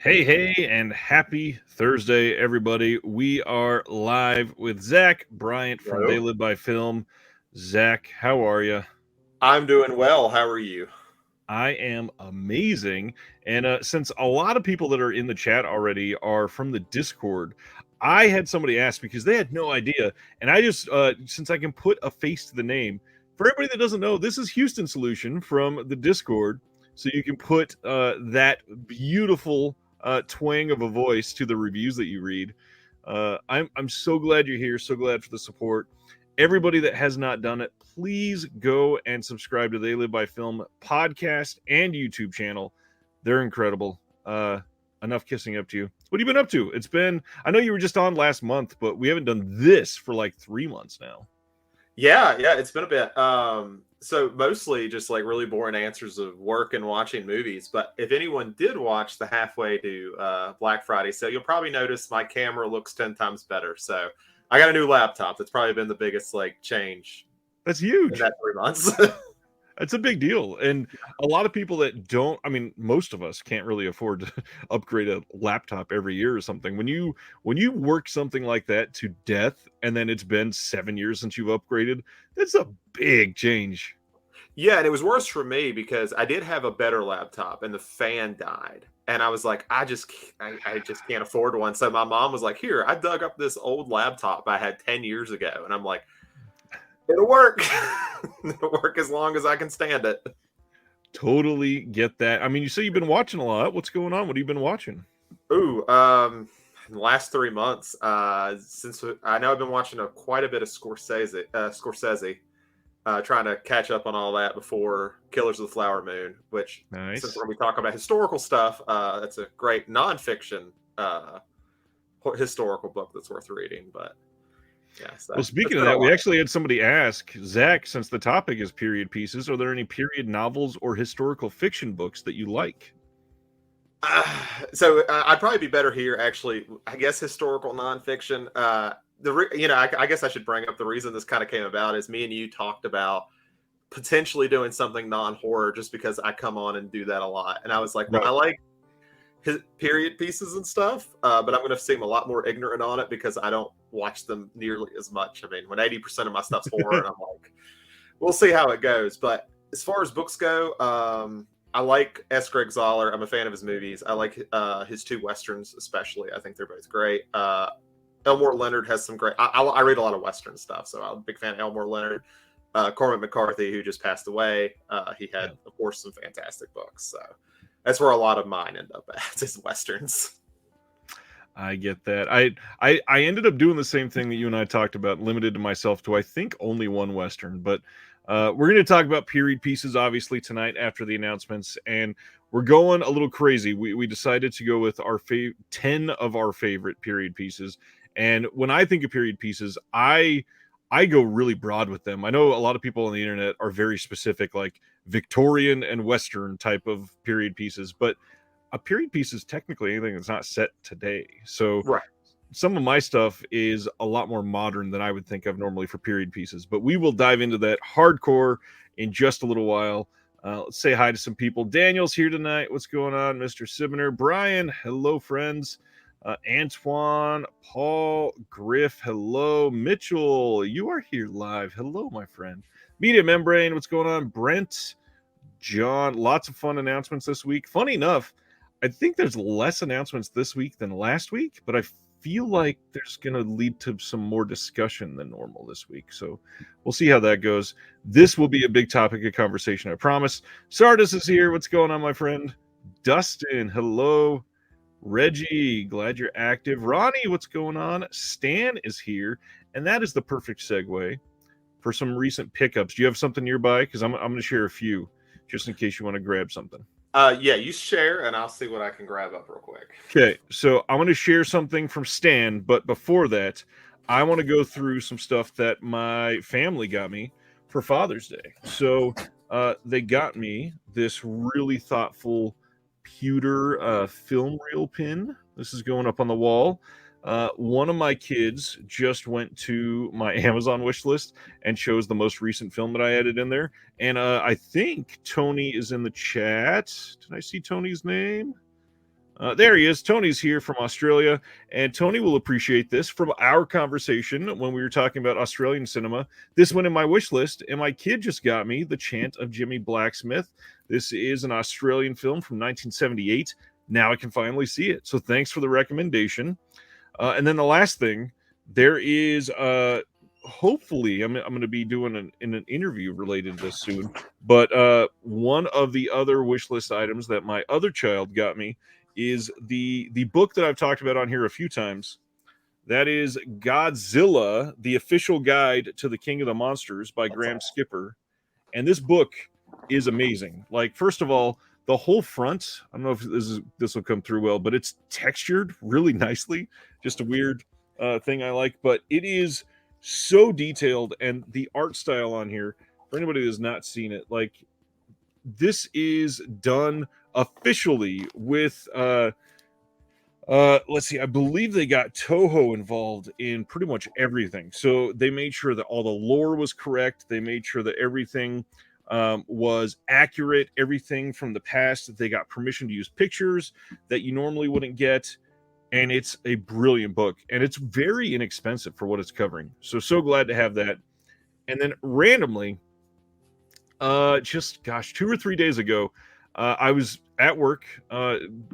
Hey, and happy Thursday, everybody. We are live with Zach Bryant from They Hello. Live by Film. Zach, how are you? I'm doing well. How are you? I am amazing. And since a lot of people that are in the chat already are from the Discord, I had somebody ask because they had no idea. And I just, since I can put a face to the name, for everybody that doesn't know, this is Houston Solution from the Discord. So you can put that beautiful twang of a voice to the reviews that you read. I'm so glad you're here. So glad for the support. Everybody that has not done it, please go and subscribe to They Live by Film podcast and YouTube channel. They're incredible. Enough kissing up to you. What have you been up to? I know you were just on last month, but we haven't done this for like 3 months now. Yeah, it's been a bit. So mostly just like really boring answers of work and watching movies. But if anyone did watch the halfway to Black Friday sale, you'll probably notice my camera looks 10 times better. So I got a new laptop. That's probably been the biggest like change That's in huge. that 3 months. That's a big deal. And a lot of people that don't, I mean, most of us can't really afford to upgrade a laptop every year or something. When you work something like that to death and then it's been 7 years since you've upgraded, that's a big change. Yeah, and it was worse for me because I did have a better laptop and the fan died. And I was like, I just can't afford one. So my mom was like, here, I dug up this old laptop I had 10 years ago. And I'm like, it'll work. It'll work as long as I can stand it. Totally get that. I mean, you say you've been watching a lot. What's going on? What have you been watching? Ooh, in the last 3 months, since I know I've been watching quite a bit of Scorsese, trying to catch up on all that before Killers of the Flower Moon, which, Nice. since when we talk about historical stuff, that's a great nonfiction historical book that's worth reading. But yeah, so Well, speaking of that, we actually had somebody ask, Zach, since the topic is period pieces, are there any period novels or historical fiction books that you like? I'd probably be better here, actually. I guess historical nonfiction. I guess I should bring up the reason this kind of came about is me and you talked about potentially doing something non-horror just because I come on and do that a lot. And I was like, well, Right. I like period pieces and stuff, but I'm going to seem a lot more ignorant on it because I don't watch them nearly as much. I mean, when 80% of my stuff's horror, and I'm like, we'll see how it goes. But as far as books go, I like S. Greg Zoller. I'm a fan of his movies. I like his two westerns, especially. I think they're both great. Elmore Leonard has some great. I read a lot of western stuff, so I'm a big fan of Elmore Leonard. Cormac McCarthy, who just passed away, he had, of course, some fantastic books. So that's where a lot of mine end up at, is westerns. I get that. I ended up doing the same thing that you and I talked about, limited to myself to I think only one western. But we're going to talk about period pieces obviously tonight after the announcements, and we're going a little crazy. We decided to go with our 10 of our favorite period pieces. And when I think of period pieces, I go really broad with them. I know a lot of people on the internet are very specific, like Victorian and Western type of period pieces, but a period piece is technically anything that's not set today. So Right. some of my stuff is a lot more modern than I would think of normally for period pieces, but we will dive into that hardcore in just a little while. Let's say hi to some people. Daniel's here tonight. What's going on, Mr. Sibner? Brian, hello, friends. Antoine, Paul, Griff, hello. Mitchell, you are here live. Hello, my friend. Media Membrane, what's going on? Brent, John, lots of fun announcements this week. Funny enough, I think there's less announcements this week than last week, but I feel like there's going to lead to some more discussion than normal this week. So we'll see how that goes. This will be a big topic of conversation, I promise. Sardis is here. What's going on, my friend? Dustin, hello. Reggie, glad you're active. Ronnie, what's going on? Stan is here, and that is the perfect segue for some recent pickups. Do you have something nearby? Because I'm going to share a few just in case you want to grab something. Yeah, you share, and I'll see what I can grab up real quick. Okay, so I want to share something from Stan, but before that, I want to go through some stuff that my family got me for Father's Day. So they got me this really thoughtful pewter film reel pin. This is going up on the wall. One of my kids just went to my Amazon wish list and chose the most recent film that I added in there. And I think Tony is in the chat. Did I see Tony's name? There he is. Tony's here from Australia, and Tony will appreciate this from our conversation when we were talking about Australian cinema. This went in my wish list, and my kid just got me The Chant of Jimmy Blacksmith. This is an Australian film from 1978. Now I can finally see it. So thanks for the recommendation. And then the last thing, there is hopefully I'm going to be doing an interview related to this soon. But one of the other wish list items that my other child got me is the book that I've talked about on here a few times. That is Godzilla, the official guide to the King of the Monsters by Graham Skipper. And this book is amazing. Like, first of all, the whole front, I don't know if this will come through well, but it's textured really nicely. Just a weird thing I like, but it is so detailed, and the art style on here, for anybody who has not seen it, like, this is done officially with let's see, I believe they got Toho involved in pretty much everything. So they made sure that all the lore was correct. They made sure that everything was accurate, everything from the past, that they got permission to use pictures that you normally wouldn't get. And it's a brilliant book, and it's very inexpensive for what it's covering. So glad to have that. And then randomly, just 2 or 3 days ago, I was at work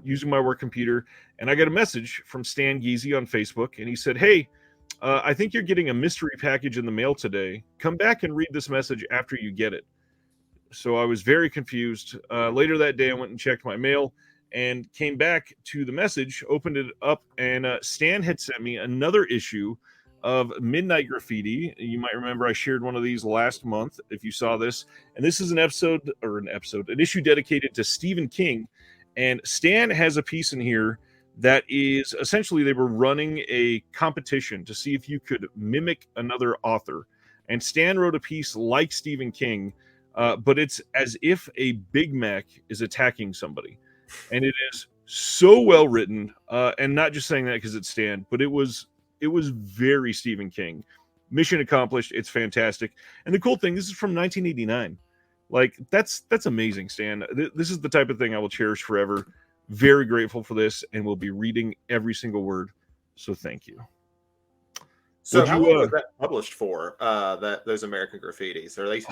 using my work computer, and I got a message from Stan Geezy on Facebook, and he said, "Hey, I think you're getting a mystery package in the mail today. Come back and read this message after you get it." So I was very confused. Later that day, I went and checked my mail and came back to the message, opened it up, and Stan had sent me another issue of Midnight Graffiti. You might remember I shared one of these last month if you saw this. And this is an issue dedicated to Stephen King. And Stan has a piece in here that is essentially they were running a competition to see if you could mimic another author. And Stan wrote a piece like Stephen King, but it's as if a Big Mac is attacking somebody. And it is so well written, and not just saying that because it's Stan, but it was very Stephen King. Mission accomplished. It's fantastic. And the cool thing, this is from 1989. Like, that's amazing, Stan. This is the type of thing I will cherish forever. Very grateful for this, and will be reading every single word. So thank you. So how long was that published for? Those American Graffitis? Are they?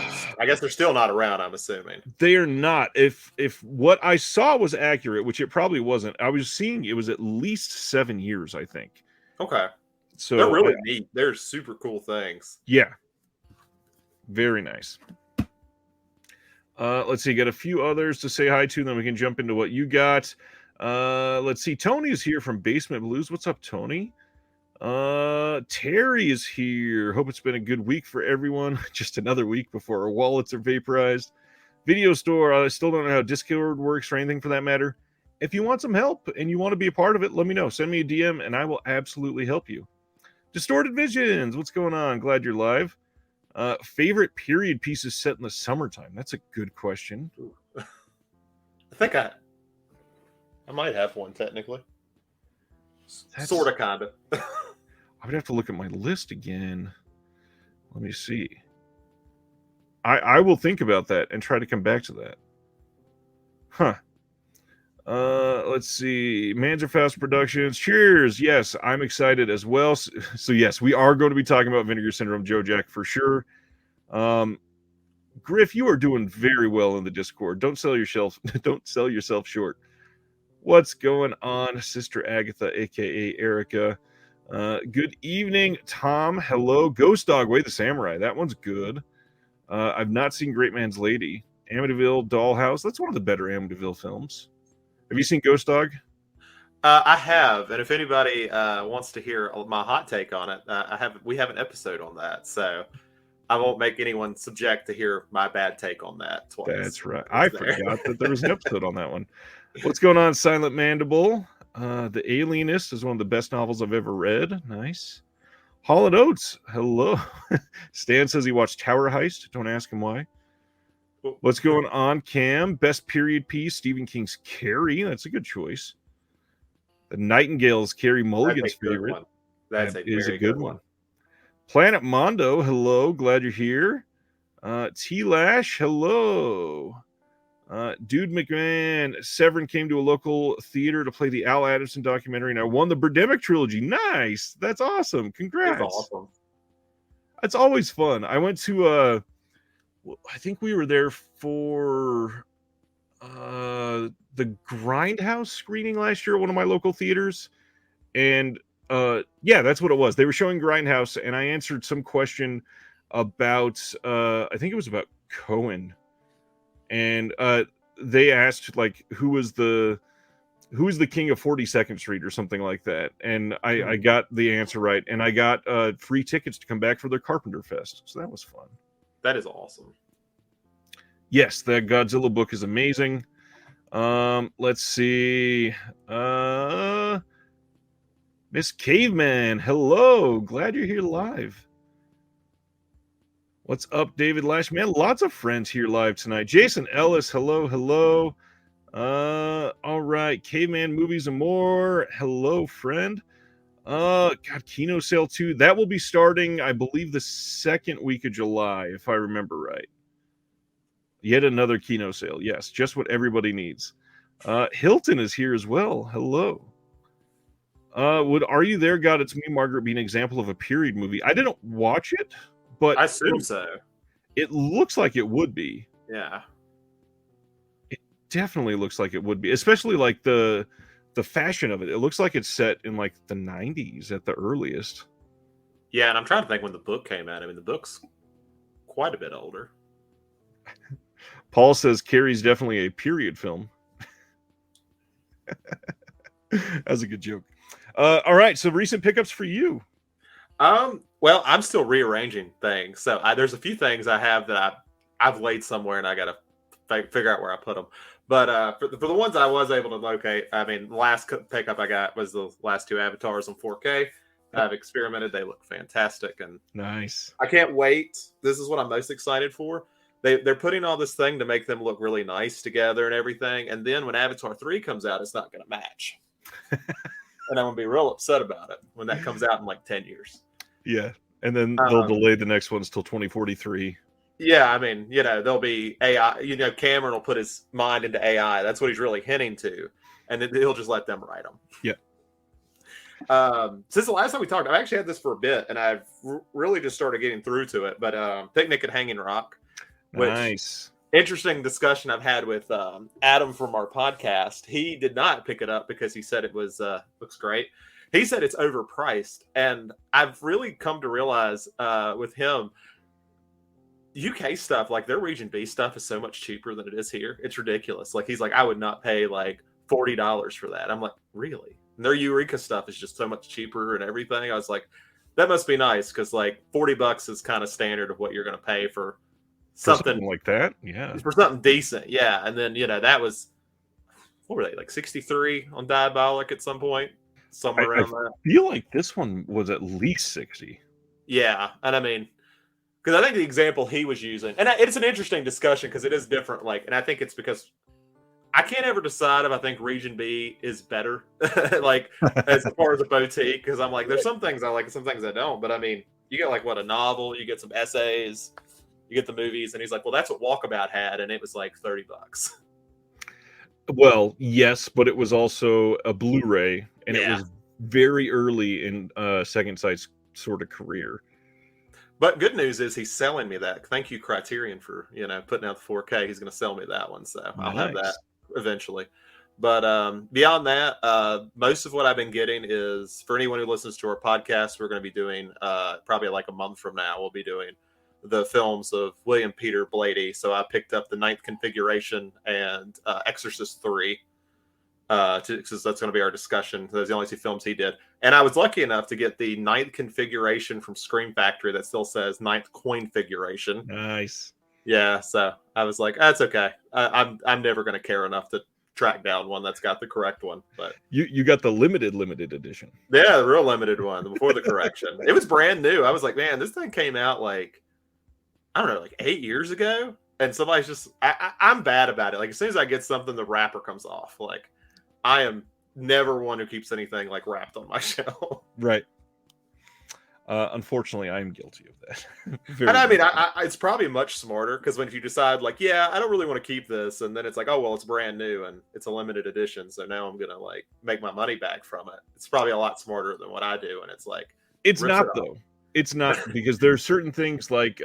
I guess they're still not around, I'm assuming. They are not. If what I saw was accurate, which it probably wasn't, I was seeing it was at least 7 years, I think. Okay. So they're really neat. They're super cool things. Yeah. Very nice. Let's see. Got a few others to say hi to, then we can jump into what you got. Let's see. Tony is here from Basement Blues. What's up, Tony? Terry is here. Hope it's been a good week for everyone. Just another week before our wallets are vaporized. Video store. I still don't know how Discord works or anything for that matter. If you want some help and you want to be a part of it, let me know. Send me a DM and I will absolutely help you. Distorted Visions, what's going on? Glad you're live. Favorite period pieces set in the summertime? That's a good question. I think I might have one technically. Sort of, kind of. I would have to look at my list again. Let me see. I will think about that and try to come back to that. Huh. Let's see. Manzerfaust Productions. Cheers. Yes, I'm excited as well. So yes, we are going to be talking about Vinegar Syndrome, Joe Jack, for sure. Griff, you are doing very well in the Discord. Don't sell yourself short. What's going on, Sister Agatha, aka Erica? Good evening, Tom. Hello. Ghost Dog, Way the Samurai. That one's good. I've not seen Great Man's Lady. Amityville Dollhouse. That's one of the better Amityville films. Have you seen Ghost Dog? I have, and if anybody wants to hear my hot take on it, we have an episode on that, so I won't make anyone subject to hear my bad take on that twice. That's right. I forgot that there was an episode on that one. What's going on, Silent Mandible? The Alienist is one of the best novels I've ever read. Nice. Hall & Oates. Hello. Stan says he watched Tower Heist. Don't ask him why. What's going on, Cam? Best period piece, Stephen King's Carrie. That's a good choice. The Nightingale's Carrie Mulligan's favorite. That is a good one. Planet Mondo, hello. Glad you're here. T-Lash, hello. Dude McMahon, Severin came to a local theater to play the Al Addison documentary, and I won the Birdemic trilogy. Nice. That's awesome. Congrats. That's awesome. That's always fun. I went to I think we were there for the Grindhouse screening last year at one of my local theaters. And yeah, that's what it was. They were showing Grindhouse, and I answered some question about I think it was about Cohen. And they asked like who was the king of 42nd Street or something like that. And I got the answer right, and I got free tickets to come back for their Carpenter Fest. So that was fun. That is awesome. Yes, the Godzilla book is amazing. Let's see. Miss Caveman, hello. Glad you're here live. What's up, David Lash? Man, lots of friends here live tonight. Jason Ellis, hello. All right. Caveman Movies and More. Hello, friend. God, Kino Sale 2. That will be starting, I believe, the second week of July, if I remember right. Yet another Kino Sale. Yes, just what everybody needs. Hilton is here as well. Hello. Would Are You There, God, It's Me, Margaret be an example of a period movie? I didn't watch it, but I assume so. It looks like it would be. Yeah. It definitely looks like it would be, especially like the fashion of it. It looks like it's set in like the 90s at the earliest. Yeah, and I'm trying to think when the book came out. I mean, the book's quite a bit older. Paul says Carrie's definitely a period film. That's a good joke. All right, so recent pickups for you. Well, I'm still rearranging things, so there's a few things I have that I've laid somewhere, and I got to figure out where I put them. But for the ones I was able to locate, I mean, the last pickup I got was the last two Avatars on 4K. I've experimented; they look fantastic, and nice. I can't wait. This is what I'm most excited for. They're putting all this thing to make them look really nice together and everything, and then when Avatar 3 comes out, it's not going to match. And I'm going to be real upset about it when that comes out in like 10 years. Yeah. And then they'll delay the next ones till 2043. Yeah. I mean, there'll be AI, Cameron will put his mind into AI. That's what he's really hinting to. And then he'll just let them write them. Yeah. Since the last time we talked, I've actually had this for a bit, and I've really just started getting through to it. But Picnic at Hanging Rock. Nice. Interesting discussion I've had with Adam from our podcast. He did not pick it up because he said it was looks great. He said it's overpriced, and I've really come to realize with him, UK stuff, like their Region B stuff, is so much cheaper than it is here. It's ridiculous. Like he's like, I would not pay like $40 for that. I'm like, really? And their Eureka stuff is just so much cheaper and everything. I was like, that must be nice because like $40 is kind of standard of what you're going to pay for something like that. Yeah, for something decent. Yeah, and then that was, what were they, like 63 on Diabolic at some point, somewhere around that. I feel like this one was at least 60. Yeah, and I mean, because I think the example he was using, and it's an interesting discussion because it is different. Like, and I think it's because I can't ever decide if I think Region B is better, like as far as a boutique. Because I'm like, there's some things I like and some things I don't. But I mean, you get like a novel, you get some essays. You get the movies, and he's like, well, that's what Walkabout had, and it was like $30. Well, yes, but it was also a Blu-ray, and Yeah. It was very early in Second Sight's sort of career. But good news is he's selling me that. Thank you, Criterion, for putting out the 4K. He's going to sell me that one, so I'll have that eventually. But beyond that, most of what I've been getting is, for anyone who listens to our podcast, we're going to be doing probably like a month from now, we'll be doing the films of William Peter Blatty. So I picked up The Ninth Configuration and Exorcist 3 because that's going to be our discussion. Those are the only two films he did. And I was lucky enough to get the Ninth Configuration from Scream Factory that still says Ninth Coin Figuration. Nice. Yeah, so I was like, that's okay. I'm never going to care enough to track down one that's got the correct one. But you got the limited edition. Yeah, the real limited one before the correction. It was brand new. I was like, man, this thing came out like, I don't know, like 8 years ago. And somebody's just, I'm bad about it. Like, as soon as I get something, the wrapper comes off. Like, I am never one who keeps anything like wrapped on my shelf. Right. Unfortunately, I am guilty of that. And I mean, guilty. it's probably much smarter because when if you decide like, yeah, I don't really want to keep this, and then it's like, oh well, it's brand new and it's a limited edition, so now I'm gonna like make my money back from it. It's probably a lot smarter than what I do, and it's like It's rips it not off. though. It's not because there are certain things like,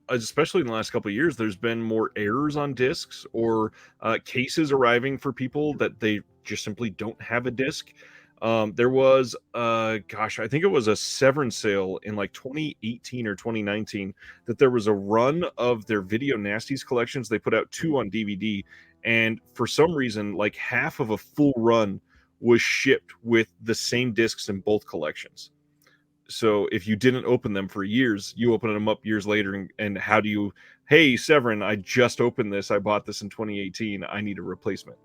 especially in the last couple of years, there's been more errors on discs or cases arriving for people that they just simply don't have a disc. There was, I think it was a Severance sale in like 2018 or 2019 that there was a run of their Video Nasties collections. They put out 2 on DVD, and for some reason, like half of a full run was shipped with the same discs in both collections. So if you didn't open them for years, you open them up years later, and how do you, hey, Severin, I just opened this. I bought this in 2018. I need a replacement.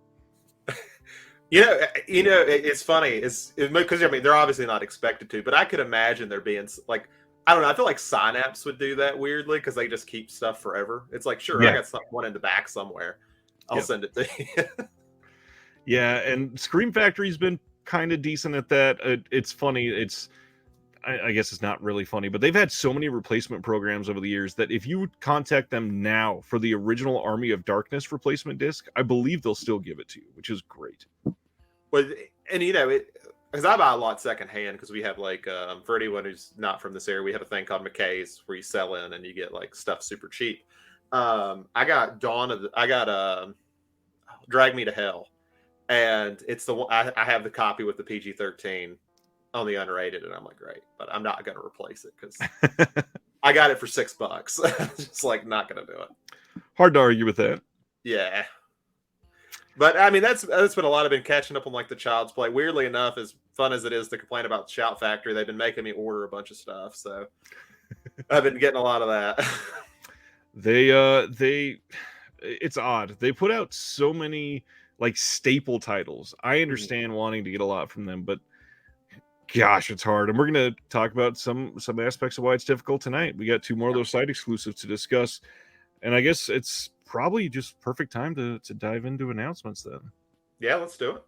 It's funny. It's because I mean they're obviously not expected to, but I could imagine there being like, I don't know. I feel like Synapse would do that weirdly because they just keep stuff forever. It's like, sure, I got one in the back somewhere. I'll send it to you. Yeah, and Scream Factory's been kind of decent at that. It's funny. I guess it's not really funny, but they've had so many replacement programs over the years that if you would contact them now for the original Army of Darkness replacement disc, I believe they'll still give it to you, which is great. Well, and because I buy a lot secondhand because we have like for anyone who's not from this area, we have a thing called McKay's where you sell in and you get like stuff super cheap. I got Drag Me to Hell, and it's the one I have the copy with the PG-13 on the unrated, and I'm like, great, but I'm not going to replace it because I got it for $6. Just like not going to do it. Hard to argue with that. Yeah. But I mean, that's been a lot. I've been catching up on like the Child's Play. Weirdly enough, as fun as it is to complain about Shout Factory, they've been making me order a bunch of stuff. So I've been getting a lot of that. It's odd. They put out so many like staple titles. I understand wanting to get a lot from them, but gosh, it's hard. And we're going to talk about some aspects of why it's difficult tonight. We got 2 more of those site exclusives to discuss. And I guess it's probably just perfect time to dive into announcements then. Yeah, let's do it.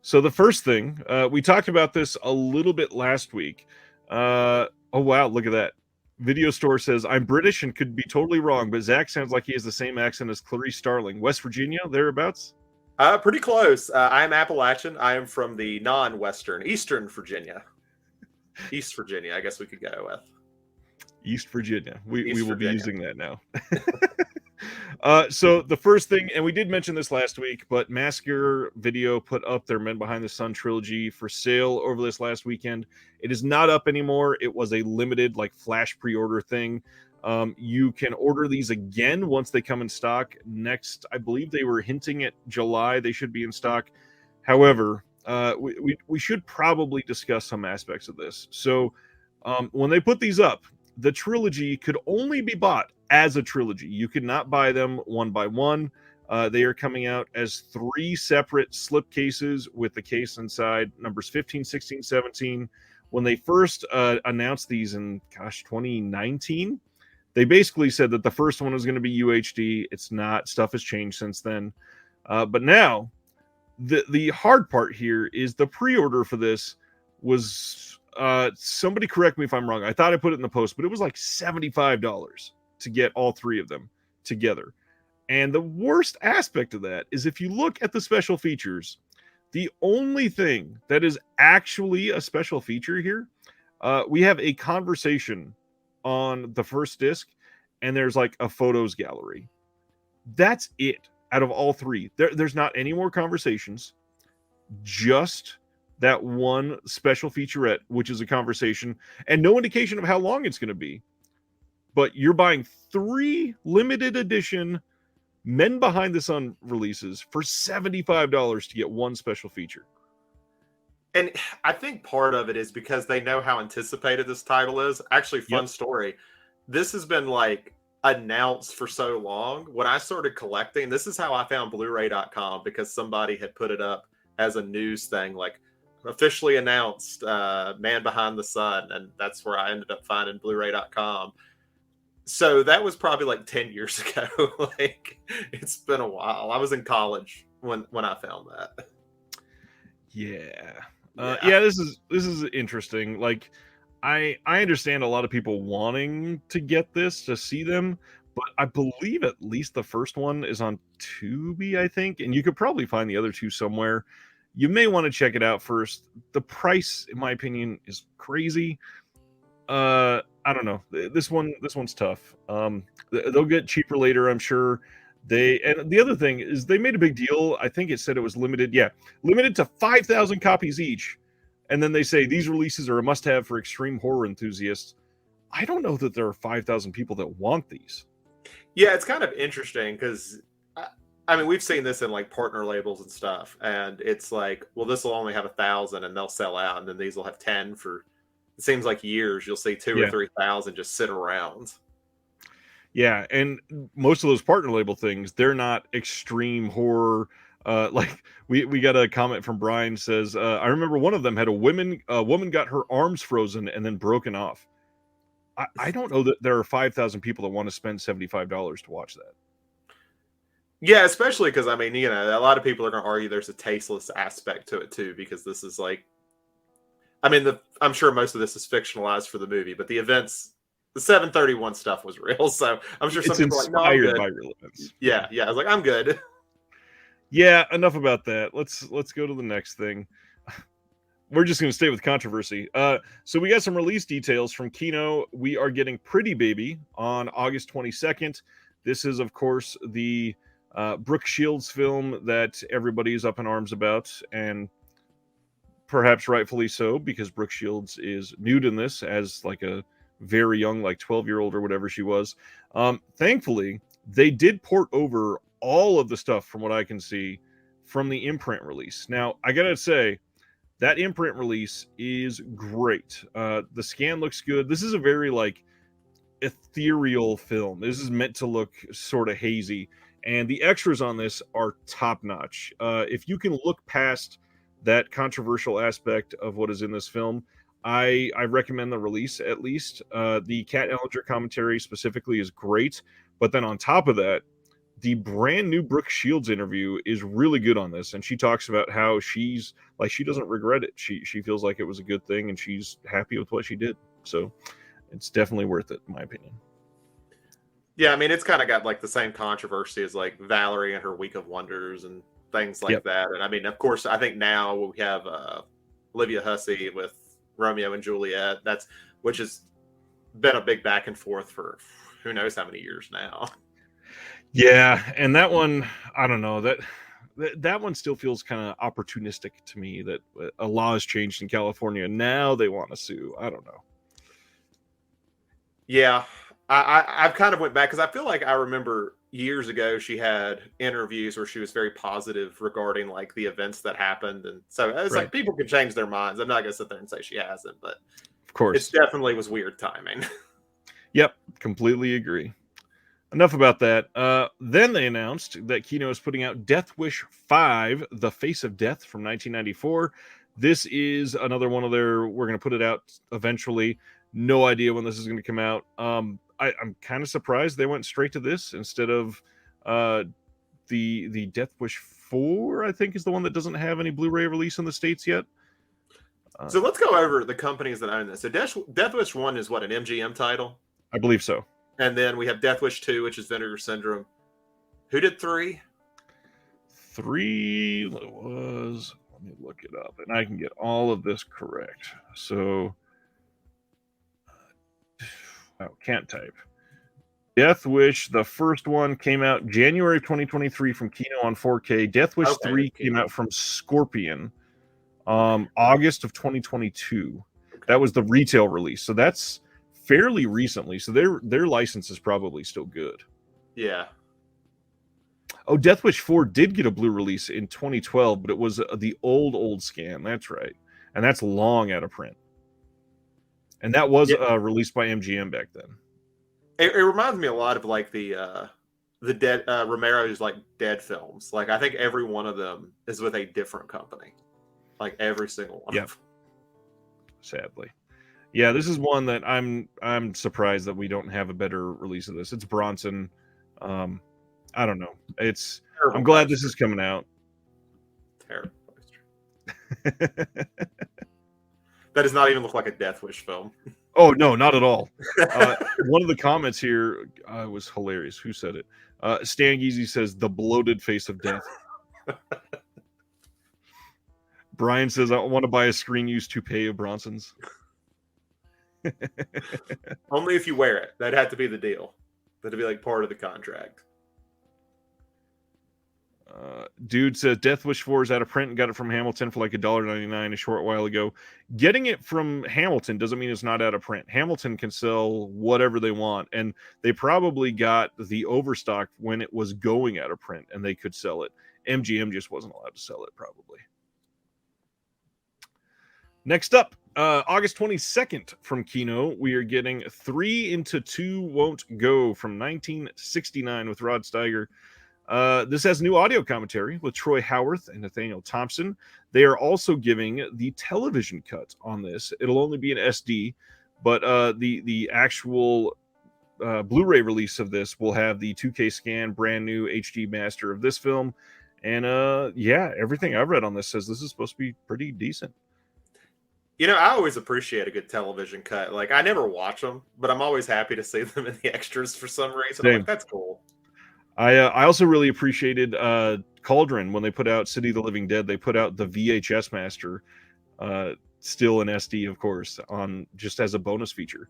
So the first thing, we talked about this a little bit last week. Oh, wow, look at that. Video Store says, I'm British and could be totally wrong, but Zach sounds like he has the same accent as Clarice Starling. West Virginia, thereabouts? Pretty close. I'm Appalachian. I am from the non-Western, Eastern Virginia. East Virginia, I guess we could go with. East Virginia. We will be using that now. So the first thing, and we did mention this last week, but Massacre Video put up their Men Behind the Sun trilogy for sale over this last weekend. It is not up anymore. It was a limited like flash pre-order thing. You can order these again once they come in stock. Next, I believe they were hinting at July they should be in stock. However, we should probably discuss some aspects of this. So when they put these up, the trilogy could only be bought as a trilogy. You could not buy them one by one. They are coming out as 3 separate slip cases with the case inside, numbers 15, 16, 17. When they first announced these in, 2019, they basically said that the first one was going to be UHD. It's not. Stuff has changed since then. But now, the hard part here is the pre-order for this was, somebody correct me if I'm wrong. I thought I put it in the post, but it was like $75 to get all 3 of them together. And the worst aspect of that is if you look at the special features, the only thing that is actually a special feature here, we have a conversation on the first disc, and there's like a photos gallery. That's it out of all 3. There's not any more conversations, just that one special featurette, which is a conversation, and no indication of how long it's going to be. But you're buying 3 limited edition Men Behind the Sun releases for $75 to get one special feature. And I think part of it is because they know how anticipated this title is. Actually, fun story. This has been like announced for so long. When I started collecting, this is how I found Blu-ray.com, because somebody had put it up as a news thing, like officially announced Man Behind the Sun. And that's where I ended up finding Blu-ray.com. So that was probably like 10 years ago. Like, it's been a while. I was in college when I found that. Yeah, this is interesting. Like, I understand a lot of people wanting to get this to see them, but I believe at least the first one is on Tubi, I think, and you could probably find the other two somewhere. You may want to check it out first. The price, in my opinion, is crazy. I don't know. This one's tough. They'll get cheaper later, I'm sure. And the other thing is they made a big deal. I think it said it was limited. Yeah, limited to 5,000 copies each. And then they say these releases are a must-have for extreme horror enthusiasts. I don't know that there are 5,000 people that want these. Yeah, it's kind of interesting because I mean we've seen this in like partner labels and stuff, and it's like, well, this will only have 1,000 and they'll sell out, and then these will have 10 for. It seems like years. You'll see 2,000 or 3,000 just sit around. Yeah, and most of those partner label things, they're not extreme horror. Like we got a comment from Brian says, I remember one of them had a woman got her arms frozen and then broken off. I don't know that there are 5,000 people that want to spend $75 to watch that. Yeah, especially because I mean, you know, a lot of people are going to argue there's a tasteless aspect to it too, because this is like, I mean, I'm sure most of this is fictionalized for the movie, but the events, the 731 stuff was real. So I'm sure some people are like, no, I'm good. By real events. Yeah. I was like, I'm good. Yeah, enough about that. Let's go to the next thing. We're just going to stay with controversy. So we got some release details from Kino. We are getting Pretty Baby on August 22nd. This is, of course, the Brooke Shields film that everybody is up in arms about, and perhaps rightfully so, because Brooke Shields is nude in this as like a very young, like 12-year-old or whatever she was. Thankfully, they did port over all of the stuff, from what I can see, from the imprint release. Now, I gotta say, that imprint release is great. The scan looks good. This is a very like ethereal film. This is meant to look sort of hazy, and the extras on this are top notch. If you can look past that controversial aspect of what is in this film, I recommend the release at least. The Kat Ellinger commentary specifically is great, but then on top of that, the brand new Brooke Shields interview is really good on this, and she talks about how she doesn't regret it. She feels like it was a good thing, and she's happy with what she did. So it's definitely worth it, in my opinion. Yeah, I mean, it's kind of got like the same controversy as like Valerie and her Week of Wonders and things like that. And I mean, of course, I think now we have Olivia Hussey with Romeo and Juliet. Which has been a big back and forth for who knows how many years now. Yeah, and that one, I don't know, that one still feels kind of opportunistic to me, that a law has changed in California. Now they want to sue. I don't know. Yeah, I've kind of went back because I feel like I remember years ago she had interviews where she was very positive regarding like the events that happened, and so it's like people can change their minds. I'm not gonna sit there and say she hasn't, but of course, it definitely was weird timing. Yep, completely agree. Enough about that. Then they announced that Kino is putting out Death Wish 5, The Face of Death from 1994. This is another one of their, we're going to put it out eventually. No idea when this is going to come out. I'm kind of surprised they went straight to this instead of the Death Wish 4, I think, is the one that doesn't have any Blu-ray release in the States yet. So let's go over the companies that own this. So Death Wish 1 is what, an MGM title? I believe so. And then we have Death Wish 2, which is Vinegar Syndrome. Who did 3? 3 was, let me look it up, and I can get all of this correct. So, can't type. Death Wish, the first one came out January 2023 from Kino on 4K. Death Wish 3 came out from Scorpion August of 2022. That was the retail release. So that's fairly recently, so their license is probably still good. Yeah. Oh, Death Wish 4 did get a blue release in 2012, but it was the old scan. That's right, and that's long out of print. And that was released by MGM back then. It reminds me a lot of like the dead Romero's like dead films. Like I think every one of them is with a different company. Like every single one. Yep. Sadly. Yeah, this is one that I'm surprised that we don't have a better release of this. It's Bronson. I don't know. I'm glad this is coming out. Terrible. That does not even look like a Death Wish film. Oh, no, not at all. One of the comments here was hilarious. Who said it? Stan Geezy says, the bloated face of death. Brian says, I want to buy a screen use toupee of Bronson's. Only if you wear it. That'd have to be the deal. That'd be like part of the contract. Dude says Death Wish 4 is out of print and got it from Hamilton for like $1.99 a short while ago. Getting it from Hamilton doesn't mean it's not out of print. Hamilton can sell whatever they want, and they probably got the overstock when it was going out of print and they could sell it. MGM just wasn't allowed to sell it, probably. Next up, August 22nd from Kino, we are getting 3 into 2 Won't Go from 1969 with Rod Steiger. This has new audio commentary with Troy Howarth and Nathaniel Thompson. They are also giving the television cut on this. It'll only be an SD, but the actual Blu-ray release of this will have the 2K scan, brand new HD master of this film. And yeah, everything I've read on this says this is supposed to be pretty decent. You know, I always appreciate a good television cut. Like, I never watch them, but I'm always happy to see them in the extras for some reason. I'm like, that's cool. I also really appreciated Cauldron when they put out City of the Living Dead. They put out the VHS master, still in SD, of course, on just as a bonus feature.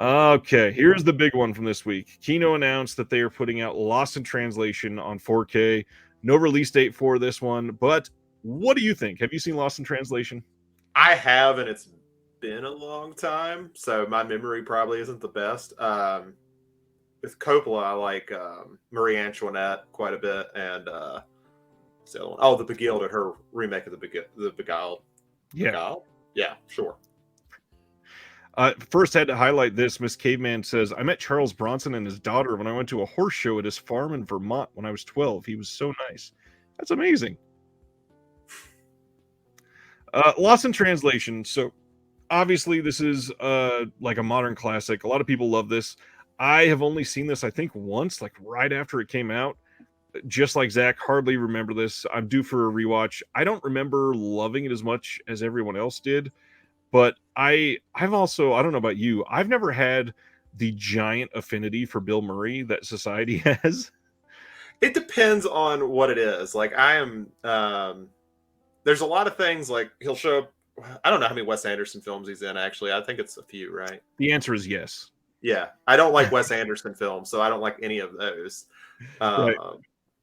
Okay, here's the big one from this week. Kino announced that they are putting out Lost in Translation on 4K. No release date for this one, but what do you think? Have you seen Lost in Translation? I have, and it's been a long time, so my memory probably isn't the best. With Coppola, I like Marie Antoinette quite a bit, and the Beguiled, her remake of the Beguiled. Yeah, Beguiled? Yeah, sure. First, had to highlight this. Miss Caveman says, I met Charles Bronson and his daughter when I went to a horse show at his farm in Vermont when I was 12. He was so nice. That's amazing. Lost in Translation. So, obviously, this is like a modern classic. A lot of people love this. I have only seen this, I think, once, like right after it came out. Just like Zach, hardly remember this. I'm due for a rewatch. I don't remember loving it as much as everyone else did, but I've also, I don't know about you, I've never had the giant affinity for Bill Murray that society has. It depends on what it is. Like, I am, there's a lot of things, like, he'll show up, I don't know how many Wes Anderson films he's in, actually. I think it's a few, right? The answer is yes. Yeah, I don't like Wes Anderson films, so I don't like any of those. Right.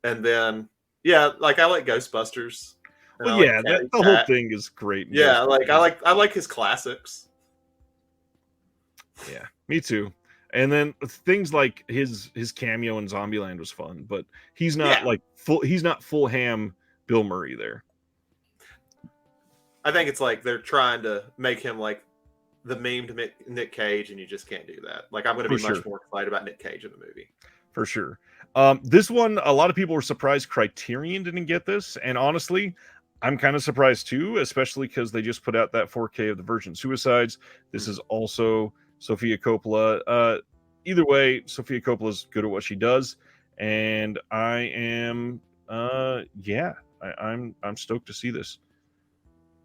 And then, yeah, like I like Ghostbusters. Well, yeah, the whole thing is great. Yeah, like I like his classics. Yeah, me too. And then things like his cameo in Zombieland was fun, but he's not like full. He's not full ham Bill Murray there. I think it's like they're trying to make him like the meme to Nick Cage, and you just can't do that. Like, I'm going to be much more excited about Nick Cage in the movie. For sure. This one, a lot of people were surprised Criterion didn't get this, and honestly, I'm kind of surprised too, especially because they just put out that 4K of the Virgin Suicides. This is also Sofia Coppola. Either way, Sofia Coppola's good at what she does, and I am, I'm stoked to see this.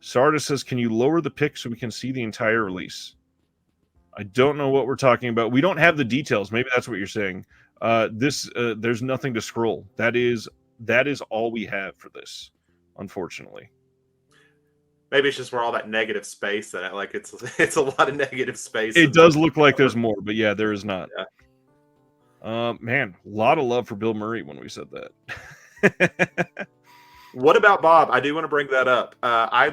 Sardis says, can you lower the pic so we can see the entire release? I don't know what we're talking about. We don't have the details. Maybe that's what you're saying. There's nothing to scroll. That is all we have for this, unfortunately. Maybe it's just where all that negative space that like it's a lot of negative space. It does look like there's more, but yeah, there is not. Yeah. Man, a lot of love for Bill Murray when we said that. What about Bob? I do want to bring that up. I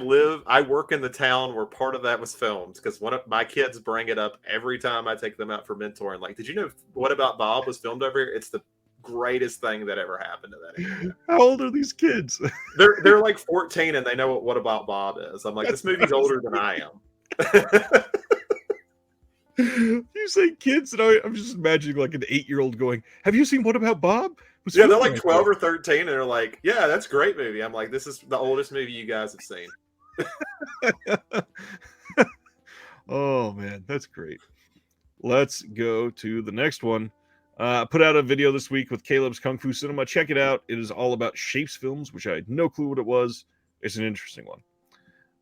work in the town where part of that was filmed, because one of my kids bring it up every time I take them out for mentoring. Like, did you know What About Bob was filmed over here? It's the greatest thing that ever happened to that area. How old are these kids? They're like 14 and they know what About Bob is. I'm like, this movie's older than I am. You say kids, and I'm just imagining like an 8-year-old going, have you seen What About Bob? Yeah, they're like 12 or 13, and they're like, yeah, that's a great movie. I'm like, this is the oldest movie you guys have seen. Oh, man, that's great. Let's go to the next one. Put out a video this week with Caleb's Kung Fu Cinema. Check it out. It is all about Shapes Films, which I had no clue what it was. It's an interesting one.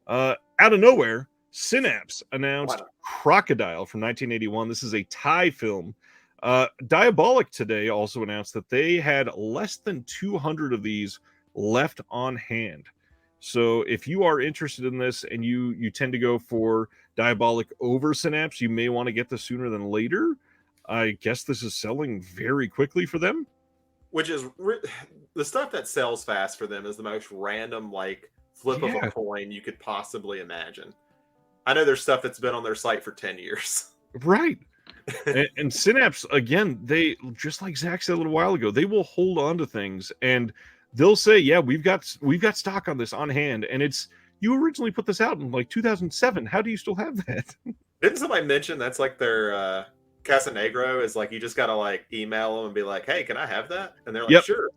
Out of nowhere, Synapse announced Wow. Crocodile from 1981. This is a Thai film. Diabolic today also announced that they had less than 200 of these left on hand. So if you are interested in this and you tend to go for Diabolic over Synapse, you may want to get this sooner than later. I guess this is selling very quickly for them. Which is the stuff that sells fast for them is the most random, like flip of a coin you could possibly imagine. I know there's stuff that's been on their site for 10 years. Right. and Synapse, again, they, just like Zach said a little while ago, they will hold on to things and they'll say, yeah, we've got stock on this on hand. And it's, you originally put this out in like 2007. How do you still have that? Didn't somebody mention that's like their Casanegro is like, you just got to like email them and be like, hey, can I have that? And they're like, Yep. sure.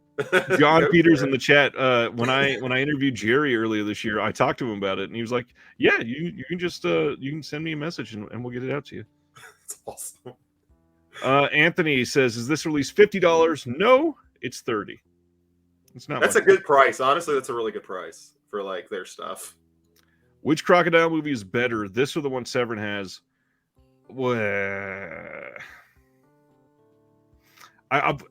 John Peters in the chat. When I interviewed Jerry earlier this year, I talked to him about it, and he was like, "Yeah, you can just you can send me a message and we'll get it out to you." That's awesome. Anthony says, "Is this release $50?" No, it's $30. It's not. That's a good price. Honestly, that's a really good price for like their stuff. Which Crocodile movie is better, this or the one Severin has? Well,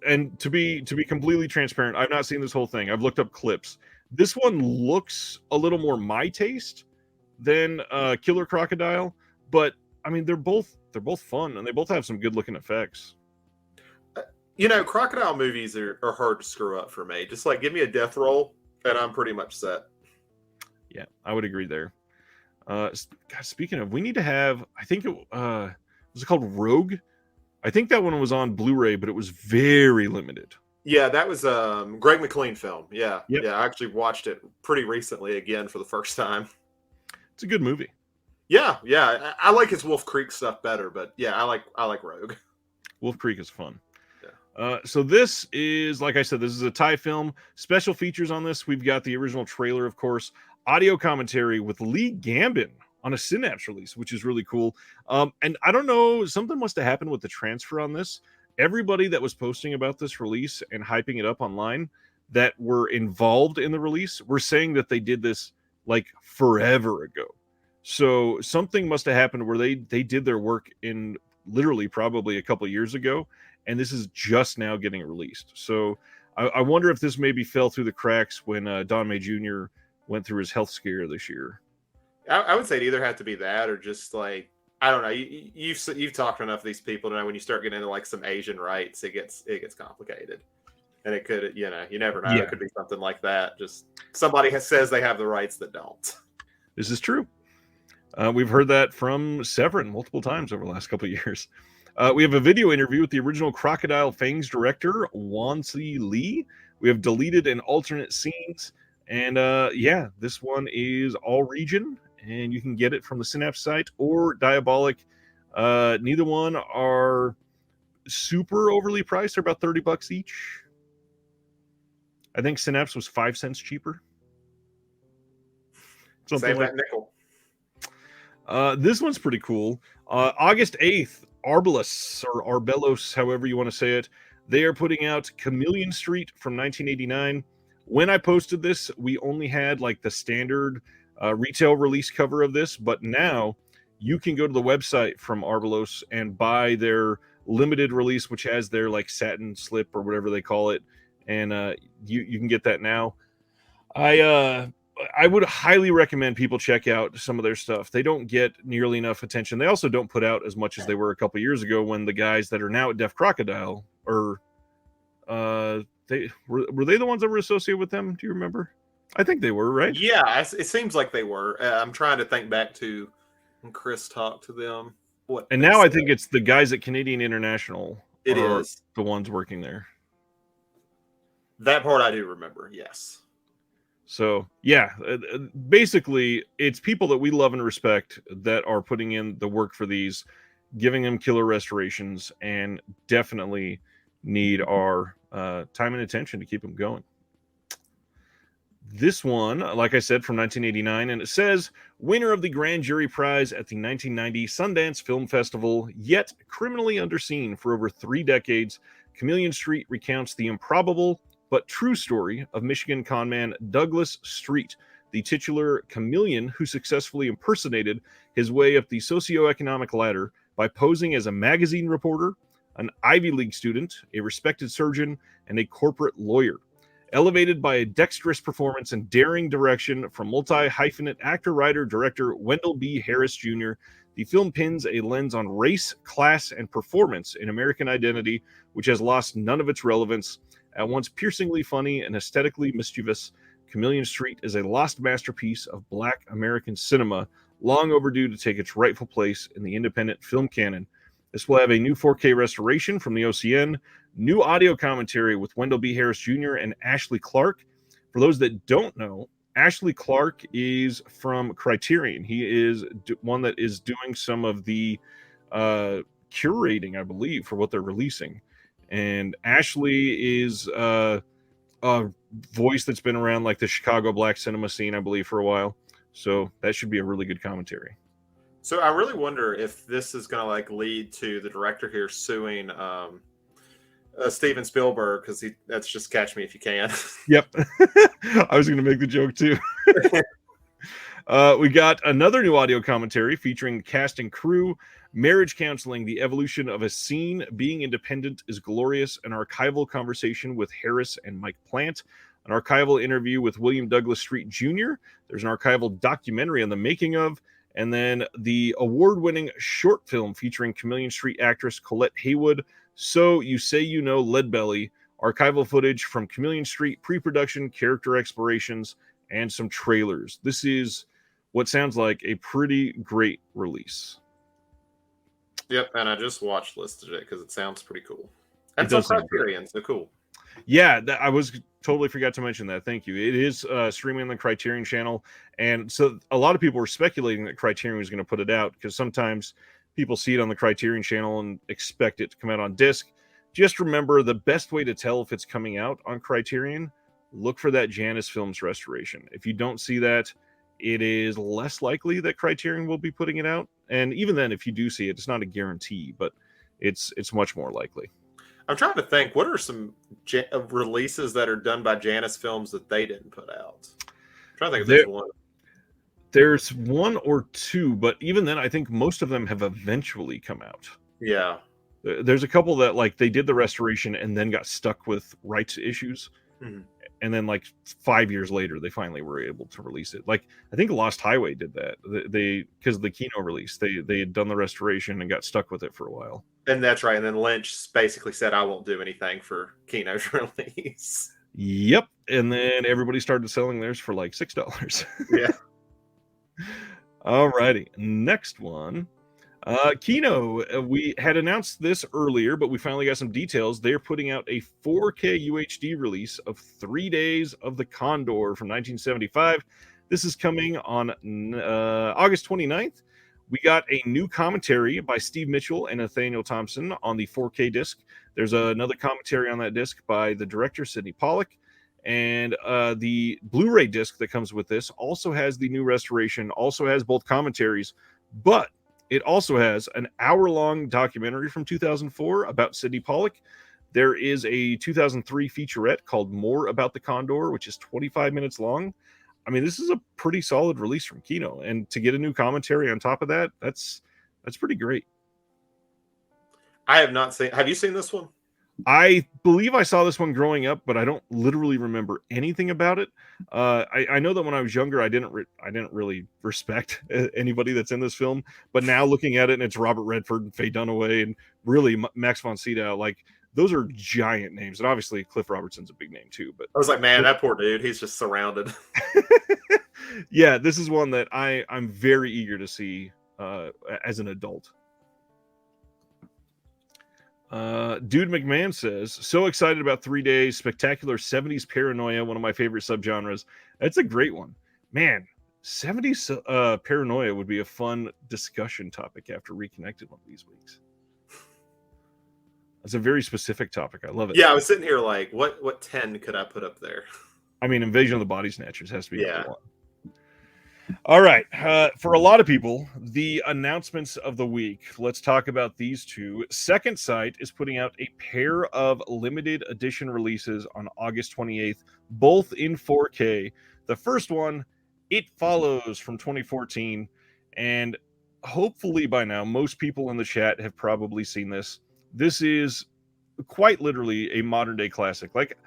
and to be completely transparent, I've not seen this whole thing. I've looked up clips. This one looks a little more my taste than Killer Crocodile, but I mean they're both fun and they both have some good looking effects. You know, crocodile movies are hard to screw up for me. Just like give me a death roll and I'm pretty much set. Yeah, I would agree there. God, speaking of, we need to have, I think it was called Rogue. I think that one was on Blu-ray, but it was very limited. Yeah, that was Greg McLean film. Yeah, Yep. Yeah, I actually watched it pretty recently again for the first time. It's a good movie. Yeah, I like his Wolf Creek stuff better, but yeah, I like Rogue. Wolf Creek is fun. Yeah. So this is, like I said, this is a Thai film. Special features on this, we've got the original trailer, of course, audio commentary with Lee Gambin on a Synapse release, which is really cool. And I don't know, something must have happened with the transfer on this. Everybody that was posting about this release and hyping it up online that were involved in the release were saying that they did this like forever ago. So something must have happened where they did their work in literally probably a couple of years ago, and this is just now getting released. So I wonder if this maybe fell through the cracks when Don May Jr. went through his health scare this year. I would say it either had to be that or just like, I don't know. You've talked to enough of these people to know when you start getting into like some Asian rights, it gets complicated, and it could, you never know. Yeah. It could be something like that. Just somebody says they have the rights that don't. This is true. We've heard that from Severin multiple times over the last couple of years. We have a video interview with the original Crocodile Fangs director, Wansi Lee. We have deleted and alternate scenes. And yeah, this one is all region, and you can get it from the Synapse site or Diabolic. Neither one are super overly priced. They're about $30 each. I think Synapse was 5 cents cheaper. Something Save like that nickel. This one's pretty cool. August 8th, Arbelos or Arbelos, however you want to say it, they are putting out Chameleon Street from 1989. When I posted this, we only had like the standard retail release cover of this, but now you can go to the website from Arbelos and buy their limited release, which has their like satin slip or whatever they call it, and you can get that now. I would highly recommend people check out some of their stuff. They don't get nearly enough attention. They also don't put out as much as they were a couple years ago when the guys that are now at Deaf Crocodile or they were they the ones that were associated with them? Do you remember? I think they were, right? Yeah, it seems like they were. I'm trying to think back to when Chris talked to them. And now I think it's the guys at Canadian International. It is the ones working there. That part I do remember. Yes. So yeah, basically it's people that we love and respect that are putting in the work for these, giving them killer restorations, and definitely need our time and attention to keep them going. This one, like I said, from 1989, and it says, winner of the Grand Jury Prize at the 1990 Sundance Film Festival, yet criminally underseen for over 3 decades, Chameleon Street recounts the improbable but true story of Michigan conman Douglas Street, the titular chameleon who successfully impersonated his way up the socioeconomic ladder by posing as a magazine reporter, an Ivy League student, a respected surgeon, and a corporate lawyer. Elevated by a dexterous performance and daring direction from multi-hyphenate actor, writer, director Wendell B. Harris Jr., the film pins a lens on race, class, and performance in American identity, which has lost none of its relevance. At once piercingly funny and aesthetically mischievous, Chameleon Street is a lost masterpiece of Black American cinema, long overdue to take its rightful place in the independent film canon. This will have a new 4K restoration from the OCN, new audio commentary with Wendell B. Harris Jr. and Ashley Clark. For those that don't know, Ashley Clark is from Criterion. He is one that is doing some of the curating, I believe, for what they're releasing. And Ashley is a voice that's been around like the Chicago black cinema scene, I believe, for a while. So that should be a really good commentary. So I really wonder if this is going to like lead to the director here suing Steven Spielberg, because that's just Catch Me If You Can. Yep. I was going to make the joke too. We got another new audio commentary featuring cast and crew, marriage counseling, the evolution of a scene, being independent is glorious, an archival conversation with Harris and Mike Plant, an archival interview with William Douglas Street Jr., there's an archival documentary on the making of, and then the award-winning short film featuring Chameleon Street actress Colette Haywood, So You Say You Know Leadbelly, archival footage from Chameleon Street, pre-production, character explorations, and some trailers. This is what sounds like a pretty great release. Yep, and I just watch listed it because it sounds pretty cool. And some Criterion, so cool. Yeah, I was totally forgot to mention that. Thank you. It is streaming on the Criterion channel, and so a lot of people were speculating that Criterion was going to put it out because sometimes people see it on the Criterion channel and expect it to come out on disc. Just remember, the best way to tell if it's coming out on Criterion, look for that Janus Films restoration. If you don't see that, it is less likely that Criterion will be putting it out. And even then, if you do see it, it's not a guarantee, but it's much more likely. I'm trying to think, what are some releases that are done by Janus Films that they didn't put out? I'm trying to think if there's one. There's one or two, but even then, I think most of them have eventually come out. Yeah. There's a couple that like they did the restoration and then got stuck with rights issues. Mm-hmm. And then like 5 years later, they finally were able to release it. Like I think Lost Highway did that. They because of the Kino release, they had done the restoration and got stuck with it for a while. And that's right. And then Lynch basically said, I won't do anything for Kino's release. Yep. And then everybody started selling theirs for like $6. Yeah. All righty. Next one. Kino, we had announced this earlier, but we finally got some details. They're putting out a 4K UHD release of 3 Days of the Condor from 1975. This is coming on August 29th. We got a new commentary by Steve Mitchell and Nathaniel Thompson on the 4K disc. There's another commentary on that disc by the director, Sidney Pollack. And the Blu-ray disc that comes with this also has the new restoration, also has both commentaries, but it also has an hour-long documentary from 2004 about Sidney Pollack. There is a 2003 featurette called More About the Condor, which is 25 minutes long. I mean, this is a pretty solid release from Kino, and to get a new commentary on top of that, that's pretty great. I have not seen. Have you seen this one? I believe I saw this one growing up, but I don't literally remember anything about it. I know that when I was younger, I didn't really respect anybody that's in this film. But now looking at it, and it's Robert Redford and Faye Dunaway and really Max von Sydow, like those are giant names. And obviously Cliff Robertson's a big name too. But I was like, man, that poor dude, he's just surrounded. Yeah, this is one that I'm very eager to see as an adult. Dude McMahon says, so excited about 3 Days, spectacular 70s paranoia, one of my favorite subgenres. That's a great one. Man, 70s paranoia would be a fun discussion topic after Reconnected one of these weeks. It's a very specific topic. I love it. Yeah, I was sitting here like, what 10 could I put up there? I mean, Invasion of the Body Snatchers has to be number one. All right. For a lot of people, the announcements of the week. Let's talk about these two. Second Sight is putting out a pair of limited edition releases on August 28th, both in 4K. The first one It Follows from 2014, and hopefully by now most people in the chat have probably seen this. This is quite literally a modern day classic. Like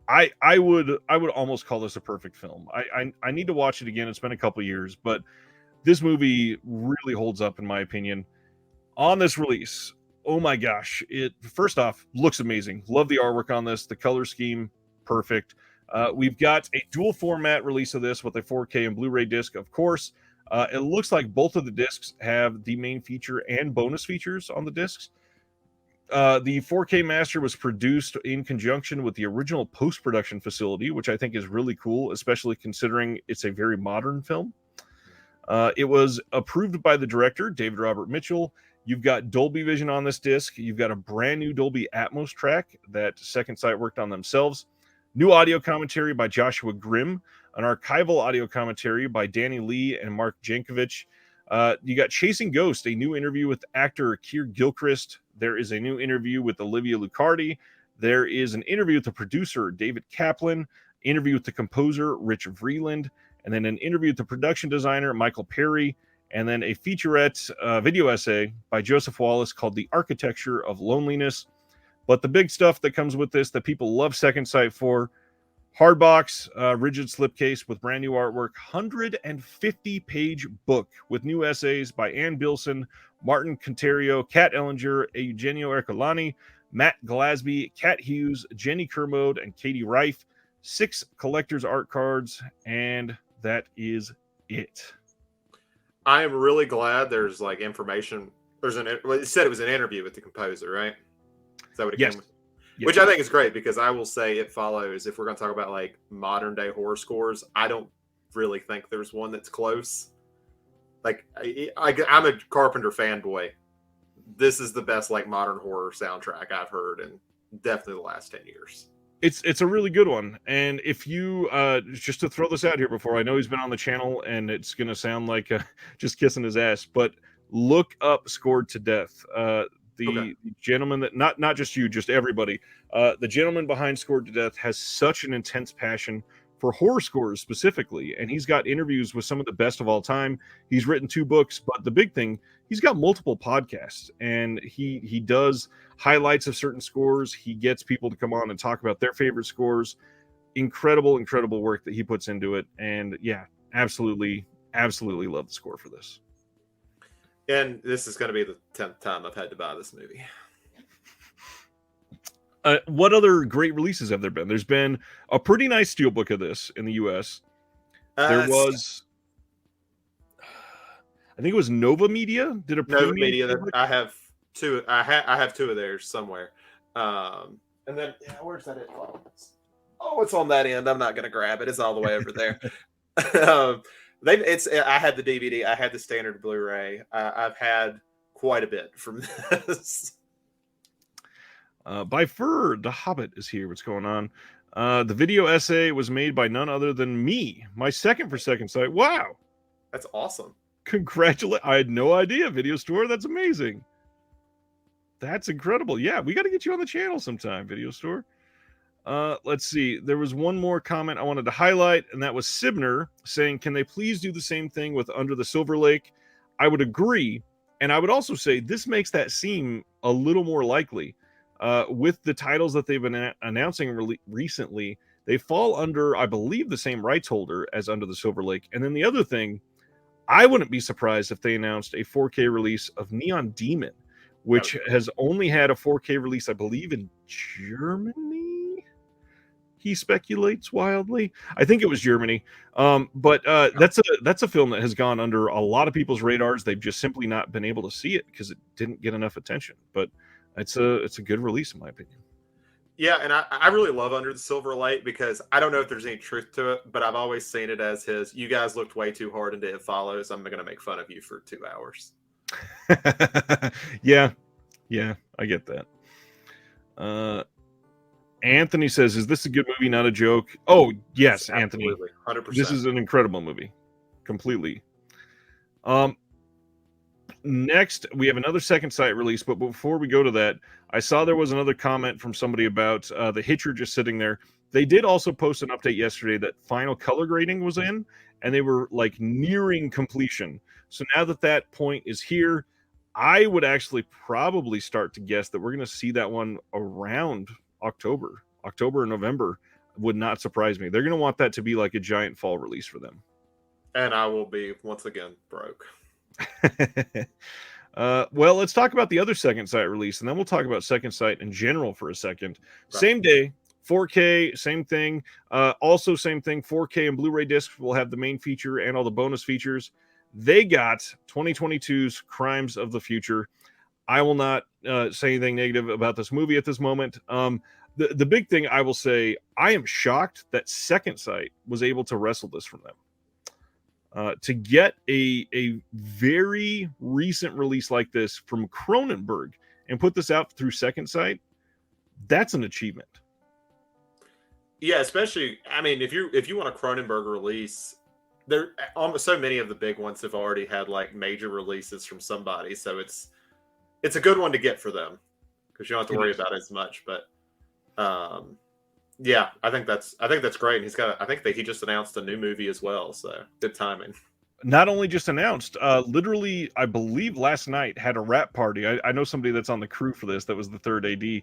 I would almost call this a perfect film. I need to watch it again. It's been a couple years, but this movie really holds up in my opinion. On this release, oh my gosh, it first off looks amazing. Love the artwork on this, the color scheme, perfect. We've got a dual format release of this with a 4K and Blu-ray disc, of course. It looks like both of the discs have the main feature and bonus features on the discs. The 4K master was produced in conjunction with the original post-production facility, which I think is really cool, especially considering it's a very modern film. It was approved by the director, David Robert Mitchell. You've got Dolby Vision on this disc. You've got a brand new Dolby Atmos track that Second Sight worked on themselves. New audio commentary by Joshua Grimm. An archival audio commentary by Danny Lee and Mark Jankovic. You got Chasing Ghost, a new interview with actor Keir Gilchrist. There is a new interview with Olivia Lucardi. There is an interview with the producer, David Kaplan. Interview with the composer, Rich Vreeland. And then an interview with the production designer, Michael Perry. And then a featurette video essay by Joseph Wallace called The Architecture of Loneliness. But the big stuff that comes with this that people love Second Sight for, hardbox, rigid slipcase with brand new artwork, 150-page book with new essays by Ann Bilson, Martin Conterio, Kat Ellinger, Eugenio Ercolani, Matt Glasby, Kat Hughes, Jenny Kermode, and Katie Reif. 6 collector's art cards, and that is it. I am really glad there's like information. It said it was an interview with the composer, right? Is that what it came with? Yes. Which I think is great because I will say It Follows. If we're going to talk about like modern day horror scores, I don't really think there's one that's close. Like I'm a Carpenter fanboy. This is the best like modern horror soundtrack I've heard in definitely the last 10 years. It's a really good one. And if you just to throw this out here before, I know he's been on the channel and it's going to sound like just kissing his ass, but look up Scored to Death. The gentleman that not just you, just everybody. The gentleman behind Scored to Death has such an intense passion for horror scores specifically, and he's got interviews with some of the best of all time. He's written 2 books, but the big thing, he's got multiple podcasts, and he does highlights of certain scores. He gets people to come on and talk about their favorite scores. Incredible work that he puts into it, and yeah, absolutely love the score for this. And this is going to be the 10th time I've had to buy this movie. What other great releases have there been? There's been a pretty nice steelbook of this in the U.S. There was, I think it was Nova Media did a Nova Media. I have 2. I have 2 of theirs somewhere. And then where's that? Oh, it's on that end. I'm not going to grab it. It's all the way over there. I had the DVD. I had the standard Blu-ray. I've had quite a bit from this. By Fur, the Hobbit is here. What's going on? The video essay was made by none other than me. My second for Second Sight. Wow. That's awesome. Congratulations. I had no idea, Video Store. That's amazing. That's incredible. Yeah, we got to get you on the channel sometime, Video Store. Let's see. There was one more comment I wanted to highlight, and that was Sibner saying, can they please do the same thing with Under the Silver Lake? I would agree. And I would also say this makes that seem a little more likely. With the titles that they've been announcing recently, they fall under, I believe, the same rights holder as Under the Silver Lake. And then the other thing, I wouldn't be surprised if they announced a 4K release of Neon Demon, which has only had a 4K release, I believe, in Germany. He speculates wildly. I think it was Germany. But that's a film that has gone under a lot of people's radars. They've just simply not been able to see it because it didn't get enough attention. But it's a good release, in my opinion. Yeah, and I really love Under the Silver Lake because I don't know if there's any truth to it, but I've always seen it as you guys looked way too hard into It Follows. I'm going to make fun of you for 2 hours. Yeah, I get that. Anthony says, is this a good movie, not a joke? Oh, yes, Anthony. 100%. This is an incredible movie. Completely. Next, we have another Second Sight release, but before we go to that, I saw there was another comment from somebody about the Hitcher just sitting there. They did also post an update yesterday that final color grading was in, and they were like nearing completion. So now that that point is here, I would actually probably start to guess that we're going to see that one around October or November. Would not surprise me. They're going to want that to be like a giant fall release for them. And I will be once again broke. Well, let's talk about the other Second Sight release, and then we'll talk about Second Sight in general for a second. Right. Same day, 4K, same thing. Also, same thing. 4K and Blu-ray discs will have the main feature and all the bonus features. They got 2022's Crimes of the Future. I will not say anything negative about this movie at this moment. The big thing I will say, I am shocked that Second Sight was able to wrestle this from them. To get a very recent release like this from Cronenberg and put this out through Second Sight, that's an achievement. Yeah, especially, I mean, if you want a Cronenberg release, there almost so many of the big ones have already had like major releases from somebody, so it's a good one to get for them because you don't have to worry about it as much. But yeah, I think that's great. And I think that he just announced a new movie as well, so good timing. Not only just announced, literally, I believe last night had a wrap party. I know somebody that's on the crew for this. That was the third AD.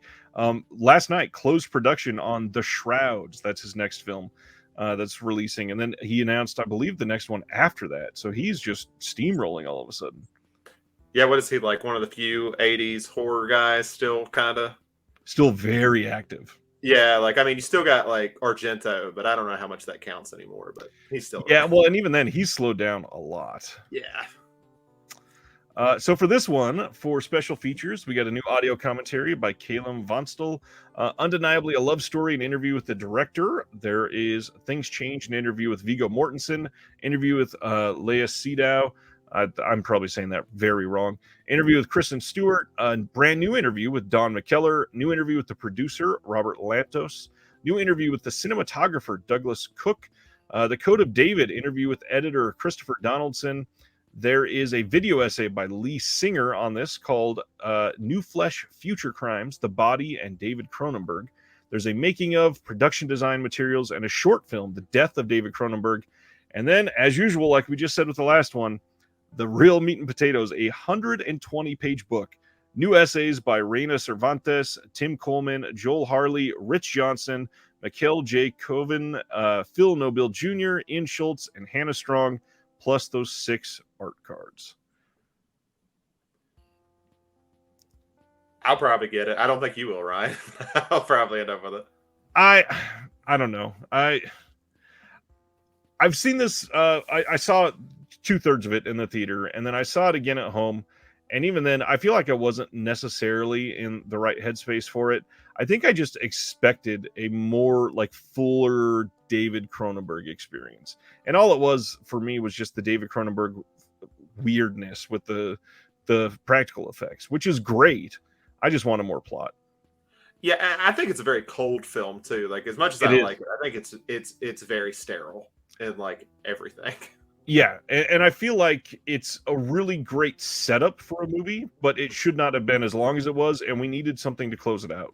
Last night closed production on The Shrouds. That's his next film that's releasing. And then he announced, I believe, the next one after that. So he's just steamrolling all of a sudden. Yeah, what is he, like one of the few 80s horror guys still kind of? Still very active. Yeah, like, I mean, you still got like Argento, but I don't know how much that counts anymore, but he's still. Yeah, well, and even then, he's slowed down a lot. Yeah. So for this one, for special features, we got a new audio commentary by Calum Vonstel. Undeniably a love story, an interview with the director. There is Things Change, an interview with Viggo Mortensen, interview with Leia Seydoux. I'm probably saying that very wrong. Interview with Kristen Stewart, a brand new interview with Don McKellar, new interview with the producer, Robert Lantos, new interview with the cinematographer, Douglas Cook, the Code of David interview with editor Christopher Donaldson. There is a video essay by Lee Singer on this called New Flesh, Future Crimes, The Body and David Cronenberg. There's a making of, production design materials, and a short film, The Death of David Cronenberg. And then, as usual, like we just said with the last one, the real meat and potatoes, a 120-page book. New essays by Reina Cervantes, Tim Coleman, Joel Harley, Rich Johnson, Mikhail J. Coven, Phil Nobile Jr., Ian Schultz, and Hannah Strong, plus those 6 art cards. I'll probably get it. I don't think you will, Ryan. I'll probably end up with it. I don't know. I've seen this. I saw 2/3 of it in the theater, and then I saw it again at home. And even then, I feel like I wasn't necessarily in the right headspace for it. I think I just expected a more like fuller David Cronenberg experience. And all it was for me was just the David Cronenberg weirdness with the practical effects, which is great. I just wanted more plot. Yeah, I think it's a very cold film too. Like, as much as I like it, I think it's very sterile in like everything. Yeah, and I feel like it's a really great setup for a movie, but it should not have been as long as it was, and we needed something to close it out.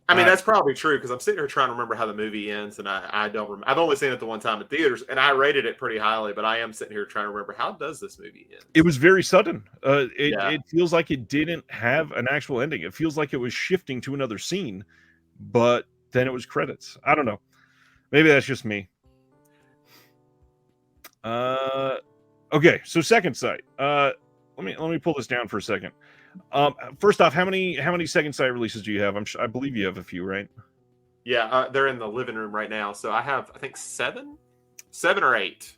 I mean, that's probably true, because I'm sitting here trying to remember how the movie ends, and I don't remember. I've only seen it the one time in theaters, and I rated it pretty highly, but I am sitting here trying to remember, how does this movie end? It was very sudden. It feels like it didn't have an actual ending. It feels like it was shifting to another scene, but then it was credits. I don't know. Maybe that's just me. Okay, so Second Sight. Let me pull this down for a second. First off, how many Second Sight releases do you have? I believe you have a few, right? Yeah, they're in the living room right now. So I have, I think, 7 or 8.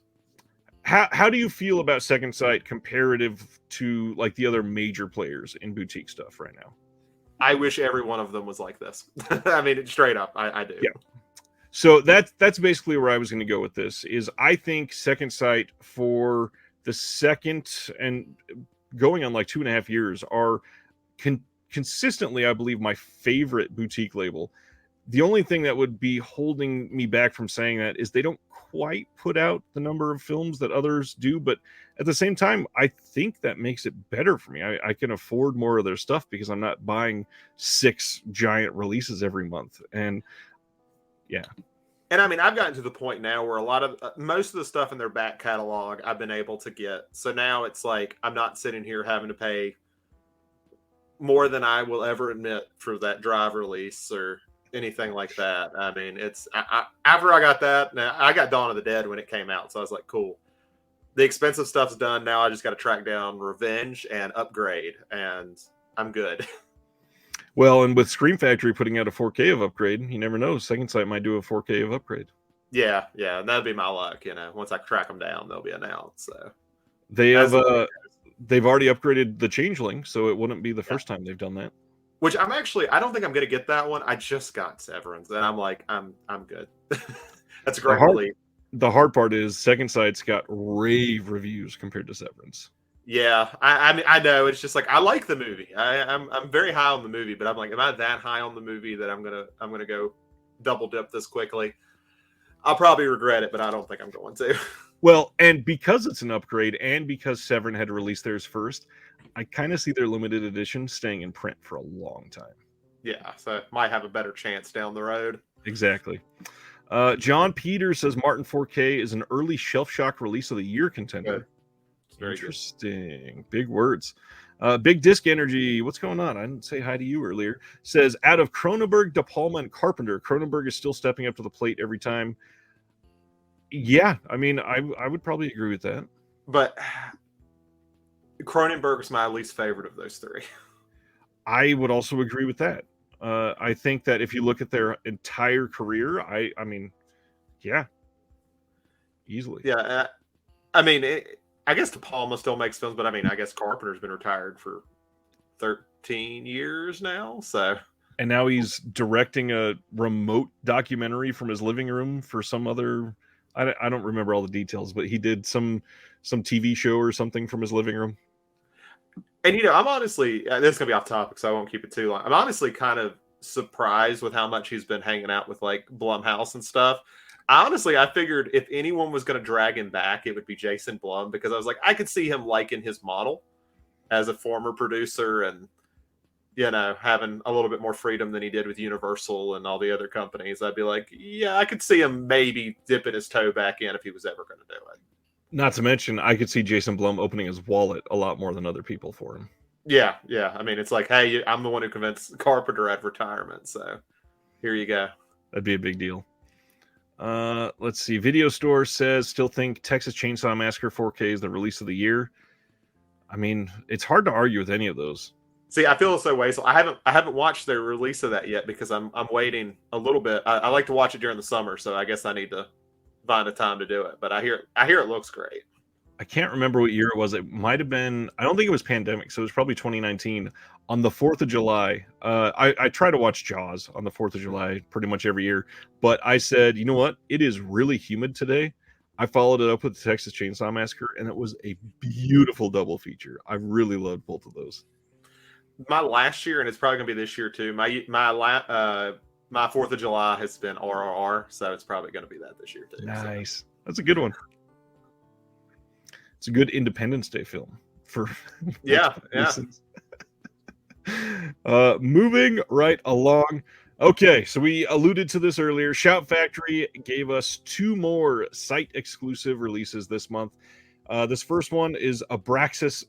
How do you feel about Second Sight comparative to like the other major players in boutique stuff right now? I wish every one of them was like this. I mean, straight up, I do. Yeah. So that's basically where I was going to go with this. Is I think Second Sight for the second and going on like 2.5 years are consistently, I believe, my favorite boutique label. The only thing that would be holding me back from saying that is they don't quite put out the number of films that others do, but at the same time, I think that makes it better for me. I can afford more of their stuff because I'm not buying 6 giant releases every month. And yeah. And I mean, I've gotten to the point now where a lot of most of the stuff in their back catalog I've been able to get. So now it's like I'm not sitting here having to pay more than I will ever admit for that Drive release or anything like that. I mean, it's after I got that, now I got Dawn of the Dead when it came out, so I was like, cool. The expensive stuff's done. Now I just got to track down Revenge and Upgrade, and I'm good. Well, and with Scream Factory putting out a 4K of Upgrade, you never know. Second Sight might do a 4K of Upgrade. Yeah, that'd be my luck. Once I track them down, they'll be announced. So they have they've already upgraded the Changeling, so it wouldn't be the first time they've done that. Which I don't think I'm going to get that one. I just got Severance, and I'm like, I'm good. That's a great relief. The hard part is Second Sight's got rave reviews compared to Severance. Yeah, I mean, I know it's just like I like the movie. I'm very high on the movie, but I'm like, am I that high on the movie that I'm gonna go double dip this quickly? I'll probably regret it, but I don't think I'm going to. Well, and because it's an upgrade, and because Severin had to release theirs first, I kind of see their limited edition staying in print for a long time. Yeah, so it might have a better chance down the road. Exactly. John Peters says Martin 4K is an early Shelf Shock release of the year contender. Very interesting. Good. Big words. Big Disc Energy. What's going on? I didn't say hi to you earlier. Says out of Cronenberg, De Palma, and Carpenter, Cronenberg is still stepping up to the plate every time. Yeah, I mean, I would probably agree with that. But Cronenberg is my least favorite of those three. I would also agree with that. I think that if you look at their entire career, I mean, yeah, easily. Yeah, I mean, I guess De Palma still makes films, but I mean, I guess Carpenter's been retired for 13 years now, so. And now he's directing a remote documentary from his living room for some other. I don't remember all the details, but he did some TV show or something from his living room. And I'm honestly, this is gonna be off topic, so I won't keep it too long. I'm honestly kind of surprised with how much he's been hanging out with like Blumhouse and stuff. I figured if anyone was going to drag him back, it would be Jason Blum, because I was like, I could see him liking his model as a former producer and, having a little bit more freedom than he did with Universal and all the other companies. I'd be like, yeah, I could see him maybe dipping his toe back in if he was ever going to do it. Not to mention, I could see Jason Blum opening his wallet a lot more than other people for him. Yeah. I mean, it's like, hey, I'm the one who convinced Carpenter at retirement, so here you go. That'd be a big deal. Let's see. Video Store says still think Texas Chainsaw Massacre 4K is the release of the year. I mean, it's hard to argue with any of those. See, I feel so wasteful. I haven't watched their release of that yet because I'm waiting a little bit. I like to watch it during the summer, so I guess I need to find a time to do it. But I hear it looks great. I can't remember what year it was. It might have been, I don't think it was pandemic, so it was probably 2019. On the 4th of July, I try to watch Jaws on the 4th of July pretty much every year, but I said, you know what? It is really humid today. I followed it up with the Texas Chainsaw Massacre, and it was a beautiful double feature. I really loved both of those. My last year, and it's probably going to be this year too, my 4th of July has been RRR, so it's probably going to be that this year too. Nice. So. That's a good one. It's a good Independence Day film for yeah. Moving right along. Okay, so we alluded to this earlier. Shout Factory gave us 2 more site exclusive releases this month. This first one is Abraxas,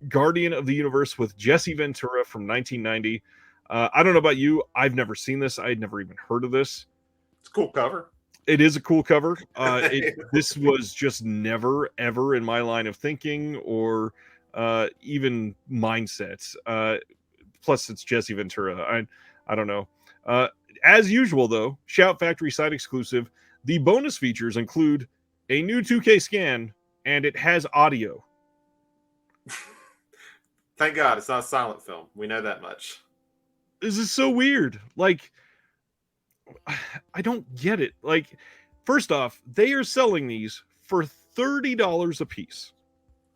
Guardian of the Universe with Jesse Ventura from 1990. I don't know about you. I've never seen this. I had never even heard of this. It's a cool cover. It is a cool cover. This was just never, ever in my line of thinking or even mindsets. Plus, it's Jesse Ventura. I don't know. As usual, though, Shout Factory site exclusive. The bonus features include a new 2K scan, and it has audio. Thank God it's not a silent film. We know that much. This is so weird. Like, I don't get it. Like, first off, they are selling these for $30 a piece.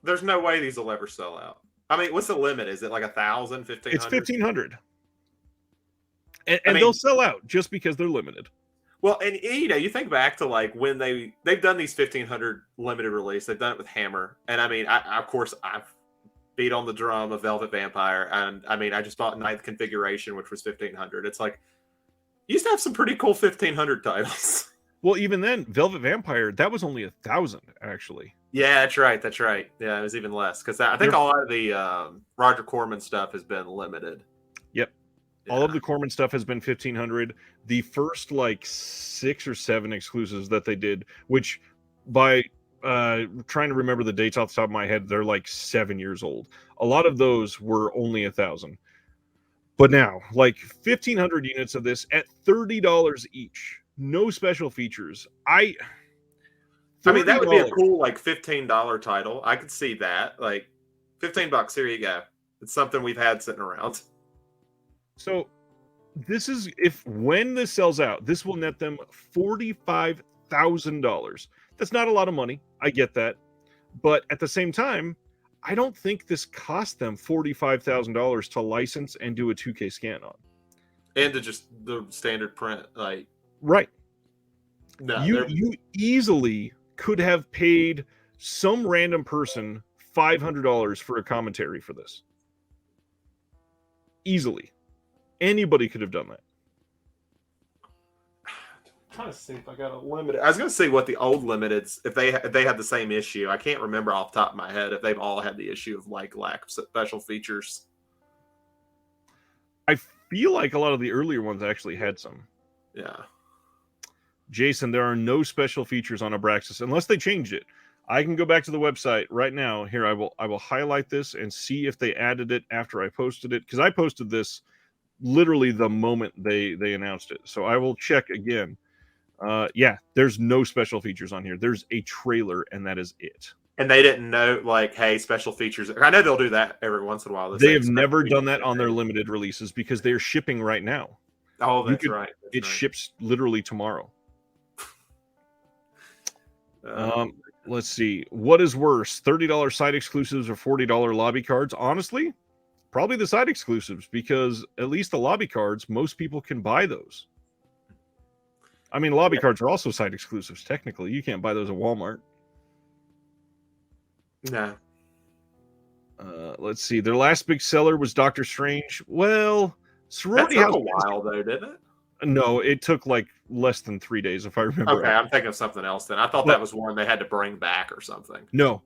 There's no way these will ever sell out. I mean, what's the limit? Is it like 1,000, 1,500? It's 1,500. And I mean, they'll sell out just because they're limited. well, and you think back to like when they've done these 1500 limited release. They've done it with Hammer, and I mean, of course I've beat on the drum of Velvet Vampire, and I mean I just bought Ninth Configuration, which was 1500. It's like you used to have some pretty cool 1500 titles. Well, even then, Velvet Vampire, that was only 1,000 actually. Yeah, that's right. That's right. Yeah, it was even less because I think a lot of the Roger Corman stuff has been limited. Yep. Yeah. All of the Corman stuff has been 1,500. The first like 6 or 7 exclusives that they did, which by trying to remember the dates off the top of my head, they're like 7 years old. A lot of those were only 1,000. But now, like 1,500 units of this at $30 each. No special features. I mean, that would be a cool like $15 title. I could see that. Like $15. Here you go. It's something we've had sitting around. So this is when this sells out, this will net them $45,000. That's not a lot of money. I get that. But at the same time, I don't think this cost them $45,000 to license and do a 2K scan on. And to just the standard print, like right. No, you easily could have paid some random person $500 for a commentary for this. Easily. Anybody could have done that. I'm trying to see if I got a limited. I was going to see what the old limiteds, if they had the same issue. I can't remember off the top of my head if they've all had the issue of like lack of special features. I feel like a lot of the earlier ones actually had some. Yeah. Jason, there are no special features on Abraxas unless they changed it. I can go back to the website right now. Here, I will highlight this and see if they added it after I posted it, because I posted this literally the moment they announced it. So I will check again. Yeah, there's no special features on here. There's a trailer, and that is it. And they didn't know, like, hey, special features. I know they'll do that every once in a while. They have never done that on their limited releases because they're shipping right now. Oh, that's right. It ships literally tomorrow. Let's see. What is worse, $30 side exclusives or $40 lobby cards? Honestly, probably the side exclusives, because at least the lobby cards, most people can buy those. I mean, lobby cards are also side exclusives. Technically, you can't buy those at Walmart. No. Let's see. Their last big seller was Doctor Strange. Well, Sorority That took House a while, though, didn't it? No, it took like less than 3 days, if I remember. Okay, I'm thinking of something else then. I thought that was one they had to bring back or something. No,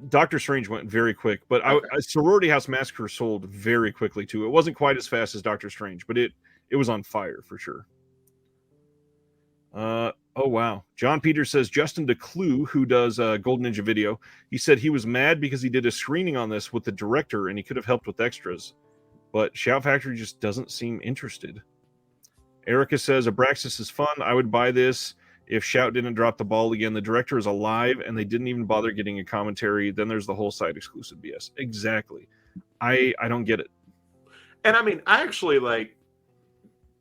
Doctor Strange went very quick, but okay. Sorority House Massacre sold very quickly too. It wasn't quite as fast as Doctor Strange, but it was on fire for sure. Oh wow, John Peters says Justin DeClue, who does Golden Ninja Video, he said he was mad because he did a screening on this with the director and he could have helped with extras, but Shout Factory just doesn't seem interested. Erica says Abraxas is fun. I would buy this if Shout didn't drop the ball again. The director is alive and they didn't even bother getting a commentary. Then there's the whole side exclusive BS. Exactly. I don't get it. And I mean, I actually like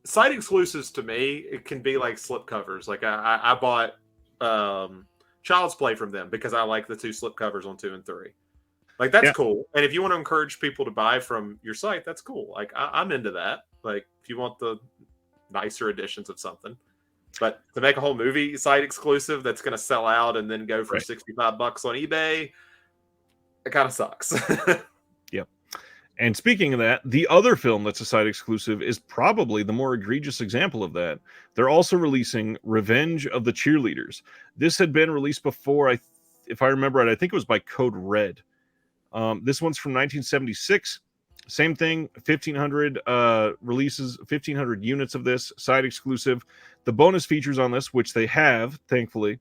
side exclusives. To me, it can be like slip covers. Like I bought Child's Play from them because I like the 2 slip covers on 2 and 3. Like that's cool. And if you want to encourage people to buy from your site, that's cool. Like I'm into that. Like if you want the nicer editions of something, but to make a whole movie site exclusive that's going to sell out and then go for $65 on eBay, it kind of sucks. Yep. And speaking of that, the other film that's a site exclusive is probably the more egregious example of that. They're also releasing Revenge of the Cheerleaders. This had been released before, if I remember right, I think it was by Code Red. This one's from 1976. Same thing, 1,500 releases, 1,500 units of this, side exclusive. The bonus features on this, which they have, thankfully,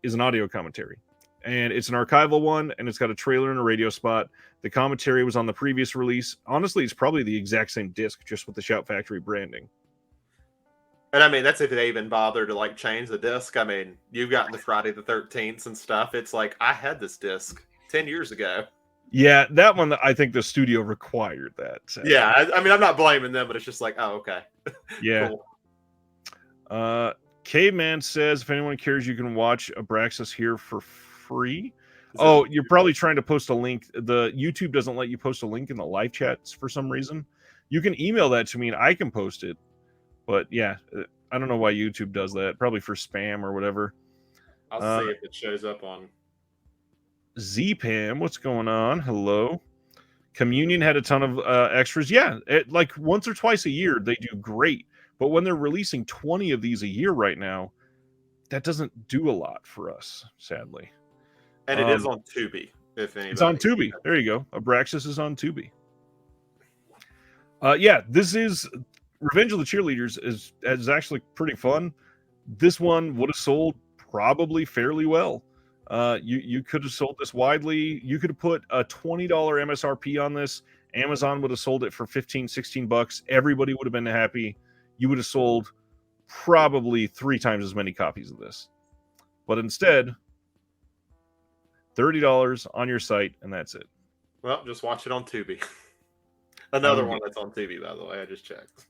is an audio commentary. And it's an archival one, and it's got a trailer and a radio spot. The commentary was on the previous release. Honestly, it's probably the exact same disc, just with the Shout Factory branding. And I mean, that's if they even bother to like change the disc. I mean, you've gotten the Friday the 13th and stuff. It's like, I had this disc 10 years ago. Yeah, that one, I think the studio required that. Sadly. Yeah, I mean, I'm not blaming them, but it's just like, oh, okay. Yeah. Cool. Caveman says, if anyone cares, you can watch Abraxas here for free. Oh, you're probably trying to post a link. The YouTube doesn't let you post a link in the live chats for some reason. You can email that to me and I can post it. But yeah, I don't know why YouTube does that. Probably for spam or whatever. I'll see if it shows up on ZPAM, what's going on? Hello. Communion had a ton of extras. Yeah, like once or twice a year, they do great. But when they're releasing 20 of these a year right now, that doesn't do a lot for us, sadly. And it is on Tubi, if anybody. It's on Tubi. There you go. Abraxas is on Tubi. Yeah, this is Revenge of the Cheerleaders is actually pretty fun. This one would have sold probably fairly well. You could have sold this widely. You could have put a $20 MSRP on this. Amazon would have sold it for $15-16. Everybody would have been happy. You would have sold probably 3 times as many copies of this. But instead, $30 on your site, and that's it. Well, just watch it on Tubi. Another one that's on Tubi, by the way. I just checked.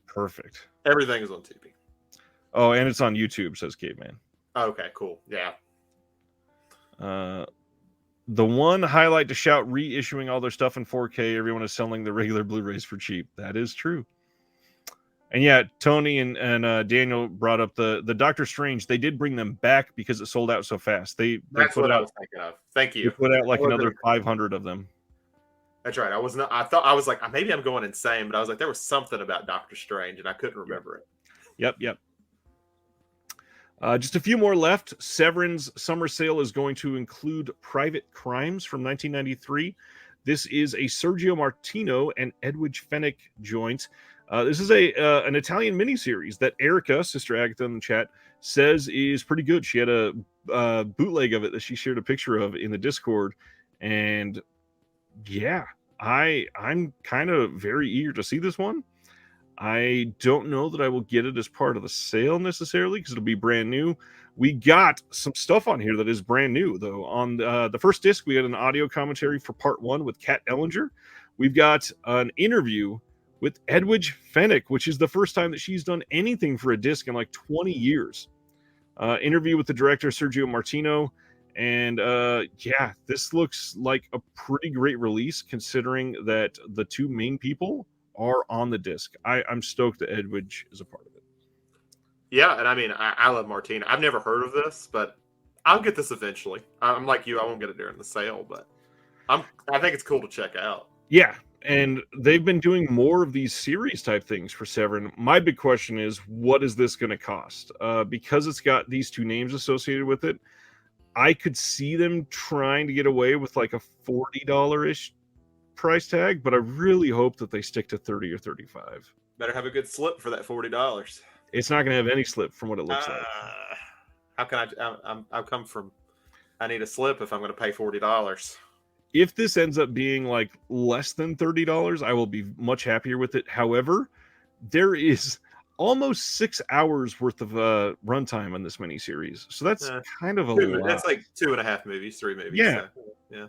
Perfect. Everything is on Tubi. Oh, and it's on YouTube, says Caveman. Okay, cool. Yeah. The one highlight to shout reissuing all their stuff in 4K. Everyone is selling the regular Blu-rays for cheap. That is true. And yeah, Tony and Daniel brought up the Doctor Strange. They did bring them back because it sold out so fast. That's put what out, I was thinking of. Thank you. They put out like another 500 of them. That's right. I was like, maybe I'm going insane, but I was like, there was something about Doctor Strange, and I couldn't remember it. Yep. Just a few more left. Severin's summer sale is going to include Private Crimes from 1993. This is a Sergio Martino and Edwidge Fenech joint. This is an Italian miniseries that Erica, Sister Agatha in the chat, says is pretty good. She had a bootleg of it that she shared a picture of in the Discord. And yeah, I'm kind of very eager to see this one. I don't know that I will get it as part of the sale necessarily because it'll be brand new. We got some stuff on here that is brand new, though. On the first disc, we had an audio commentary for part 1 with Kat Ellinger. We've got an interview with Edwidge Fenech, which is the first time that she's done anything for a disc in like 20 years. Interview with the director, Sergio Martino. And yeah, this looks like a pretty great release considering that the 2 main people are on the disc. I'm stoked that Edwidge is a part of it. Yeah, and I mean, I love Martina. I've never heard of this, but I'll get this eventually. I'm like you, I won't get it during the sale, but I think it's cool to check out. Yeah, and they've been doing more of these series type things for Severin. My big question is, what is this going to cost? Because it's got these 2 names associated with it, I could see them trying to get away with like a $40-ish price tag, but I really hope that they stick to 30 or 35. Better have a good slip for that $40. It's not going to have any slip from what it looks like. How can I come from? I need a slip if I'm going to pay $40. If this ends up being like less than $30, I will be much happier with it. However, there is almost 6 hours worth of runtime on this miniseries, so that's kind of a lot. That's like 2.5 movies, 3 movies. Yeah. So, yeah.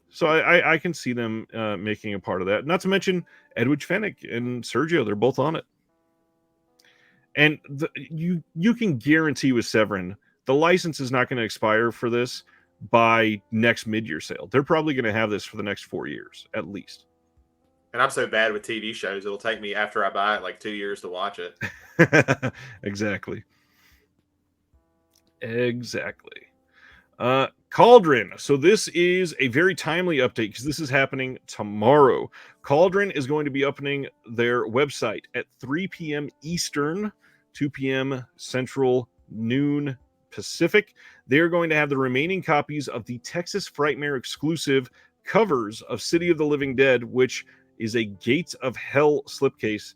So I can see them making a part of that. Not to mention Edwidge Fenech and Sergio; they're both on it. And you can guarantee with Severin, the license is not going to expire for this by next mid-year sale. They're probably going to have this for the next 4 years at least. And I'm so bad with TV shows; it'll take me after I buy it like 2 years to watch it. Exactly. Cauldron. So this is a very timely update because this is happening tomorrow. Cauldron is going to be opening their website at 3 p.m. Eastern, 2 p.m. Central, noon Pacific. They're going to have the remaining copies of the Texas Frightmare exclusive covers of City of the Living Dead, which is a Gates of Hell slipcase.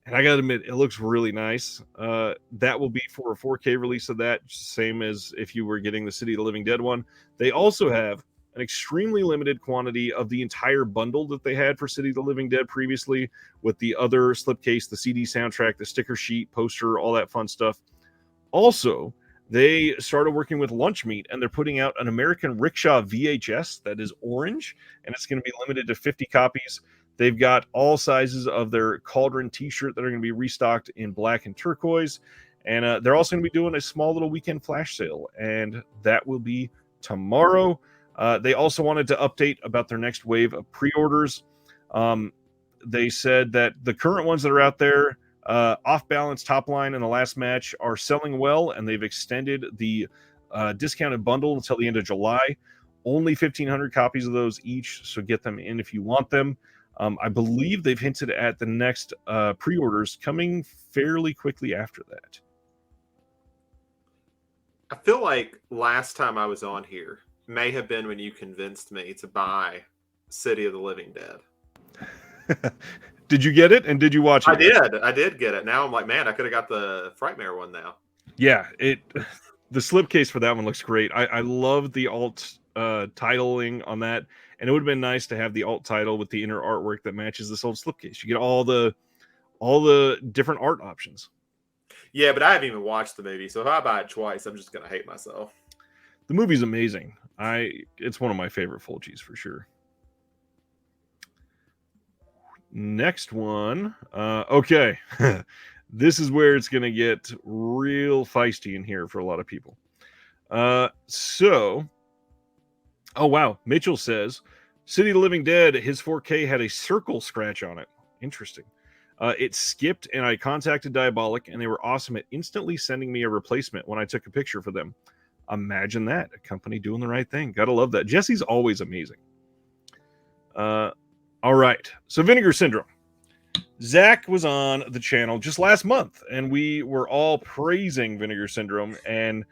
And I got to admit, it looks really nice. That will be for a 4K release of that, same as if you were getting the City of the Living Dead one. They also have an extremely limited quantity of the entire bundle that they had for City of the Living Dead previously, with the other slipcase, the CD soundtrack, the sticker sheet, poster, all that fun stuff. Also, they started working with Lunch Meat, and they're putting out an American Rickshaw VHS that is orange, and it's going to be limited to 50 copies. They've got all sizes of their Cauldron t-shirt that are going to be restocked in black and turquoise. And they're also going to be doing a small little weekend flash sale, and that will be tomorrow. They also wanted to update about their next wave of pre-orders. they said that the current ones that are out there, Off Balance Top Line and the last match, are selling well, and they've extended the discounted bundle until the end of July. Only 1,500 copies of those each, so get them in if you want them. I believe they've hinted at the next pre-orders coming fairly quickly after that. I feel like last time I was on here may have been when you convinced me to buy City of the Living Dead. Did you get it, and did you watch it? I did get it. Now I'm like, man, I could have got the Frightmare one now. Yeah, the slipcase for that one looks great. I love the alt titling on that, and it would have been nice to have the alt title with the inner artwork that matches this old slipcase. You get all the different art options. Yeah, but I haven't even watched the movie, so if I buy it twice, I'm just gonna hate myself. The movie's amazing. It's one of my favorite Fulcis for sure. Next one. Okay. This is where it's going to get real feisty in here for a lot of people. Oh, wow. Mitchell says, City of the Living Dead, his 4K had a circle scratch on it. Interesting. It skipped, and I contacted Diabolic, and they were awesome at instantly sending me a replacement when I took a picture for them. Imagine that. A company doing the right thing. Gotta love that. Jesse's always amazing. All right. So Vinegar Syndrome. Zach was on the channel just last month, and we were all praising Vinegar Syndrome, and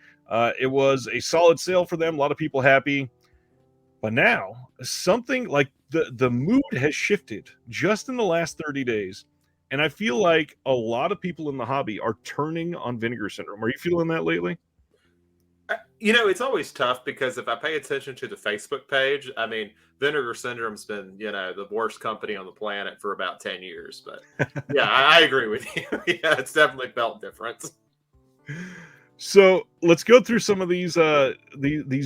it was a solid sale for them. A lot of people happy. But now, something like the mood has shifted just in the last 30 days, and I feel like a lot of people in the hobby are turning on Vinegar Syndrome. Are you feeling that lately? You know, it's always tough because if I pay attention to the Facebook page, I mean, Vinegar Syndrome's been, the worst company on the planet for about 10 years. But yeah, I agree with you. Yeah, it's definitely felt different. So let's go through some of these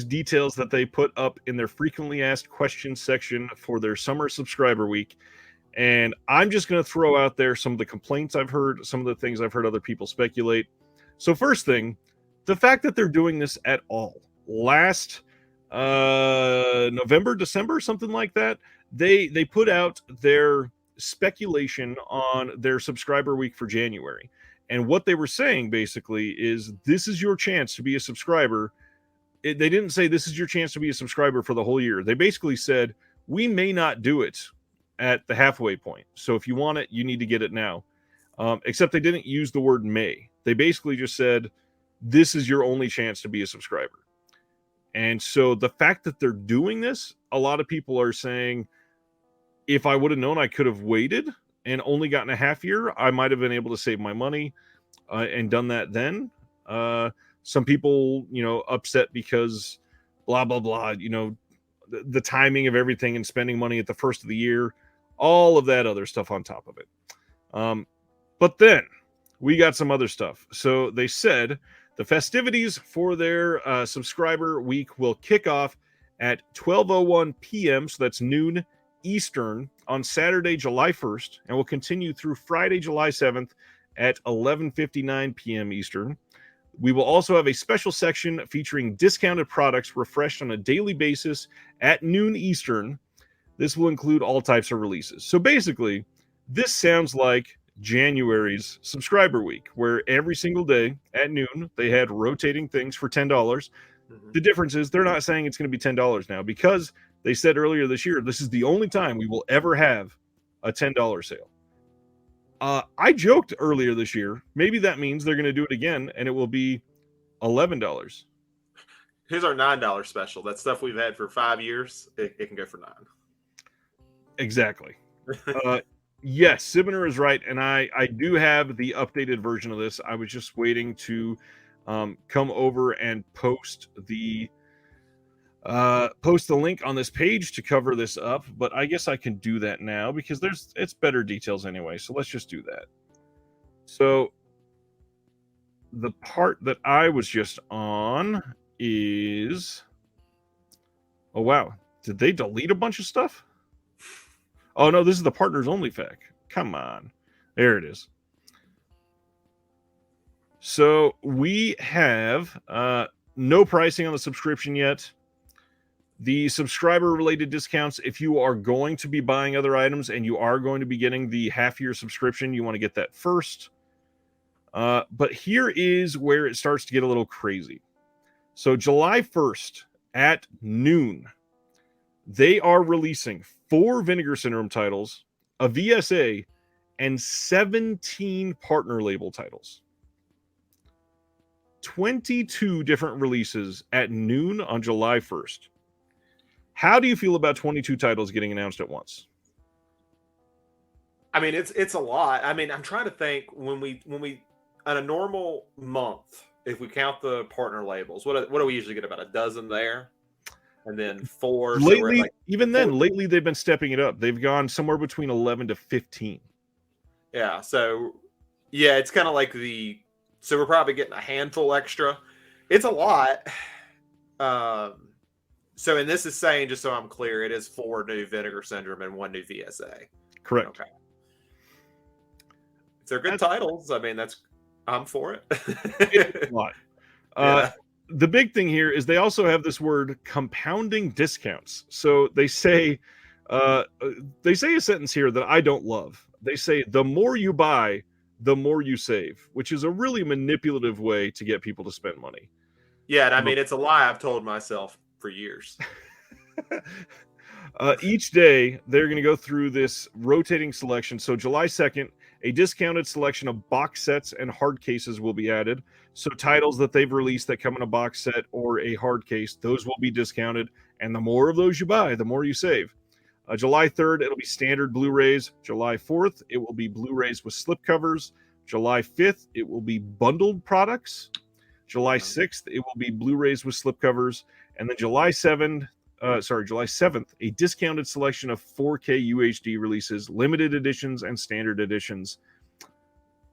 details that they put up in their frequently asked questions section for their summer subscriber week. And I'm just going to throw out there some of the complaints I've heard, some of the things I've heard other people speculate. So first thing, the fact that they're doing this at all. Last November, December, something like that, they put out their speculation on their subscriber week for January. And what they were saying basically is this is your chance to be a subscriber. They didn't say this is your chance to be a subscriber for the whole year. They basically said we may not do it at the halfway point. So if you want it, you need to get it now. Except they didn't use the word may. They basically just said, this is your only chance to be a subscriber. And so the fact that they're doing this, a lot of people are saying, if I would have known I could have waited and only gotten a half year, I might have been able to save my money and done that then. Some people, upset because blah, blah, blah, the timing of everything and spending money at the first of the year, all of that other stuff on top of it. But then we got some other stuff. So they said the festivities for their subscriber week will kick off at 12:01 p.m., so that's noon Eastern, on Saturday, July 1st, and will continue through Friday, July 7th at 11:59 p.m. Eastern. We will also have a special section featuring discounted products refreshed on a daily basis at noon Eastern. This will include all types of releases. So basically, this sounds like January's subscriber week, where every single day at noon they had rotating things for $10. Mm-hmm. The difference is they're not saying it's going to be $10 now, because they said earlier this year this is the only time we will ever have a $10 sale. I joked earlier this year, maybe that means they're going to do it again and it will be $11. Here's our $9 special. That stuff we've had for 5 years, it can go for $9. Exactly. Yes, Sibner is right, and I do have the updated version of this. I was just waiting to come over and post the link on this page to cover this up, but I guess I can do that now because it's better details anyway. So let's just do that. So the part that I was just on is, oh wow, did they delete a bunch of stuff? Oh, no, this is the partners only FAQ. Come on. There it is. So we have no pricing on the subscription yet. The subscriber related discounts, if you are going to be buying other items and you are going to be getting the half-year subscription, you want to get that first. But here is where it starts to get a little crazy. So July 1st at noon, they are releasing 4 Vinegar Syndrome titles, a VSA, and 17 partner label titles. 22 different releases at noon on July 1st. How do you feel about 22 titles getting announced at once? I mean, it's a lot. I mean, I'm trying to think when we on a normal month, if we count the partner labels, what do we usually get, about a dozen there? And then 4. Lately, so like even then, lately they've been stepping it up. They've gone somewhere between 11 to 15. Yeah, so yeah, it's kind of like so we're probably getting a handful extra. It's a lot. So, and this is saying, just so I'm clear, it is 4 new Vinegar Syndrome and 1 new VSA. Correct. Okay. If they're good titles, I mean, I'm for it. It's a lot. The big thing here is they also have this word compounding discounts. So they say a sentence here that I don't love. They say, the more you buy, the more you save, which is a really manipulative way to get people to spend money. Yeah, and I mean, it's a lie I've told myself for years. Each day, they're going to go through this rotating selection. So July 2nd, a discounted selection of box sets and hard cases will be added. So titles that they've released that come in a box set or a hard case, those will be discounted. And the more of those you buy, the more you save. July 3rd, it'll be standard Blu-rays. July 4th, it will be Blu-rays with slipcovers. July 5th, it will be bundled products. July 6th, it will be Blu-rays with slipcovers. And then July 7th, a discounted selection of 4K UHD releases, limited editions, and standard editions.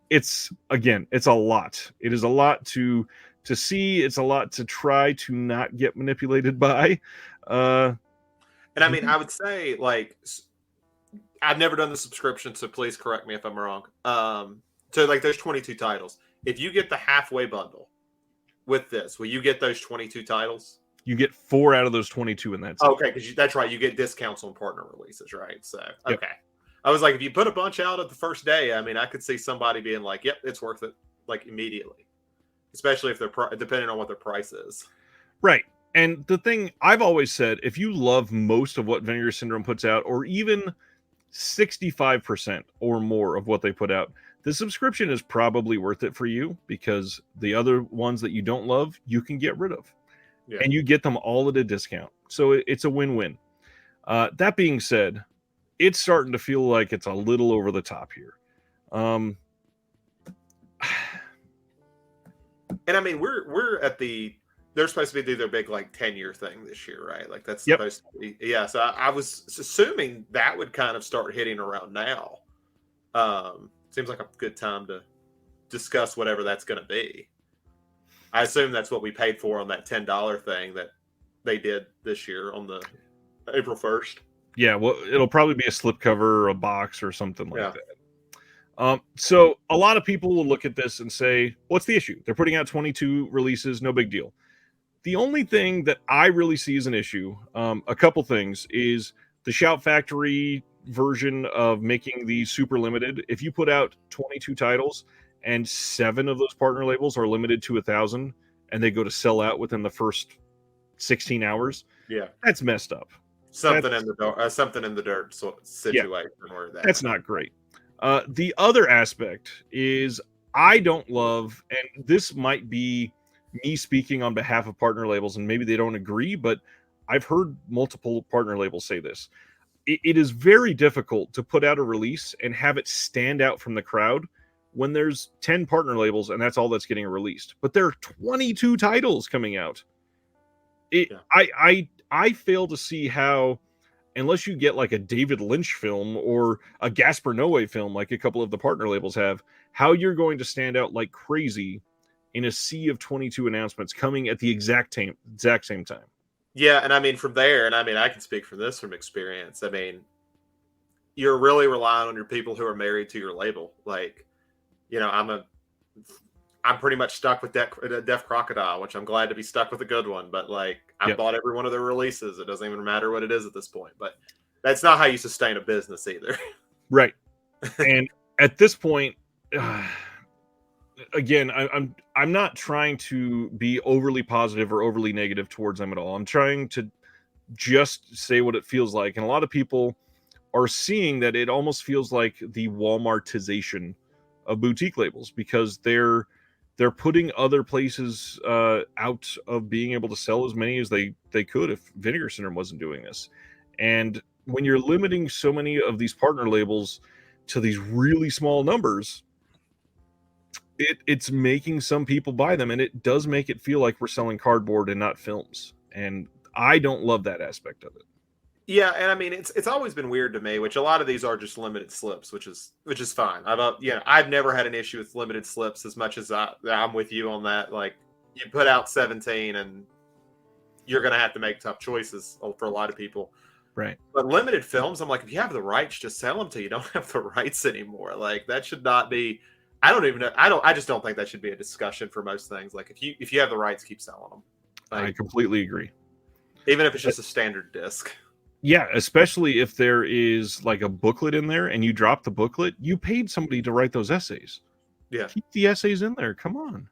It's a lot. It is a lot to see. It's a lot to try to not get manipulated by. And I mean, I would say, like, I've never done the subscription, so please correct me if I'm wrong. So, like, there's 22 titles. If you get the halfway bundle with this, will you get those 22 titles? You get 4 out of those 22 in that set. Okay, because that's right. You get discounts on partner releases, right? So, okay. Yep. I was like, if you put a bunch out at the first day, I mean, I could see somebody being like, yep, it's worth it, like, immediately. Especially if they're depending on what their price is. Right. And the thing I've always said, if you love most of what Vinegar Syndrome puts out, or even 65% or more of what they put out, the subscription is probably worth it for you, because the other ones that you don't love, you can get rid of. Yeah. And you get them all at a discount. So it's a win-win. That being said, it's starting to feel like it's a little over the top here. And I mean, we're at they're supposed to do their big, like, 10-year thing this year, right? Like, that's supposed to be, yeah. So I was assuming that would kind of start hitting around now. Seems like a good time to discuss whatever that's going to be. I assume that's what we paid for on that $10 thing that they did this year on the April 1st. Yeah, well, it'll probably be a slipcover or a box or something like that. So a lot of people will look at this and say, what's the issue? They're putting out 22 releases, no big deal. The only thing that I really see as an issue, a couple things, is the Shout Factory version of making these super limited. If you put out 22 titles and 7 of those partner labels are limited to 1,000 and they go to sell out within the first 16 hours, that's messed up. Something in the dirt situation. Where that's not great. The other aspect is I don't love, and this might be me speaking on behalf of partner labels, and maybe they don't agree, but I've heard multiple partner labels say this. It is very difficult to put out a release and have it stand out from the crowd when there's 10 partner labels and that's all that's getting released. But there are 22 titles coming out. I fail to see how, unless you get like a David Lynch film or a Gaspar Noé film like a couple of the partner labels have, how you're going to stand out like crazy in a sea of 22 announcements coming at the exact same time. Yeah, and I mean, from there, and I mean, I can speak from this from experience. I mean, you're really relying on your people who are married to your label. Like, you know, I'm pretty much stuck with Deaf Crocodile, which I'm glad to be stuck with a good one. But like, I've Yep. bought every one of their releases. It doesn't even matter what it is at this point. But that's not how you sustain a business either. Right. And at this point, again, I'm not trying to be overly positive or overly negative towards them at all. I'm trying to just say what it feels like, and a lot of people are seeing that it almost feels like the Walmartization of boutique labels, because they're putting other places out of being able to sell as many as they could if Vinegar Syndrome wasn't doing this. And when you're limiting so many of these partner labels to these really small numbers, it's making some people buy them, and it does make it feel like we're selling cardboard and not films. And I don't love that aspect of it. Yeah, and I mean it's always been weird to me, which a lot of these are just limited slips, which is fine. I've never had an issue with limited slips as much as I'm with you on that. Like, you put out 17 and you're going to have to make tough choices for a lot of people. Right. But limited films, I'm like, if you have the rights, just sell them till you don't have the rights anymore. Like, that should not be. I don't even know. I just don't think that should be a discussion for most things. Like, if you have the rights, keep selling them. Like, I completely agree. Even if it's just a standard disc. Yeah, especially if there is like a booklet in there and you drop the booklet, you paid somebody to write those essays. Yeah. Keep the essays in there. Come on.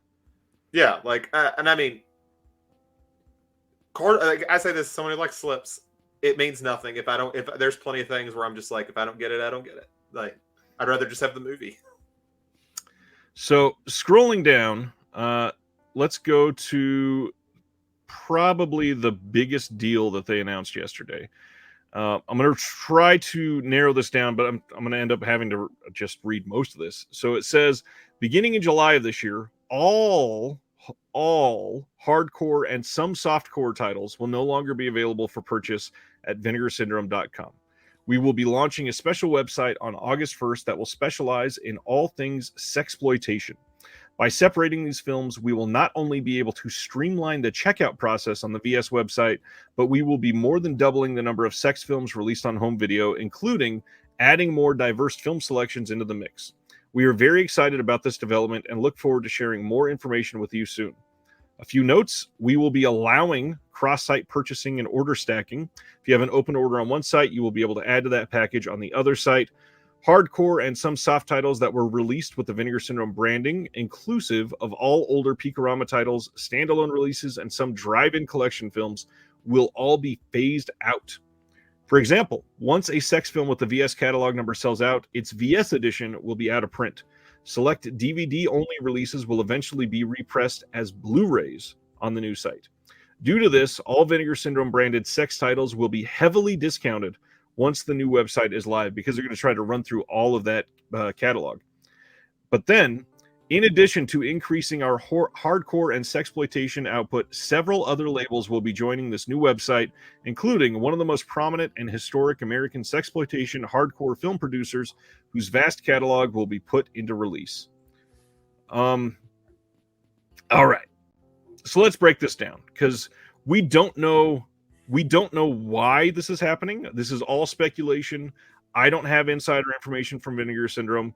Yeah, like, and I mean, like I say this, someone who likes slips, it means nothing if there's plenty of things where I'm just like, if I don't get it, I don't get it. Like, I'd rather just have the movie. So scrolling down, let's go to probably the biggest deal that they announced yesterday. I'm going to try to narrow this down, but I'm going to end up having to just read most of this. So it says, beginning in July of this year, all hardcore and some softcore titles will no longer be available for purchase at vinegarsyndrome.com. We will be launching a special website on August 1st that will specialize in all things sexploitation. By separating these films, we will not only be able to streamline the checkout process on the VS website, but we will be more than doubling the number of sex films released on home video, including adding more diverse film selections into the mix. We are very excited about this development and look forward to sharing more information with you soon. A few notes: we will be allowing cross-site purchasing and order stacking. If you have an open order on one site, you will be able to add to that package on the other site. Hardcore and some soft titles that were released with the Vinegar Syndrome branding, inclusive of all older Peakorama titles, standalone releases, and some drive-in collection films, will all be phased out. For example, once a sex film with the VS catalog number sells out, its VS edition will be out of print. Select DVD-only releases will eventually be repressed as Blu-rays on the new site. Due to this, all Vinegar Syndrome branded sex titles will be heavily discounted once the new website is live, because they're going to try to run through all of that catalog. But then, in addition to increasing our hardcore and sexploitation output, several other labels will be joining this new website, including one of the most prominent and historic American sexploitation hardcore film producers, whose vast catalog will be put into release. All right. So let's break this down, because we don't know why this is happening. This is all speculation. I don't have insider information from Vinegar Syndrome.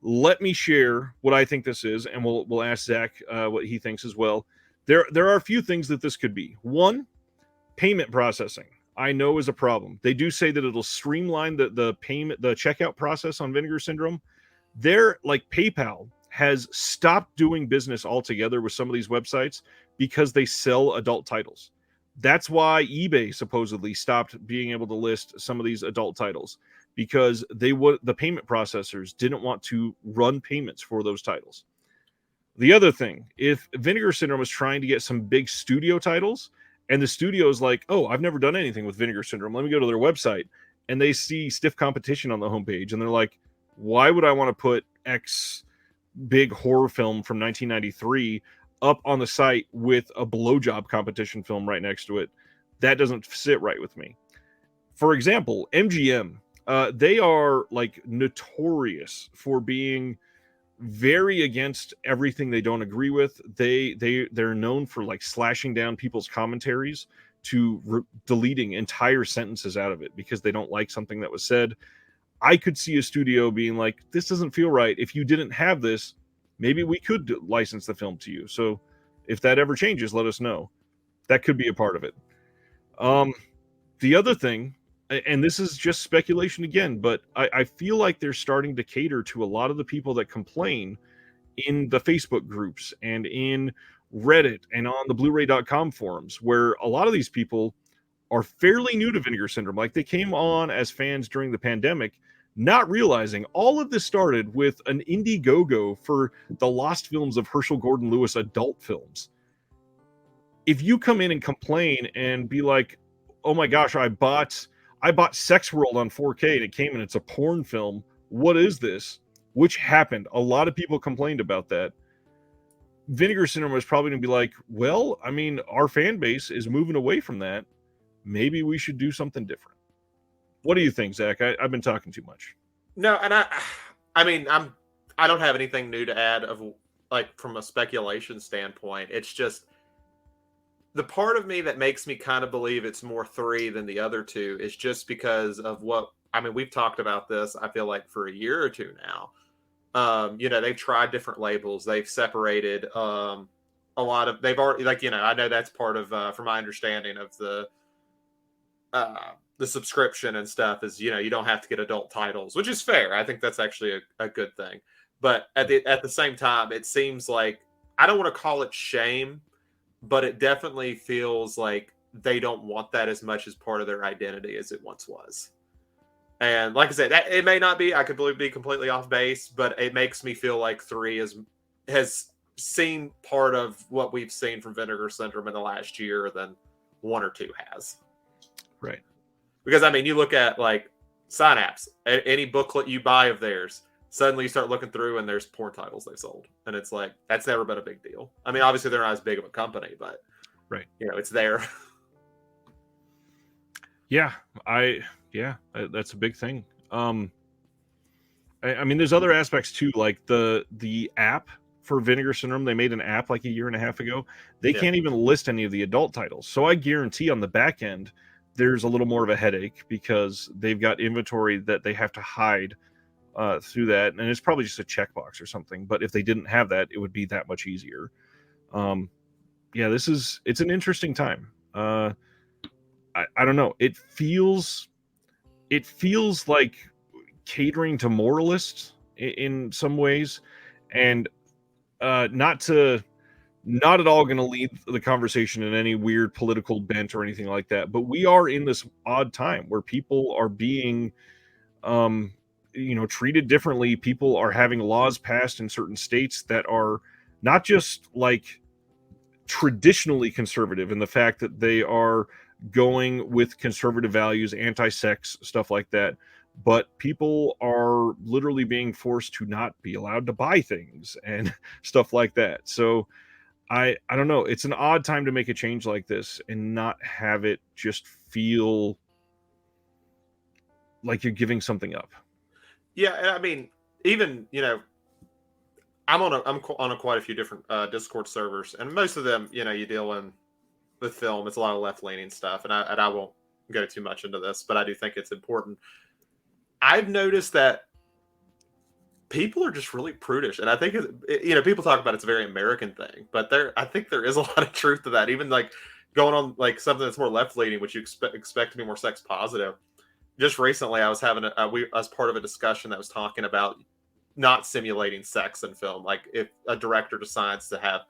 Let me share what I think this is, and we'll ask Zach what he thinks as well. There are a few things that this could be. One, payment processing, I know, is a problem. They do say that it'll streamline the checkout process on Vinegar Syndrome. They're like, PayPal has stopped doing business altogether with some of these websites because they sell adult titles. That's why eBay supposedly stopped being able to list some of these adult titles, because the payment processors didn't want to run payments for those titles. The other thing, if Vinegar Syndrome is trying to get some big studio titles, and the studio is like, oh, I've never done anything with Vinegar Syndrome, let me go to their website, and they see Stiff Competition on the homepage, and they're like, why would I want to put X big horror film from 1993 up on the site with a blowjob competition film right next to it? That doesn't sit right with me. For example, MGM, they are like notorious for being very against everything they don't agree with. They're known for like slashing down people's commentaries to deleting entire sentences out of it because they don't like something that was said. I could see a studio being like, this doesn't feel right. If you didn't have this, maybe we could license the film to you. So if that ever changes, let us know. That could be a part of it. The other thing, and this is just speculation again, but I feel like they're starting to cater to a lot of the people that complain in the Facebook groups and in Reddit and on the Blu-ray.com forums, where a lot of these people are fairly new to Vinegar Syndrome. Like, they came on as fans during the pandemic, not realizing all of this started with an Indiegogo for the lost films of Herschel Gordon Lewis adult films. If you come in and complain and be like, oh my gosh, I bought Sex World on 4K and it came and it's a porn film, what is this? Which happened. A lot of people complained about that. Vinegar Syndrome was probably going to be like, well, I mean, our fan base is moving away from that. Maybe we should do something different. What do you think, Zach? I've been talking too much. No, and I mean, I don't have anything new to add of, like, from a speculation standpoint. It's just the part of me that makes me kind of believe it's more 3 than the other 2 is just because of what, I mean, we've talked about this, I feel like, for a year or 2 now. You know, they've tried different labels. They've separated a lot of, they've already, like, you know, I know that's part of, from my understanding of the subscription and stuff is, you know, you don't have to get adult titles, which is fair. I think that's actually a good thing. But at the same time, it seems like, I don't want to call it shame, but it definitely feels like they don't want that as much as part of their identity as it once was. And like I said, it may not be, I could be completely off base, but it makes me feel like 3 has seen part of what we've seen from Vinegar Syndrome in the last year than 1 or 2 has. Right. Because, I mean, you look at, like, Synapse, any booklet you buy of theirs, suddenly you start looking through and there's porn titles they sold. And it's like, that's never been a big deal. I mean, obviously they're not as big of a company, but, right, you know, it's there. Yeah, that's a big thing. I mean, there's other aspects too, like the app for Vinegar Syndrome. They made an app like a year and a half ago. They can't even list any of the adult titles. So I guarantee on the back end, there's a little more of a headache because they've got inventory that they have to hide through that. And it's probably just a checkbox or something. But if they didn't have that, it would be that much easier. Yeah, it's an interesting time. I don't know. It feels like catering to moralists in some ways, and not at all going to lead the conversation in any weird political bent or anything like that. But we are in this odd time where people are being, treated differently. People are having laws passed in certain states that are not just like traditionally conservative in the fact that they are going with conservative values, anti-sex, stuff like that. But people are literally being forced to not be allowed to buy things and stuff like that. So I don't know. It's an odd time to make a change like this and not have it just feel like you're giving something up. Yeah, and I mean, even, you know, I'm on quite a few different Discord servers, and most of them, you know, you deal in with film. It's a lot of left-leaning stuff, and I won't go too much into this, but I do think it's important. I've noticed that people are just really prudish, and I think you know, people talk about it's a very American thing, but I think there is a lot of truth to that. Even like going on like something that's more left-leaning, which you expect to be more sex positive. Just recently, I was having as part of a discussion that was talking about not simulating sex in film, like if a director decides to have,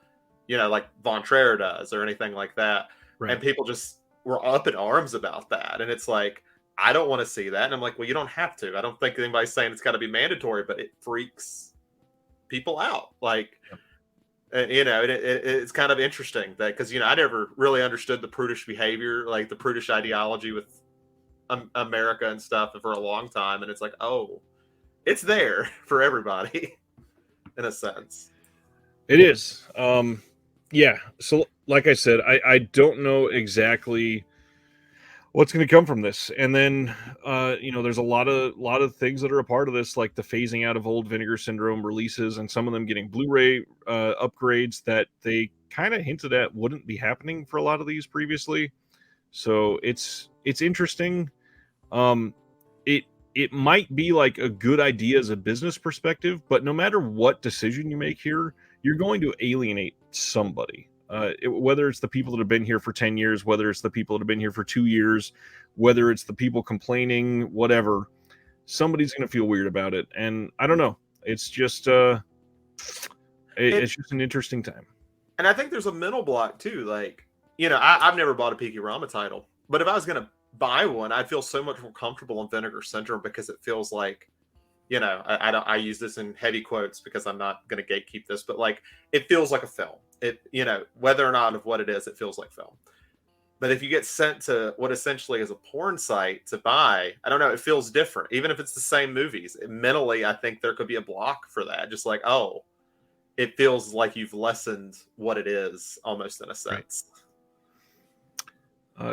you know, like Von Trier does or anything like that, right. And people just were up in arms about that, and it's like, I don't want to see that. And I'm like, well, you don't have to. I don't think anybody's saying it's got to be mandatory, but it freaks people out. Like, you know, it's kind of interesting that, because, you know, I never really understood the prudish behavior, like the prudish ideology with America and stuff for a long time. And it's like, oh, it's there for everybody in a sense. It is. Yeah. So like I said, I don't know exactly what's going to come from this. And then, you know, there's a lot of things that are a part of this, like the phasing out of old Vinegar Syndrome releases and some of them getting Blu-ray upgrades that they kind of hinted at wouldn't be happening for a lot of these previously. So it's interesting. it might be like a good idea as a business perspective, but no matter what decision you make here, you're going to alienate somebody. Whether it's the people that have been here for 10 years, whether it's the people that have been here for 2 years, whether it's the people complaining, whatever, somebody's going to feel weird about it. And I don't know. It's just it's just an interesting time. And I think there's a mental block too. Like, I've never bought a Pikirama title, but if I was going to buy one, I'd feel so much more comfortable in Vinegar Syndrome because it feels like, I use this in heavy quotes because I'm not going to gatekeep this, but like it feels like a film. It, whether or not of what it is, it feels like film. But if you get sent to what essentially is a porn site to buy, I don't know, it feels different. Even if it's the same movies, mentally, I think there could be a block for that. Just like, oh, it feels like you've lessened what it is almost in a sense.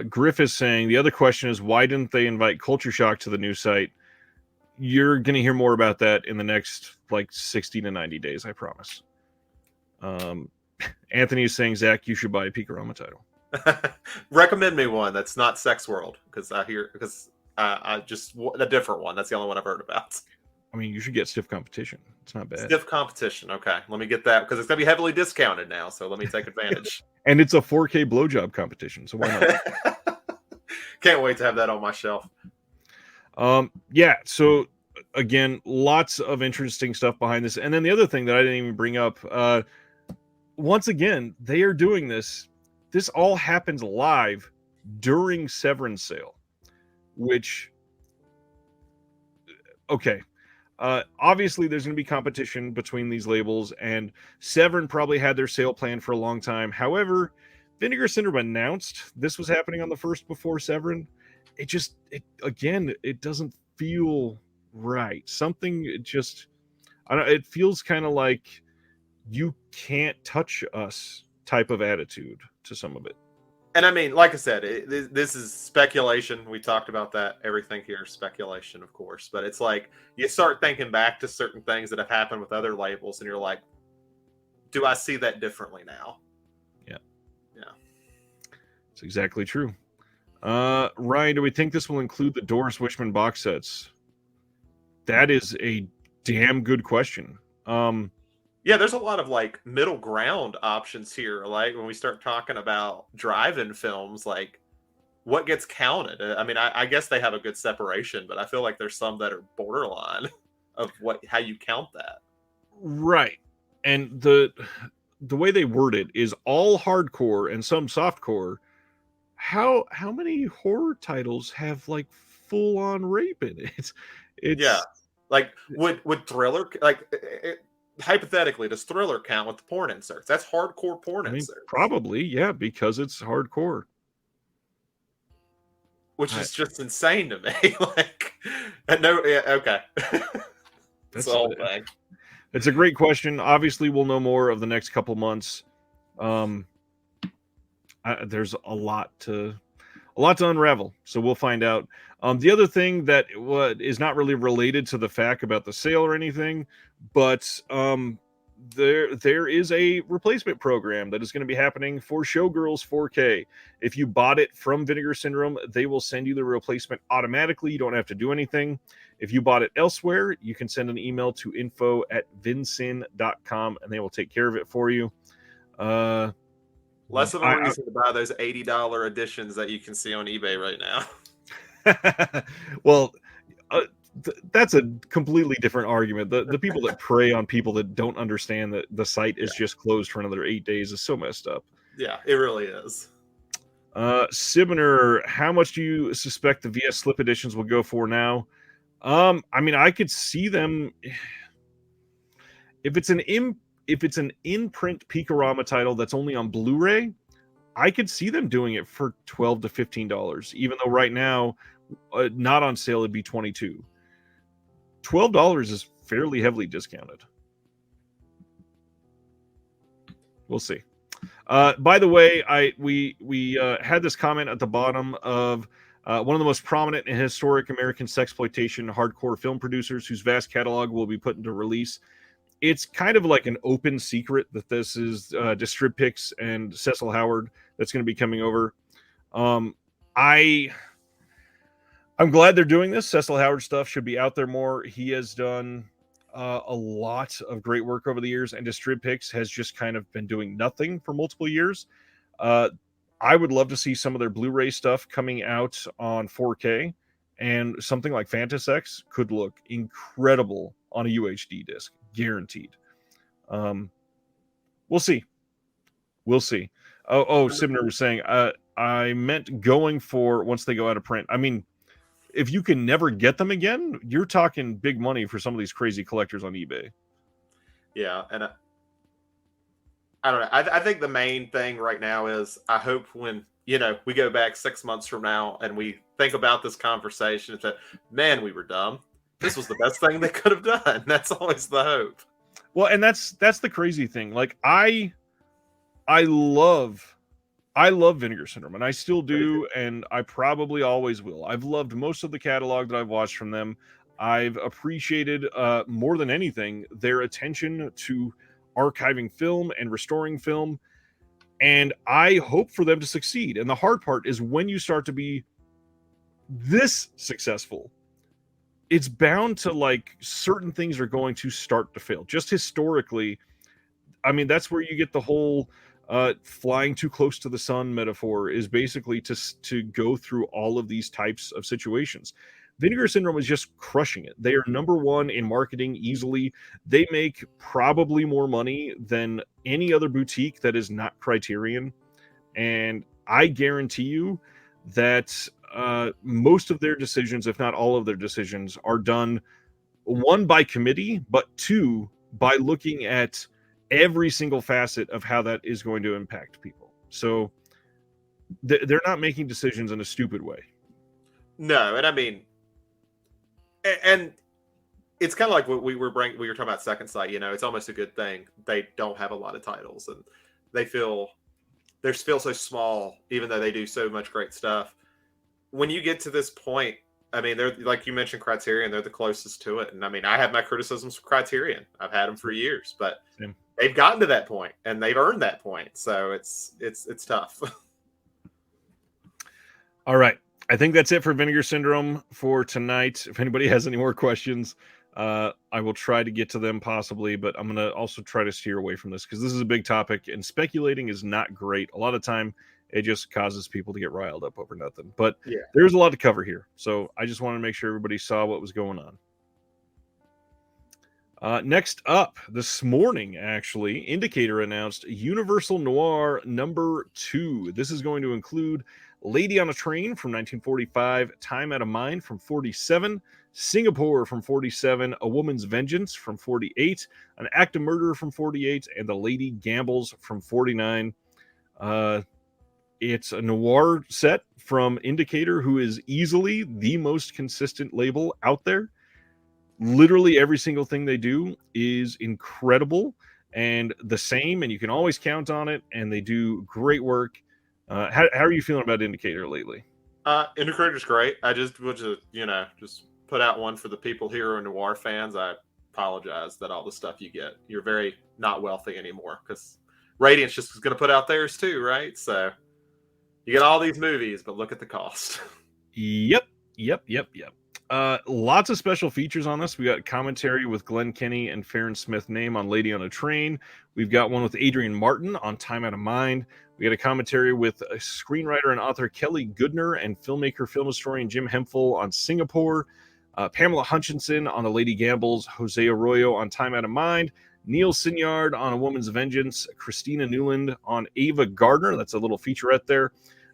Griff is saying the other question is, why didn't they invite Culture Shock to the new site? You're going to hear more about that in the next like 60 to 90 days, I promise. Anthony is saying, Zach, you should buy a Pikirama title. Recommend me one that's not Sex World, because I just a different one. That's the only one I've heard about. I mean, you should get Stiff Competition. It's not bad. Stiff Competition. Okay, let me get that because it's going to be heavily discounted now. So let me take advantage. And it's a 4K blowjob competition. So why not? Can't wait to have that on my shelf. Yeah. So again, lots of interesting stuff behind this. And then the other thing that I didn't even bring up, once again, they are doing this. This all happens live during Severin sale, which, okay. Obviously, there's going to be competition between these labels, and Severin probably had their sale planned for a long time. However, Vinegar Syndrome announced this was happening on the first before Severin. It doesn't feel right. It feels kind of like you can't touch us type of attitude to some of it. And I mean, like I said, this is speculation. We talked about that. Everything here is speculation, of course. But it's like you start thinking back to certain things that have happened with other labels, and you're like, do I see that differently now? Yeah. Yeah. It's exactly true. Ryan, do we think this will include the Doris Wishman box sets? That is a damn good question. Yeah, there's a lot of like middle ground options here. Like when we start talking about drive-in films, like what gets counted? I mean, I guess they have a good separation, but I feel like there's some that are borderline of how you count that. Right. And the way they word it is all hardcore and some softcore. How many horror titles have like full on rape in it? It's yeah. Like would Thriller hypothetically, does Thriller count with the porn inserts? That's hardcore porn inserts. Probably, yeah, because it's hardcore. Which is just insane to me. Like, okay. That's the whole thing. It's a great question. Obviously, we'll know more of the next couple months. There's a lot to unravel, so we'll find out. The other thing that is not really related to the fact about the sale or anything, but there is a replacement program that is going to be happening for Showgirls 4K. If you bought it from Vinegar Syndrome, they will send you the replacement automatically. You don't have to do anything. If you bought it elsewhere, you can send an email to info@vinsyn.com and they will take care of it for you. Less of a reason to buy those $80 editions that you can see on eBay right now. Well, that's a completely different argument. The people that prey on people that don't understand that the site is just closed for another 8 days is so messed up. Yeah, it really is. Sibner, how much do you suspect the VS Slip editions will go for now? I mean, I could see them if it's an in-print Pikirama title that's only on Blu-ray. I could see them doing it for $12 to $15, even though right now, not on sale, it'd be $22. $12 is fairly heavily discounted. We'll see. By the way, we had this comment at the bottom of one of the most prominent and historic American sexploitation hardcore film producers whose vast catalog will be put into release. It's kind of like an open secret that this is Distribpix and Cecil Howard that's going to be coming over. I I'm glad they're doing this. Cecil Howard stuff should be out there more. He has done a lot of great work over the years, and Distrib Picks has just kind of been doing nothing for multiple years. I would love to see some of their Blu-ray stuff coming out on 4K, and something like Fantasx could look incredible on a UHD disc, guaranteed. We'll see. We'll see. Sibner was saying, I meant going for once they go out of print. I mean, if you can never get them again, you're talking big money for some of these crazy collectors on eBay. Yeah, and I don't know. I think the main thing right now is I hope when we go back 6 months from now and we think about this conversation, it's that, man, we were dumb. This was the best thing they could have done. That's always the hope. Well, and that's the crazy thing. Like I love Vinegar Syndrome, and I still do, and I probably always will. I've loved most of the catalog that I've watched from them. I've appreciated more than anything their attention to archiving film and restoring film, and I hope for them to succeed. And the hard part is when you start to be this successful, it's bound to, like, certain things are going to start to fail. Just historically, I mean, that's where you get the whole flying too close to the sun metaphor, is basically to go through all of these types of situations. Vinegar Syndrome is just crushing it. They are number one in marketing easily. They make probably more money than any other boutique that is not Criterion. And I guarantee you that most of their decisions, if not all of their decisions, are done, one, by committee, but two, by looking at every single facet of how that is going to impact people. So they're not making decisions in a stupid way. No, and I mean, and it's kind of like what we were talking about Second Sight. It's almost a good thing they don't have a lot of titles, and they feel so small, even though they do so much great stuff. When you get to this point, I mean, they're, like you mentioned, Criterion, they're the closest to it. And I mean, I have my criticisms for Criterion. I've had them for years, but they've gotten to that point and they've earned that point. So it's tough. All right. I think that's it for Vinegar Syndrome for tonight. If anybody has any more questions, I will try to get to them possibly, but I'm going to also try to steer away from this because this is a big topic and speculating is not great. A lot of time it just causes people to get riled up over nothing, but there's a lot to cover here. So I just want to make sure everybody saw what was going on. Next up, this morning, actually, Indicator announced Universal Noir #2. This is going to include Lady on a Train from 1945, Time Out of Mind from 47, Singapore from 47, A Woman's Vengeance from 48, An Act of Murder from 48, and The Lady Gambles from 49. It's a noir set from Indicator, who is easily the most consistent label out there. Literally every single thing they do is incredible and the same, and you can always count on it, and they do great work. How are you feeling about Indicator lately? Indicator's great. I just would just put out one for the people here who are noir fans. I apologize that all the stuff you get, you're very not wealthy anymore, because Radiant's just going to put out theirs too, right? So you get all these movies, but look at the cost. Yep. Lots of special features on this. We got commentary with Glenn Kenny and Farron Smith Name on Lady on a Train. We've got one with Adrian Martin on Time Out of Mind. We got a commentary with a screenwriter and author Kelly Goodner and filmmaker, film historian Jim Hemphill on Singapore. Pamela Hutchinson on The Lady Gambles. Jose Arroyo on Time Out of Mind. Neil Sinyard on A Woman's Vengeance. Christina Newland on Ava Gardner. That's a little featurette there.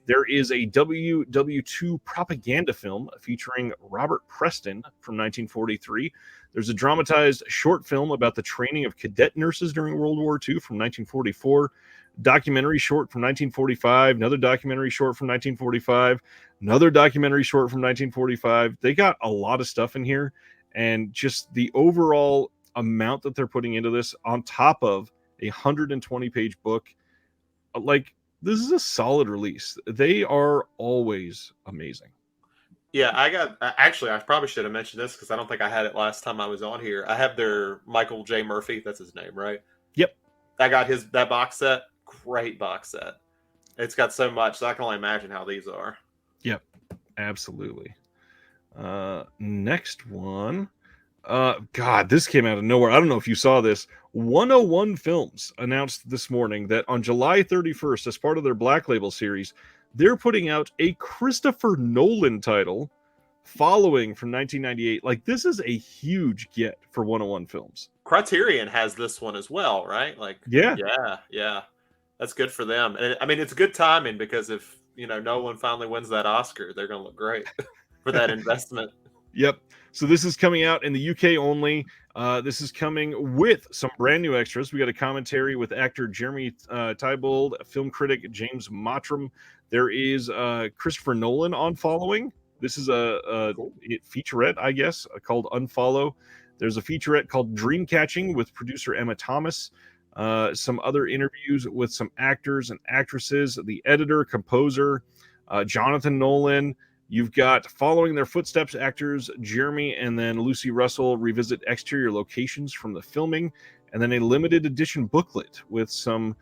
There is a WW2 propaganda film featuring Robert Preston from 1943. There's a dramatized short film about the training of cadet nurses during World War II from 1944. Documentary short from 1945. Another documentary short from 1945. Another documentary short from 1945. They got a lot of stuff in here. And just the overall amount that they're putting into this on top of a 120-page book, like, this is a solid release. They are always amazing. Yeah, I probably should have mentioned this because I don't think I had it last time I was on here. I have their Michael J. Murphy. That's his name, right? Yep. I got that box set. Great box set. It's got so much, so I can only imagine how these are. Yep, absolutely. Next one. God, this came out of nowhere. I don't know if you saw this. 101 Films announced this morning that on July 31st, as part of their Black Label series, they're putting out a Christopher Nolan title following from 1998. Like, this is a huge get for 101 Films. Criterion has this one as well, right? Like, Yeah. That's good for them. And I mean, it's good timing because if, Nolan finally wins that Oscar, they're going to look great for that investment. Yep. So this is coming out in the UK only. This is coming with some brand new extras. We got a commentary with actor Jeremy Tybald, film critic James Mottram. There is Christopher Nolan on following. This is a featurette, I guess, called Unfollow. There's a featurette called Dream Catching with producer Emma Thomas. Some other interviews with some actors and actresses, the editor, composer, Jonathan Nolan. You've got Following Their Footsteps actors Jeremy and then Lucy Russell revisit exterior locations from the filming, and then a limited edition booklet with some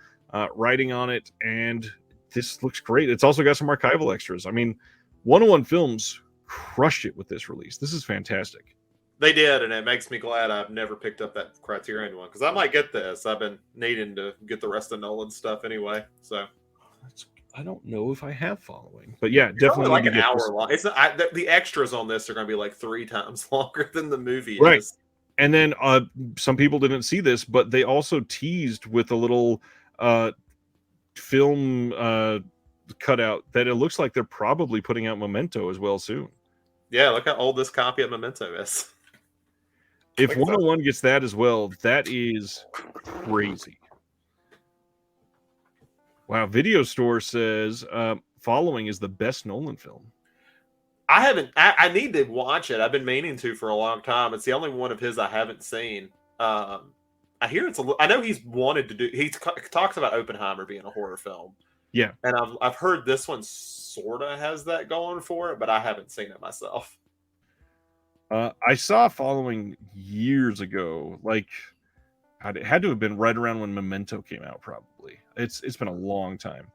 writing on it. And this looks great. It's also got some archival extras. I mean, 101 Films crushed it with this release. This is fantastic. They did, and it makes me glad I've never picked up that Criterion one because I might get this. I've been needing to get the rest of Nolan's stuff anyway. So I don't know if I have Following, but yeah, it's definitely like an hour long. It's not, the extras on this are going to be like 3 times longer than the movie right. is. And then some people didn't see this, but they also teased with a little film cutout that it looks like they're probably putting out Memento as well soon. Yeah, look how old this copy of Memento is. If 101 gets that as well, that is crazy. Wow, Video Store says Following is the best Nolan film. I need to watch it. I've been meaning to for a long time. It's the only one of his I haven't seen. I hear I know he's wanted to do. He talks about Oppenheimer being a horror film. Yeah, and I've heard this one sorta has that going for it, but I haven't seen it myself. I saw Following years ago. Like, it had to have been right around when Memento came out. Probably it's been a long time.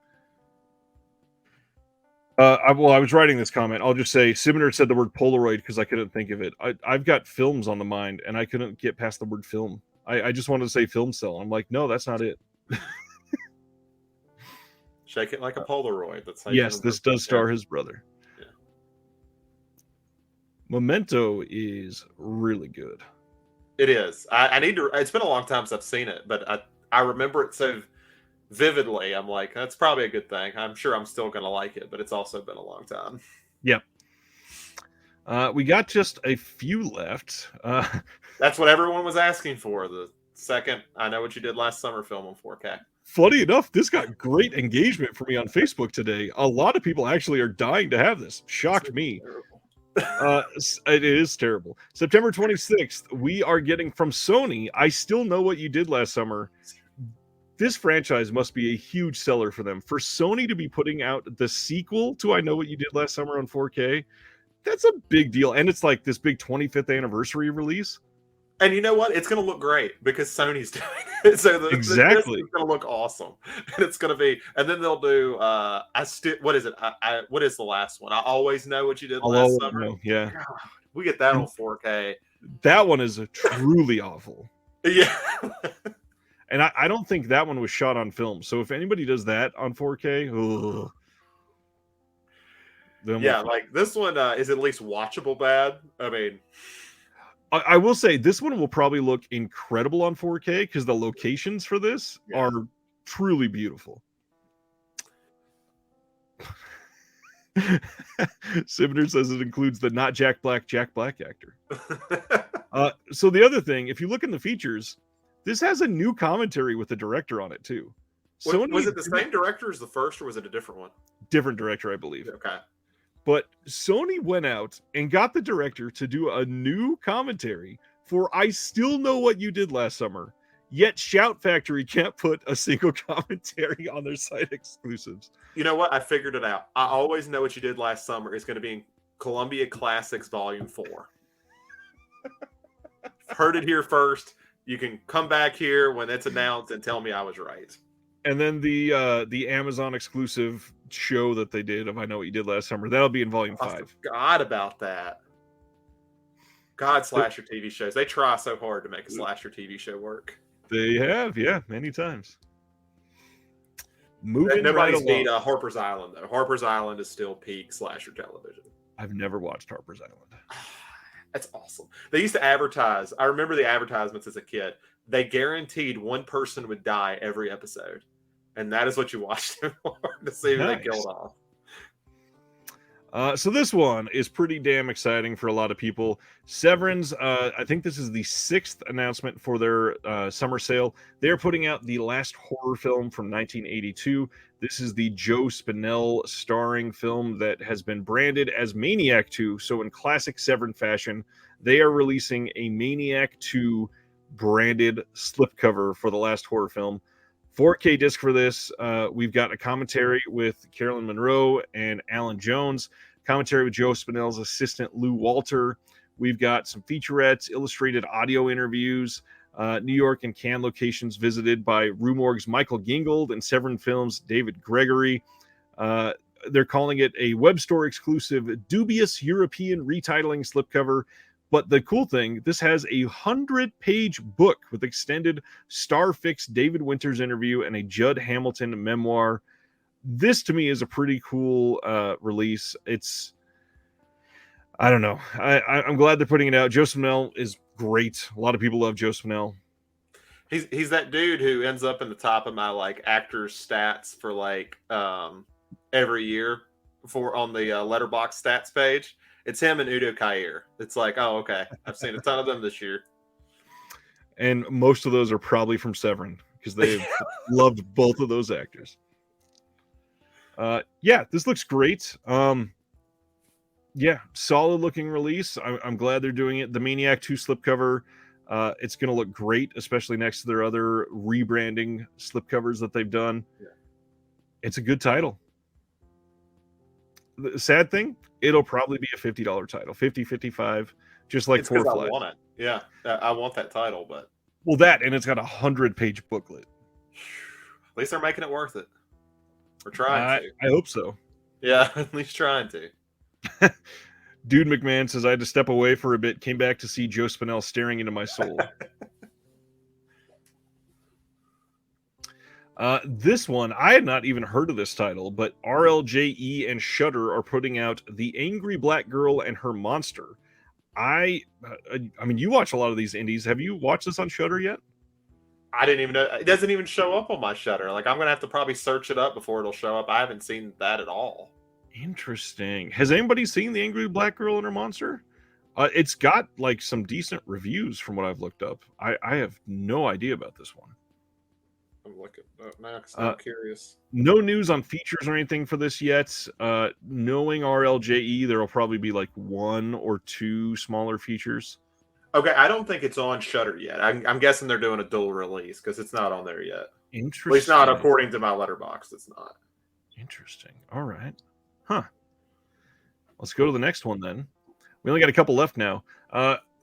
I was writing this comment. I'll just say Sibner said the word Polaroid because I couldn't think of it. I've got films on the mind, and I couldn't get past the word film. I just wanted to say film cell. I'm like, no, that's not it. Shake it like a Polaroid. That's how yes, this does star his brother. Yeah. Memento is really good. It is. I need to. It's been a long time since I've seen it, but I remember it so vividly. I'm like, that's probably a good thing. I'm sure I'm still going to like it, but it's also been a long time. Yep. We got just a few left. That's what everyone was asking for. The second I Know What You Did Last Summer film on 4K. Funny enough, this got great engagement for me on Facebook today. A lot of people actually are dying to have this. Shocked me. It is terrible. September 26th, we are getting from Sony, I Still Know What You Did Last Summer. This franchise must be a huge seller for them. For Sony to be putting out the sequel to I Know What You Did Last Summer on 4K, that's a big deal. And it's like this big 25th anniversary release. And you know what? It's going to look great because Sony's doing it. So exactly, it's going to look awesome, and it's going to be. And then they'll do. What is it? What is the last one? I Always Know What You Did Last Summer. Know. Yeah, God, we get that on 4K. That one is truly awful. Yeah, and I don't think that one was shot on film. So if anybody does that on 4K, yeah, like this one is at least watchable bad. I mean. I will say this one will probably look incredible on 4K because the locations for this are truly beautiful. Sibner says it includes the not Jack Black actor. So the other thing, if you look in the features, this has a new commentary with the director on it too. Was it the same director as the first, or was it a different one? Different director, I believe. Okay. But Sony went out and got the director to do a new commentary for I Still Know What You Did Last Summer, yet Shout Factory can't put a single commentary on their site exclusives. You know what? I figured it out. I Always Know What You Did Last Summer is going to be in Columbia Classics Volume 4. Heard it here first. You can come back here when it's announced and tell me I was right. And then the Amazon exclusive show that they did of I Know What You Did Last Summer, that'll be in Volume 5. I forgot about that. God, slasher TV shows. They try so hard to make a slasher TV show work. They have, yeah, many times. Moving Nobody's right beat along. Harper's Island, though. Harper's Island is still peak slasher television. I've never watched Harper's Island. That's awesome. They used to advertise. I remember the advertisements as a kid. They guaranteed one person would die every episode. And that is what you watched them for, to see who they killed off. So this one is pretty damn exciting for a lot of people. Severance, I think this is the 6th announcement for their summer sale. They're putting out the last horror film from 1982. This is the Joe Spinell starring film that has been branded as Maniac 2. So in classic Severin fashion, they are releasing a Maniac 2 branded slipcover for the last horror film. 4K disc for this. We've got a commentary with Carolyn Monroe and Alan Jones, commentary with Joe Spinell's assistant Lou Walter. We've got some featurettes, illustrated audio interviews, New York and Cannes locations visited by Rue Morgue's Michael Gingold and Severin Films' David Gregory. They're calling it a web store exclusive dubious European retitling slipcover. But the cool thing, this has a 100-page book with extended Starfix David Winters interview and a Judd Hamilton memoir. This, to me, is a pretty cool release. I don't know. I'm glad they're putting it out. Joe Spinell is great. A lot of people love Joe Spinell. He's that dude who ends up in the top of my like actors stats for like every year on the Letterboxd stats page. It's him and Udo Kier. It's like, oh, okay. I've seen a ton of them this year. And most of those are probably from Severin because they've loved both of those actors. Yeah, this looks great. Yeah, solid looking release. I'm glad they're doing it. The Maniac 2 slipcover. It's going to look great, especially next to their other rebranding slipcovers that they've done. Yeah. It's a good title. The sad thing, it'll probably be a $50 title, 50, 55, just like Four Flies. I want it. Yeah, I want that title, but well, that and it's got a 100-page booklet. At least they're making it worth it. We're trying to. I hope so. Yeah, at least trying to. Dude McMahon says I had to step away for a bit, came back to see Joe Spinell staring into my soul. This one, I had not even heard of this title, but RLJE and Shudder are putting out The Angry Black Girl and Her Monster. I mean, you watch a lot of these indies. Have you watched this on Shudder yet? I didn't even know. It doesn't even show up on my Shudder. Like, I'm going to have to probably search it up before it'll show up. I haven't seen that at all. Interesting. Has anybody seen The Angry Black Girl and Her Monster? It's got, like, some decent reviews from what I've looked up. I have no idea about this one. I'm looking now because I'm curious. No news on features or anything for this yet. Knowing RLJE, there will probably be like 1 or 2 smaller features. Okay, I don't think it's on Shudder yet. I'm guessing they're doing a dual release because it's not on there yet. Interesting. At least not according to my Letterboxd. It's not. Interesting. All right. Huh. Let's go to the next one then. We only got a couple left now.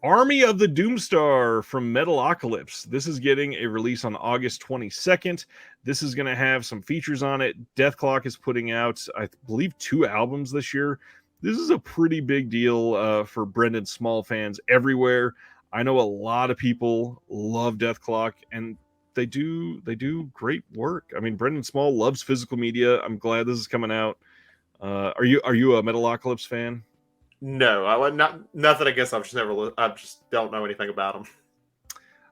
Army of the Doomstar from Metalocalypse. This is getting a release on August 22nd. This is going to have some features on it. Deathclock is putting out, I believe, 2 albums this year. This is a pretty big deal for Brendan Small fans everywhere. I know a lot of people love Deathclock, and they do great work. I mean, Brendan Small loves physical media. I'm glad this is coming out. Are you a Metalocalypse fan? No, I would not. Nothing. I guess I just don't know anything about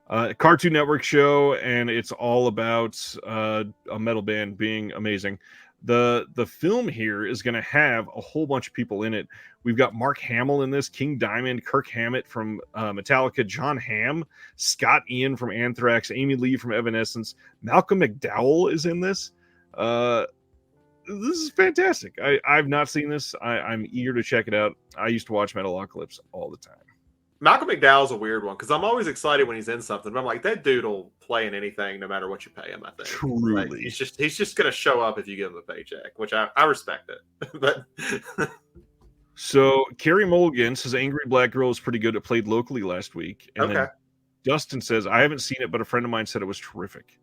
them. Cartoon Network show, and it's all about a metal band being amazing. The film here is going to have a whole bunch of people in it. We've got Mark Hamill in this, King Diamond, Kirk Hammett from Metallica, John Hamm, Scott Ian from Anthrax, Amy Lee from Evanescence, Malcolm McDowell is in this. This is fantastic. I've not seen this. I'm eager to check it out. I used to watch Metalocalypse all the time. Malcolm McDowell's a weird one because I'm always excited when he's in something. But I'm like, that dude will play in anything no matter what you pay him, I think. Truly. Like, he's just going to show up if you give him a paycheck, which I respect it. But So Carrie Mulligan says Angry Black Girl is pretty good. It played locally last week. And then Dustin says, I haven't seen it, but a friend of mine said it was terrific.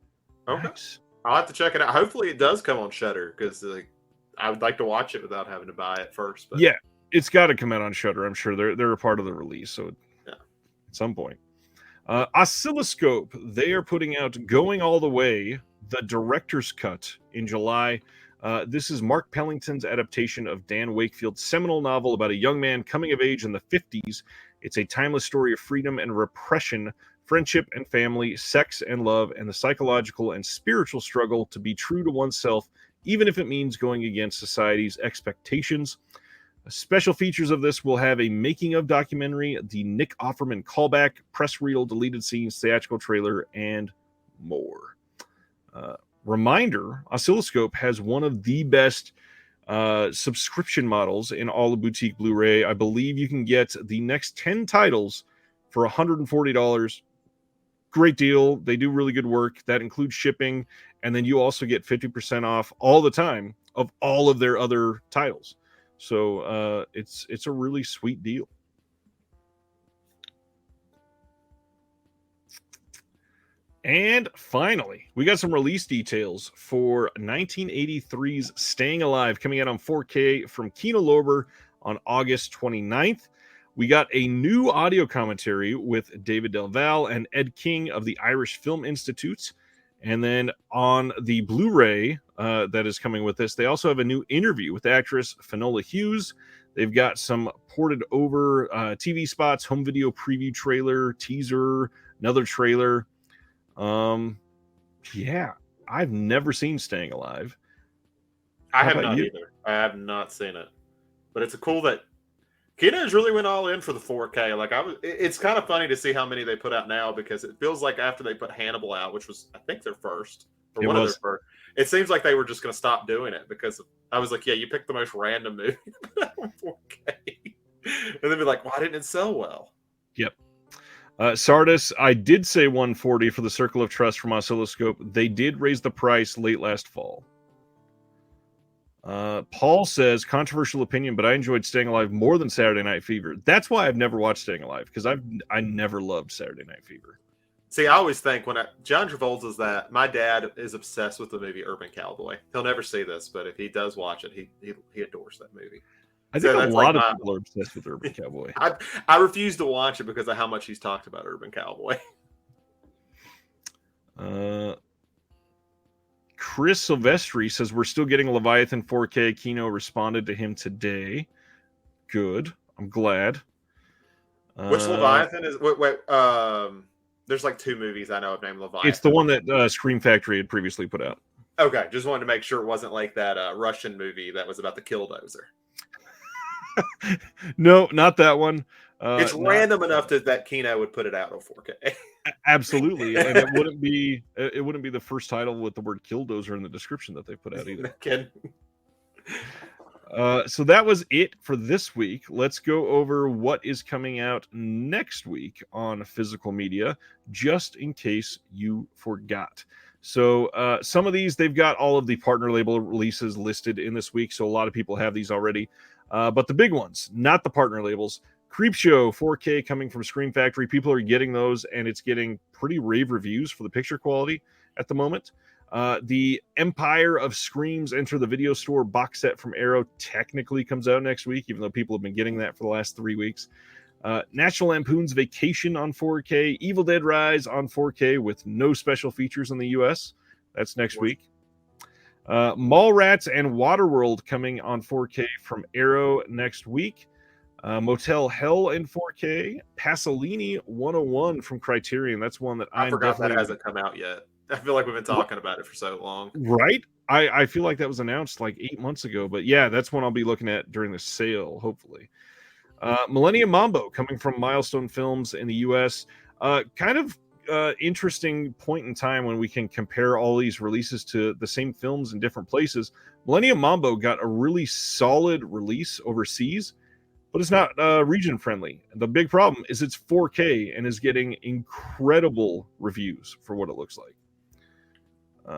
Okay. Nice. I'll have to check it out. Hopefully it does come on Shudder because I would like to watch it without having to buy it first. But yeah, it's got to come out on Shudder. I'm sure they're a part of the release. So yeah. at some point. Oscilloscope, they are putting out Going All the Way, the director's cut in July. This is Mark Pellington's adaptation of Dan Wakefield's seminal novel about a young man coming of age in the 50s. It's a timeless story of freedom and repression, friendship and family, sex and love, and the psychological and spiritual struggle to be true to oneself, even if it means going against society's expectations. Special features of this will have a making of documentary, the Nick Offerman callback, press reel, deleted scenes, theatrical trailer, and more. Reminder, Oscilloscope has one of the best subscription models in all of Boutique Blu-ray. I believe you can get the next 10 titles for $140. Great deal. They do really good work. That includes shipping, and then you also get 50% off all the time of all of their other titles. So it's a really sweet deal. And finally, we got some release details for 1983's Staying Alive, coming out on 4K from Kino Lorber on August 29th. We got a new audio commentary with David Del Val and Ed King of the Irish Film Institute. And then on the Blu-ray that is coming with this, they also have a new interview with actress Finola Hughes. They've got some ported over TV spots, home video preview trailer, teaser, another trailer. Yeah, I've never seen Staying Alive. I have not either. I have not seen it, but it's cool that Kino's really went all in for the 4K. Like it's kind of funny to see how many they put out now, because it feels like after they put Hannibal out, which was I think their first or one of their first, it seems like they were just going to stop doing it, because I was like, yeah, you picked the most random movie to put out on 4K, and they'd be like, why didn't it sell well? Yep. Sardis, I did say 140 for the Circle of Trust from Oscilloscope. They did raise the price late last fall. Paul says, controversial opinion, but I enjoyed Staying Alive more than Saturday Night Fever. That's why I've never watched Staying Alive, because I never loved Saturday Night Fever. See, I always think John Travolta's that my dad is obsessed with the movie Urban Cowboy. He'll never see this, but if he does watch it, he adores that movie. I think a lot of people are obsessed with Urban Cowboy. I refuse to watch it because of how much he's talked about Urban Cowboy. Chris Silvestri says we're still getting Leviathan 4K. Kino responded to him today. Good. I'm glad. Which Leviathan is? Wait. There's like two movies I know of named Leviathan. It's the one that Scream Factory had previously put out. Okay, just wanted to make sure it wasn't like that Russian movie that was about the Killdozer. No, not that one. It's random enough that Kino would put it out on 4K. Absolutely, and it wouldn't be the first title with the word Killdozer in the description that they put out either. So that was it for this week. Let's go over what is coming out next week on physical media, just in case you forgot. So some of these, they've got all of the partner label releases listed in this week, so a lot of people have these already. But the big ones, not the partner labels. Creepshow 4K coming from Scream Factory. People are getting those, and it's getting pretty rave reviews for the picture quality at the moment. The Empire of Screams Enter the Video Store box set from Arrow technically comes out next week, even though people have been getting that for the last 3 weeks. National Lampoon's Vacation on 4K. Evil Dead Rise on 4K with no special features in the US. That's next week. Mallrats and Waterworld coming on 4K from Arrow next week. Motel Hell in 4K. Pasolini 101 from Criterion. That's one that I forgot that hasn't come out yet. I feel like we've been talking about it for so long. Right? I feel like that was announced like 8 months ago. But yeah, that's one I'll be looking at during the sale, hopefully. Millennium Mambo coming from Milestone Films in the US. Kind of interesting point in time when we can compare all these releases to the same films in different places. Millennium Mambo got a really solid release overseas, but it's not region friendly. The big problem is it's 4K and is getting incredible reviews for what it looks like.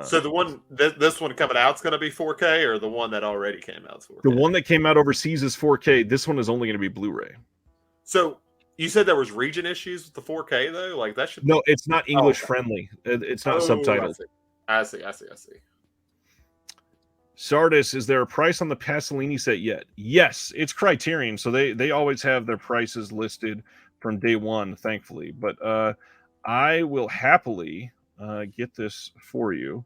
So the one, this one coming out is going to be 4K, or the one that already came out is 4K? The one that came out overseas is 4K. This one is only going to be Blu-ray. So you said there was region issues with the 4K though? Like that should No, it's not English friendly. It's not subtitled. I see. Sardis, is there a price on the Pasolini set yet? Yes, it's Criterion, so they always have their prices listed from day one, thankfully. But I will happily get this for you.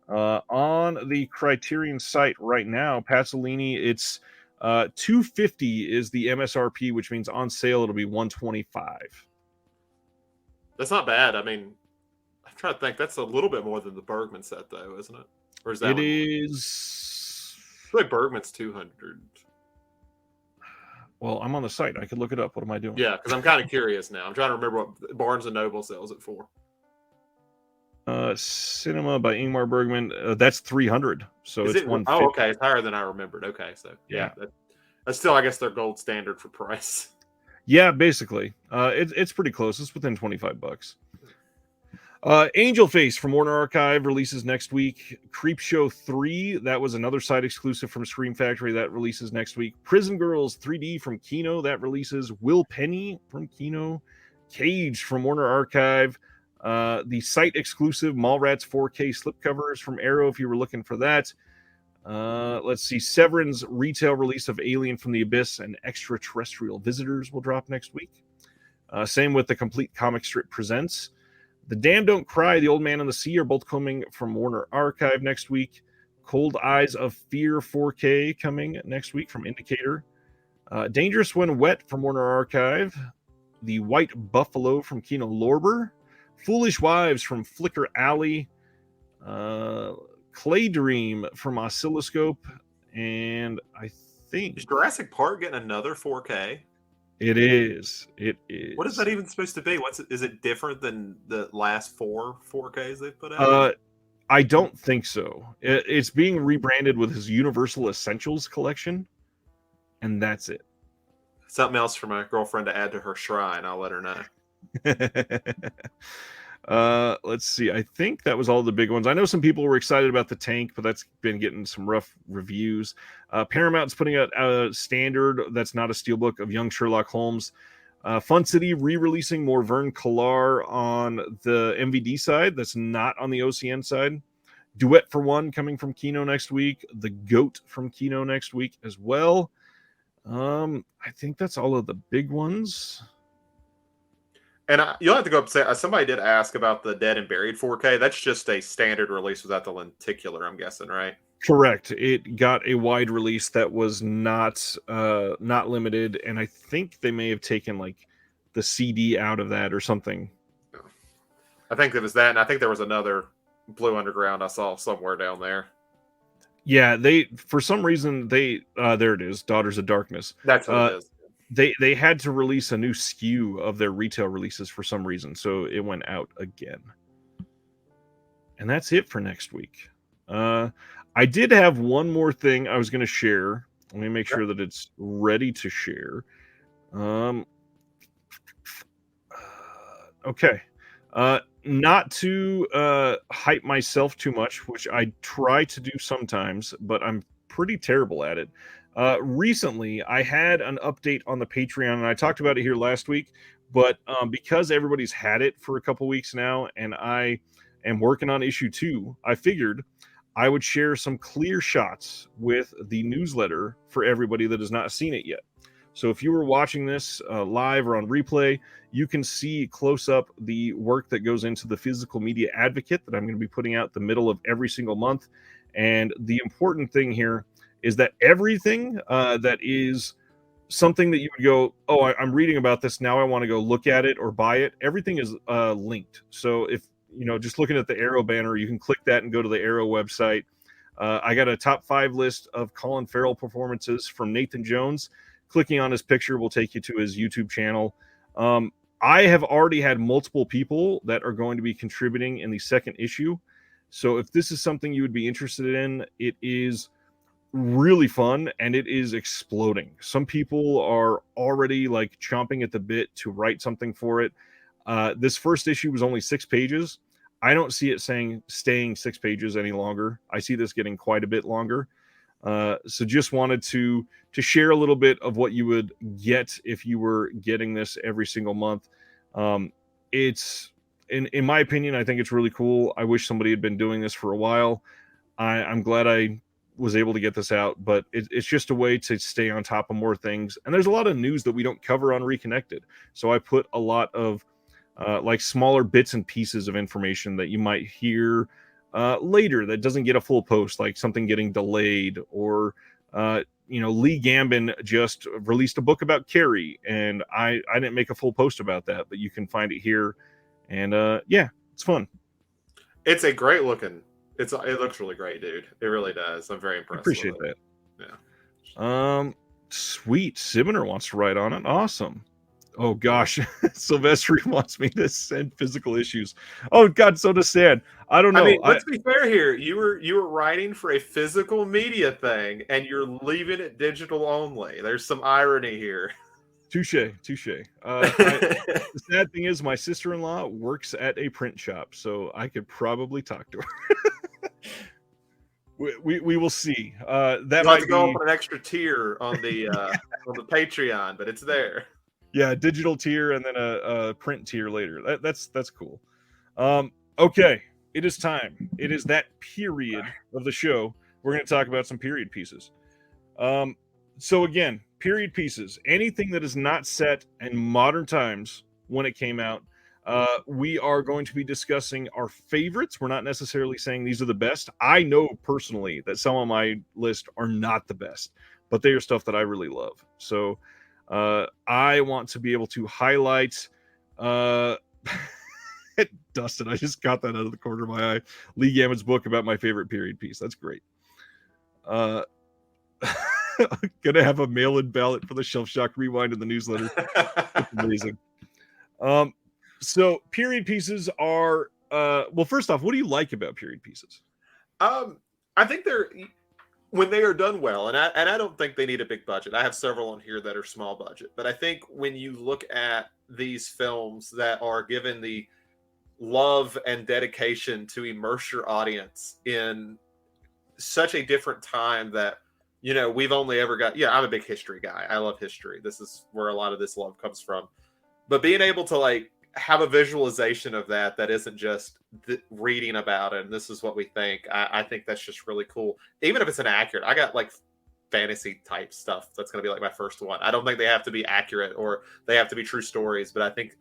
On the Criterion site right now, Pasolini, it's $250 is the MSRP, which means on sale it'll be $125. That's not bad. I mean, I'm trying to think. That's a little bit more than the Bergman set, though, isn't it? Or is that It one? is. I feel like Bergman's 200. Well, I'm on the site. I could look it up. What am I doing? Yeah, because I'm kind of curious now. I'm trying to remember what Barnes and Noble sells it for. Cinema by Ingmar Bergman. That's 300. So Is it's it? 150. Oh, okay. It's higher than I remembered. Okay, so yeah, that's still, I guess, their gold standard for price. Yeah, basically. It's pretty close. It's within $25. Angel Face from Warner Archive releases next week. Creepshow 3, that was another side exclusive from Scream Factory, that releases next week. Prison Girls 3D from Kino, that releases. Will Penny from Kino. Cage from Warner Archive. The site exclusive Mallrats 4K slipcovers from Arrow, if you were looking for that. Let's see. Severin's retail release of Alien from the Abyss and Extraterrestrial Visitors will drop next week. Same with the Complete Comic Strip Presents. The Damned Don't Cry, The Old Man and the Sea are both coming from Warner Archive next week. Cold Eyes of Fear 4K coming next week from Indicator. Dangerous When Wet from Warner Archive. The White Buffalo from Kino Lorber. Foolish Wives from Flicker Alley. Clay Dream from Oscilloscope. And I think... Is Jurassic Park getting another 4K? It is. It is. What is that even supposed to be? Is it different than the last 4 4Ks they've put out? I don't think so. It's being rebranded with his Universal Essentials collection, and that's it. Something else for my girlfriend to add to her shrine. I'll let her know. Let's see. I think that was all the big ones. I know some people were excited about the Tank, but that's been getting some rough reviews. Paramount's putting out a standard that's not a steelbook of Young Sherlock Holmes. Fun City re-releasing more Vern Killar on the MVD side. That's not on the OCN side. Duet for One coming from Kino next week. The Goat from Kino next week as well. I think that's all of the big ones. And you'll have to go up and say, somebody did ask about the Dead and Buried 4K. That's just a standard release without the lenticular, I'm guessing, right? Correct. It got a wide release that was not limited, and I think they may have taken like the CD out of that or something. I think it was that, and I think there was another Blue Underground I saw somewhere down there. Yeah, they for some reason there it is, Daughters of Darkness. That's what it is. They had to release a new SKU of their retail releases for some reason, so it went out again. And that's it for next week. I did have one more thing I was going to share. Let me make sure that it's ready to share. Okay. Not to hype myself too much, which I try to do sometimes, but I'm pretty terrible at it. Recently, I had an update on the Patreon, and I talked about it here last week, but because everybody's had it for a couple weeks now, and I am working on issue 2, I figured I would share some clear shots with the newsletter for everybody that has not seen it yet. So if you were watching this live or on replay, you can see close up the work that goes into the Physical Media Advocate that I'm going to be putting out the middle of every single month. And the important thing here is that everything that is something that you would go, oh, I'm reading about this, now I want to go look at it or buy it, everything is linked. So if, just looking at the Arrow banner, you can click that and go to the Arrow website. I got a top 5 list of Colin Farrell performances from Nathan Jones. Clicking on his picture will take you to his YouTube channel. I have already had multiple people that are going to be contributing in the second issue. So if this is something you would be interested in, it is really fun and it is exploding. Some people are already like chomping at the bit to write something for it. This first issue was only 6 pages. I don't see it staying 6 pages any longer. I see this getting quite a bit longer. So just wanted to share a little bit of what you would get if you were getting this every single month. It's in my opinion, I think it's really cool. I wish somebody had been doing this for a while. I'm glad I was able to get this out, but it's just a way to stay on top of more things. And there's a lot of news that we don't cover on Reconnected. So I put a lot of like smaller bits and pieces of information that you might hear later that doesn't get a full post, like something getting delayed, or Lee Gambin just released a book about Carrie, and I didn't make a full post about that, but you can find it here. And yeah, it's fun. It's a great looking. It looks really great, dude. It really does. I'm very impressed. I appreciate with that. Yeah. Sweet. Sibner wants to write on it. Awesome. Oh gosh, Sylvester wants me to send physical issues. Oh God, so does Stan. I don't know. I mean, let's be fair here. You were writing for a physical media thing, and you're leaving it digital only. There's some irony here. Touche. The sad thing is, my sister-in-law works at a print shop, so I could probably talk to her. we will see. That might have to go up an extra tier on the on the Patreon, but it's there. Yeah, digital tier and then a print tier later. That's cool. Okay, it is time. It is that period of the show. We're going to talk about some period pieces. So again, period pieces, anything that is not set in modern times when it came out. We are going to be discussing our favorites. We're not necessarily saying these are the best. I know personally that some of my list are not the best, but they are stuff that I really love. So I want to be able to highlight Dustin, I just got that out of the corner of my eye. Lee Gambin's book about my favorite period piece. That's great. Gonna have a mail-in ballot for the Shelf Shock Rewind in the newsletter. That's amazing. So period pieces are well, first off, what do you like about period pieces? I think they're, when they are done well, and I don't think they need a big budget. I have several on here that are small budget, but I think when you look at these films that are given the love and dedication to immerse your audience in such a different time that, we've only ever got, I'm a big history guy. I love history. This is where a lot of this love comes from. But being able to like have a visualization of that isn't just reading about it and this is what we think. I think that's just really cool. Even if it's inaccurate, I got like fantasy type stuff that's going to be like my first one. I don't think they have to be accurate or they have to be true stories, but I think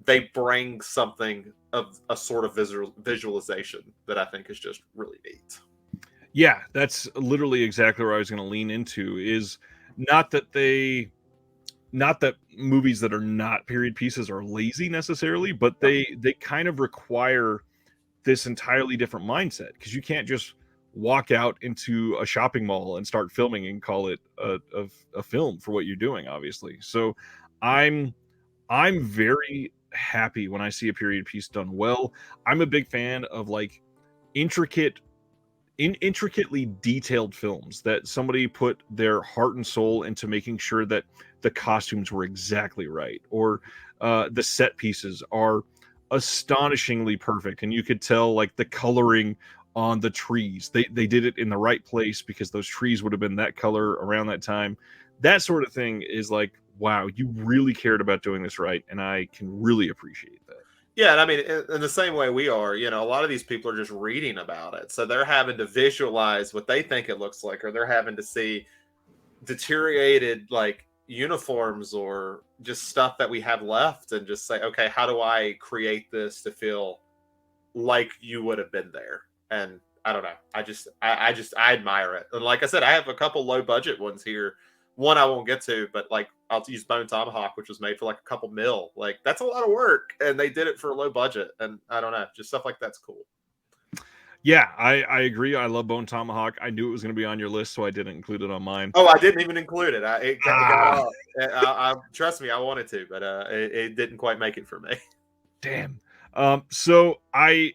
they bring something of a sort of visualization that I think is just really neat. Yeah, that's literally exactly where I was going to lean into, is not that movies that are not period pieces are lazy necessarily, but they kind of require this entirely different mindset, because you can't just walk out into a shopping mall and start filming and call it a film for what you're doing, obviously. So I'm very happy when I see a period piece done well. I'm a big fan of like intricately detailed films that somebody put their heart and soul into making sure that the costumes were exactly right, or the set pieces are astonishingly perfect, and you could tell like the coloring on the trees, they did it in the right place because those trees would have been that color around that time. That sort of thing is like, wow, you really cared about doing this right, and I can really appreciate that. Yeah, and I mean, in the same way we are, a lot of these people are just reading about it. So they're having to visualize what they think it looks like, or they're having to see deteriorated like uniforms or just stuff that we have left and just say, okay, how do I create this to feel like you would have been there? And I don't know. I admire it. And like I said, I have a couple low budget ones here. One I won't get to, but like I'll use Bone Tomahawk, which was made for like a couple mil. Like that's a lot of work, and they did it for a low budget. And I don't know, just stuff like that's cool. Yeah, I agree. I love Bone Tomahawk. I knew it was going to be on your list, so I didn't include it on mine. Oh, I didn't even include it. It got off. Trust me, I wanted to, but it didn't quite make it for me. Damn. So I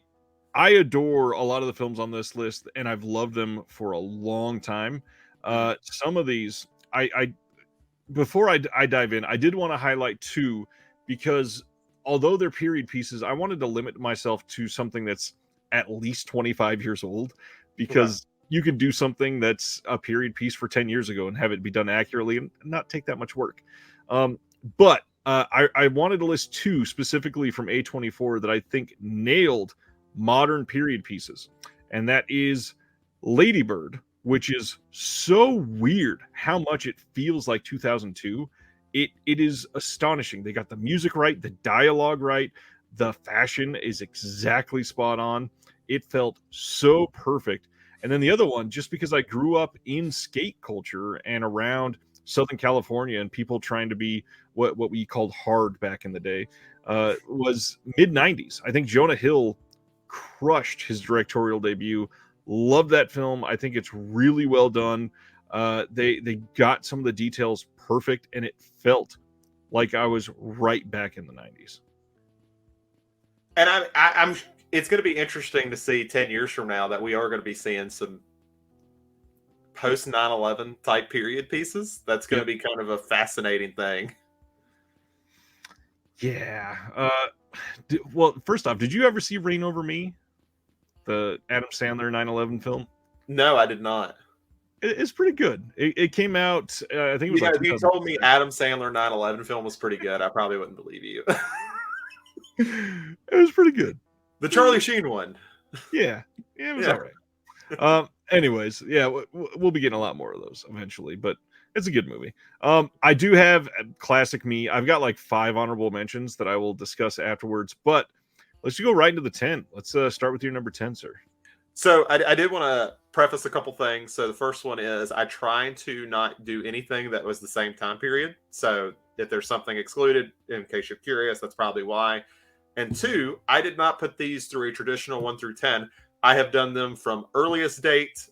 adore a lot of the films on this list, and I've loved them for a long time. Some of these, I before I dive in, I did want to highlight two, because although they're period pieces, I wanted to limit myself to something that's at least 25 years old, because you could do something that's a period piece for 10 years ago and have it be done accurately and not take that much work. But I wanted to list two specifically from A24 that I think nailed modern period pieces, and that is Lady Bird which is so weird how much it feels like 2002. It is astonishing. They got the music right, the dialogue right, the fashion is exactly spot on. It felt so perfect. And then the other one, just because I grew up in skate culture and around Southern California and people trying to be what we called hard back in the day, was mid 90s. I think Jonah Hill crushed his directorial debut. Love that film. I think it's really well done. They got some of the details perfect, and it felt like I was right back in the 90s. And I'm it's going to be interesting to see 10 years from now that we are going to be seeing some post 9/11 type period pieces. That's going to be kind of a fascinating thing. Yeah. Well, first off, did you ever see Reign Over Me? The Adam Sandler 9/11 film? No, I did not. It's pretty good. It came out, I think it was Yeah, like if you told me Adam Sandler 9/11 film was pretty good, I probably wouldn't believe you. It was pretty good. The Charlie Sheen one. Yeah, it was all right. Anyways, yeah, we'll be getting a lot more of those eventually, but it's a good movie. I do have classic me. I've got like 5 honorable mentions that I will discuss afterwards, but let's go right into the 10. Let's start with your number 10, sir. So I did want to preface a couple things. So the first one is I try to not do anything that was the same time period. So if there's something excluded, in case you're curious, that's probably why. And 2, I did not put these through a traditional 1 through 10. I have done them from earliest date,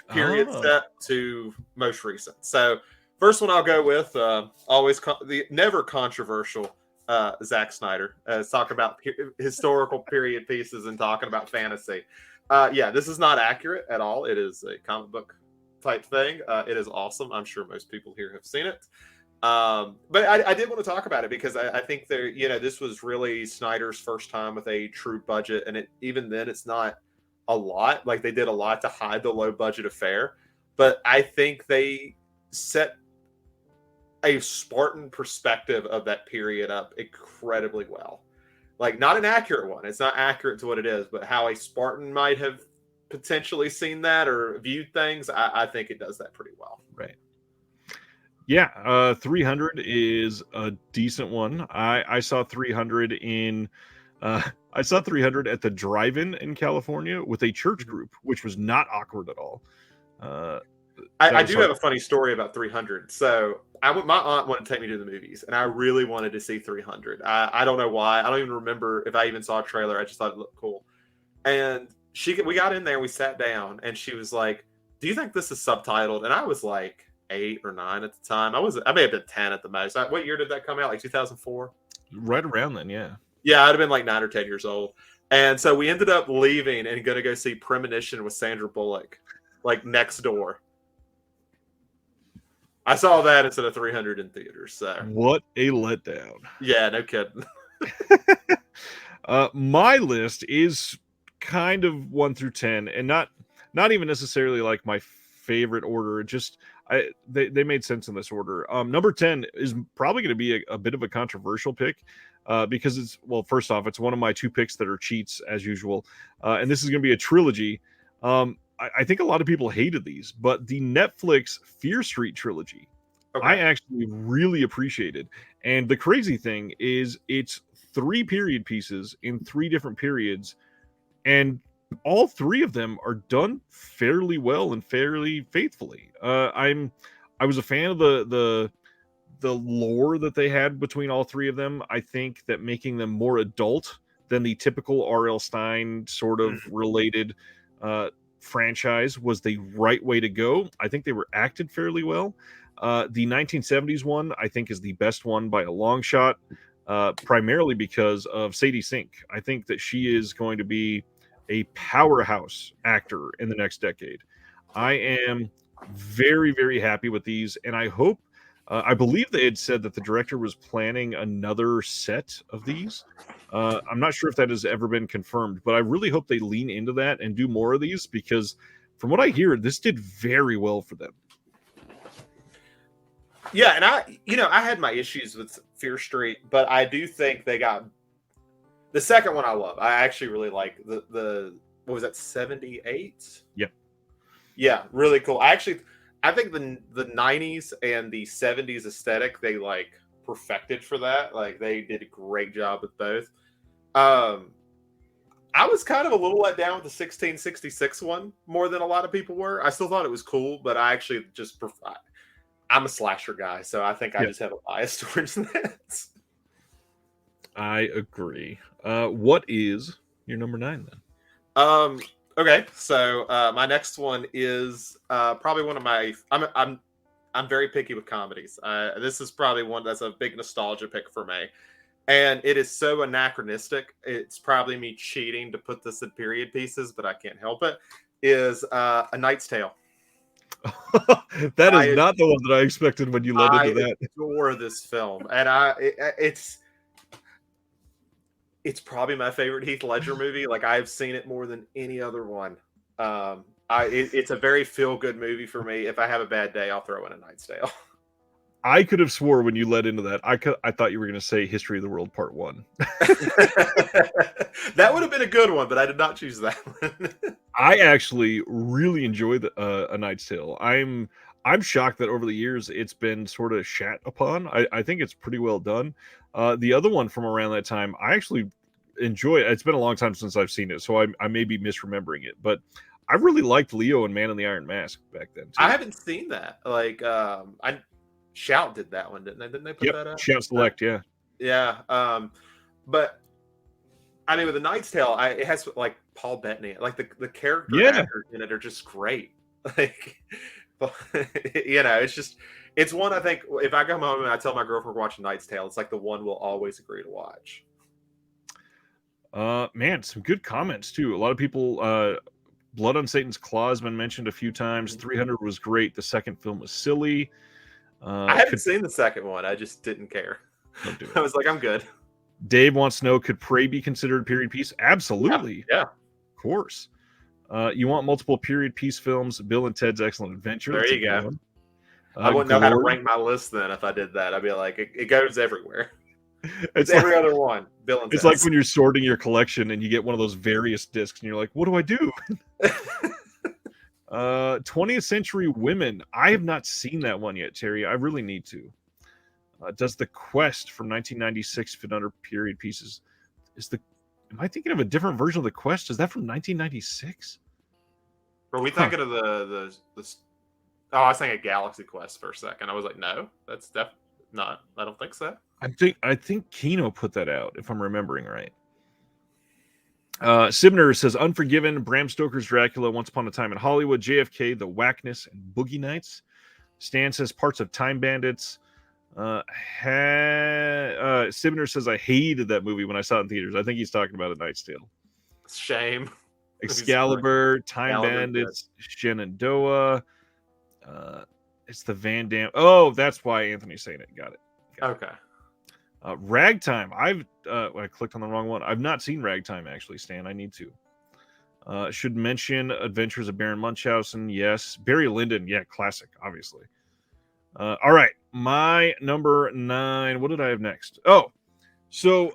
period set, to most recent. So first one I'll go with, the never controversial Zack Snyder. Talking about historical period pieces and talking about fantasy. Yeah, this is not accurate at all. It is a comic book type thing. It is awesome. I'm sure most people here have seen it. But I did want to talk about it because I think this was really Snyder's first time with a true budget, and even then it's not a lot. Like, they did a lot to hide the low budget affair, but I think they set a Spartan perspective of that period up incredibly well. Like, not an accurate one. It's not accurate to what it is, but how a Spartan might have potentially seen that or viewed things, I think it does that pretty well. Right. Yeah, 300 is a decent one. I saw 300 I saw 300 at the drive-in in California with a church group, which was not awkward at all. I do have a funny story about 300. So my aunt wanted to take me to the movies, and I really wanted to see 300. I don't know why. I don't even remember if I even saw a trailer. I just thought it looked cool. And we got in there, we sat down, and she was like, "Do you think this is subtitled?" And I was like 8 or 9 at the time. I may have been 10 at the most. What year did that come out? Like 2004? Right around then, yeah. Yeah, I'd have been like 9 or 10 years old. And so we ended up leaving and going to go see Premonition with Sandra Bullock, like next door. I saw that instead of 300 in theaters. So what a letdown. Yeah, no kidding. My list is kind of 1 through 10, and not even necessarily like my favorite order. It just they made sense in this order. Number 10 is probably going to be a bit of a controversial pick because first off, it's one of my 2 picks that are cheats as usual, and this is going to be a trilogy. I think a lot of people hated these, but the Netflix Fear Street trilogy, okay, I actually really appreciated. And the crazy thing is, it's 3 period pieces in 3 different periods, and all 3 of them are done fairly well and fairly faithfully. I was a fan of the lore that they had between all 3 of them. I think that making them more adult than the typical R.L. Stine sort of related franchise was the right way to go. I think they were acted fairly well. The 1970s one, I think, is the best one by a long shot, primarily because of Sadie Sink. I think that she is going to be a powerhouse actor in the next decade. I am very, very happy with these, and I hope, I believe they had said that the director was planning another set of these. I'm not sure if that has ever been confirmed, but I really hope they lean into that and do more of these, because from what I hear, this did very well for them. Yeah, and I had my issues with Fear Street, but I do think they got the second one. I love. I actually really like the what was that, 78? Yep. Yeah, really cool. I think the 90s and the 70s aesthetic they like perfected for that. Like they did a great job with both. Um, I was kind of a little let down with the 1666 one more than a lot of people were. I still thought it was cool, but I actually just prefer. I'm a slasher guy, so I think I Yeah. just have a bias towards that. I agree. What is your number 9 then? Okay, so my next one is probably one of my. I'm very picky with comedies. This is probably one that's a big nostalgia pick for me, and it is so anachronistic. It's probably me cheating to put this in period pieces, but I can't help it. Is A Knight's Tale. That is not the one that I expected when you led into that. I adore this film, and it's probably my favorite Heath Ledger movie. Like I've seen it more than any other one. It's a very feel good movie for me. If I have a bad day, I'll throw in A Knight's Tale. I could have swore when you led into that, I thought you were going to say History of the World Part 1. That would have been a good one, but I did not choose that one. I actually really enjoy A Knight's Tale. I'm shocked that over the years it's been sort of shat upon. I think it's pretty well done. The other one from around that time, I actually enjoy it. It's been a long time since I've seen it, so I may be misremembering it, but I really liked Leo and Man in the Iron Mask back then, too. I haven't seen that. Like, Shout did that one, didn't they? Didn't they put that out? Shout Select, yeah. Yeah. But I mean, with The Knight's Tale, it has like Paul Bettany, like the character actors in it are just great. Like, it's one I think if I come home and I tell my girlfriend we're watching Knight's Tale, it's like the one we'll always agree to watch. Man, some good comments too. A lot of people. Blood on Satan's Claw has been mentioned a few times. 300 was great. The second film was silly. I haven't seen the second one. I just didn't care. I was like, I'm good. Dave wants to know, could Prey be considered a period piece? Absolutely. Yeah. Of course. You want multiple period piece films? Bill and Ted's Excellent Adventure. There you go. I wouldn't know how to rank my list then if I did that. I'd be like, it goes everywhere. It's every other one. Bill and Ted's. It's like when you're sorting your collection and you get one of those various discs and you're like, what do I do? 20th Century Women. I have not seen that one yet, Terry. I really need to. Does The Quest from 1996 fit under period pieces? Am I thinking of a different version of The Quest? Is that from 1996? Are we thinking of the Oh, I was thinking Galaxy Quest for a second. I was like, no, that's definitely not. I don't think so. I think Kino put that out, if I'm remembering right. Sibner says Unforgiven, Bram Stoker's Dracula, Once Upon a Time in Hollywood, JFK, The Whackness, and Boogie Nights. Stan says Parts of Time Bandits. Sibner says I hated that movie when I saw it in theaters. I think he's talking about A Knight's Tale. Shame. Excalibur, Time Bandits, Shenandoah. It's the Van Damme. Oh, that's why Anthony's saying it. Got it. Okay. Ragtime. I clicked on the wrong one. I've not seen Ragtime actually, Stan. I need to. Should mention Adventures of Baron Munchausen. Yes. Barry Lyndon. Yeah, classic, obviously. All right. My number 9. What did I have next? Oh, so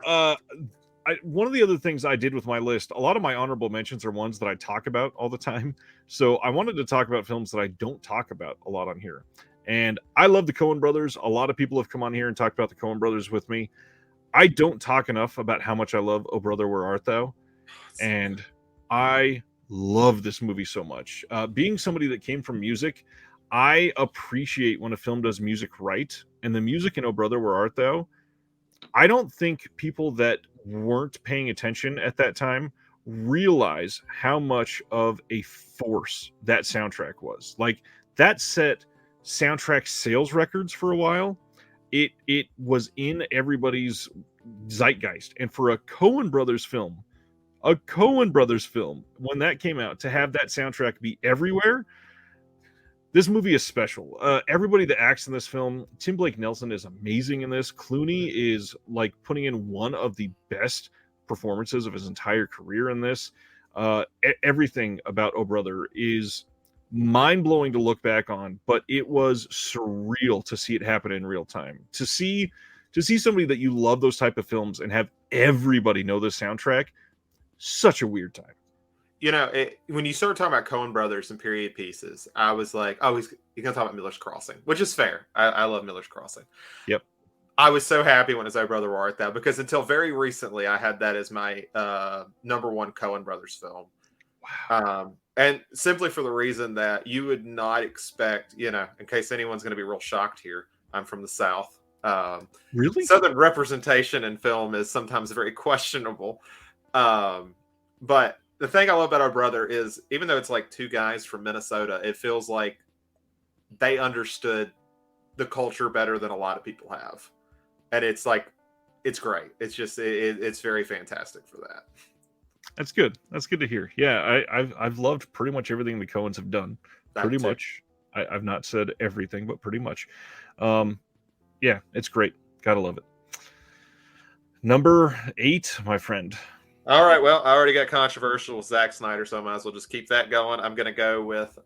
one of the other things I did with my list, a lot of my honorable mentions are ones that I talk about all the time. So I wanted to talk about films that I don't talk about a lot on here. And I love the Coen brothers. A lot of people have come on here and talked about the Coen brothers with me. I don't talk enough about how much I love Oh Brother, Where Art Thou? And I love this movie so much. Being somebody that came from music, I appreciate when a film does music right. And the music in Oh Brother, Where Art Thou? I don't think people that weren't paying attention at that time realize how much of a force that soundtrack was. Like, that set soundtrack sales records for a while. It was in everybody's zeitgeist. And for a Coen Brothers film, when that came out, to have that soundtrack be everywhere, this movie is special. Everybody that acts in this film, Tim Blake Nelson is amazing in this. Clooney is like putting in one of the best performances of his entire career in this. Everything about Oh Brother is mind-blowing to look back on, but it was surreal to see it happen in real time. To see somebody that you love those type of films and have everybody know the soundtrack, such a weird time. when you start talking about Coen Brothers and period pieces, I was like, oh, he's gonna talk about Miller's Crossing, which is fair. I love Miller's Crossing. Yep. I was so happy when his own brother wore it, though, because until very recently, I had that as my number one Coen Brothers film. Wow. And simply for the reason that you would not expect, in case anyone's going to be real shocked here, I'm from the South. Really? Southern representation in film is sometimes very questionable. But the thing I love about our brother is, even though it's like two guys from Minnesota, it feels like they understood the culture better than a lot of people have. And it's like, it's great. It's just, it's very fantastic for that. That's good. That's good to hear. Yeah, I've loved pretty much everything the Coens have done. Pretty much. I've not said everything, but pretty much. Yeah, it's great. Gotta love it. Number 8, my friend. All right. Well, I already got controversial with Zack Snyder, so I might as well just keep that going. I'm going to go with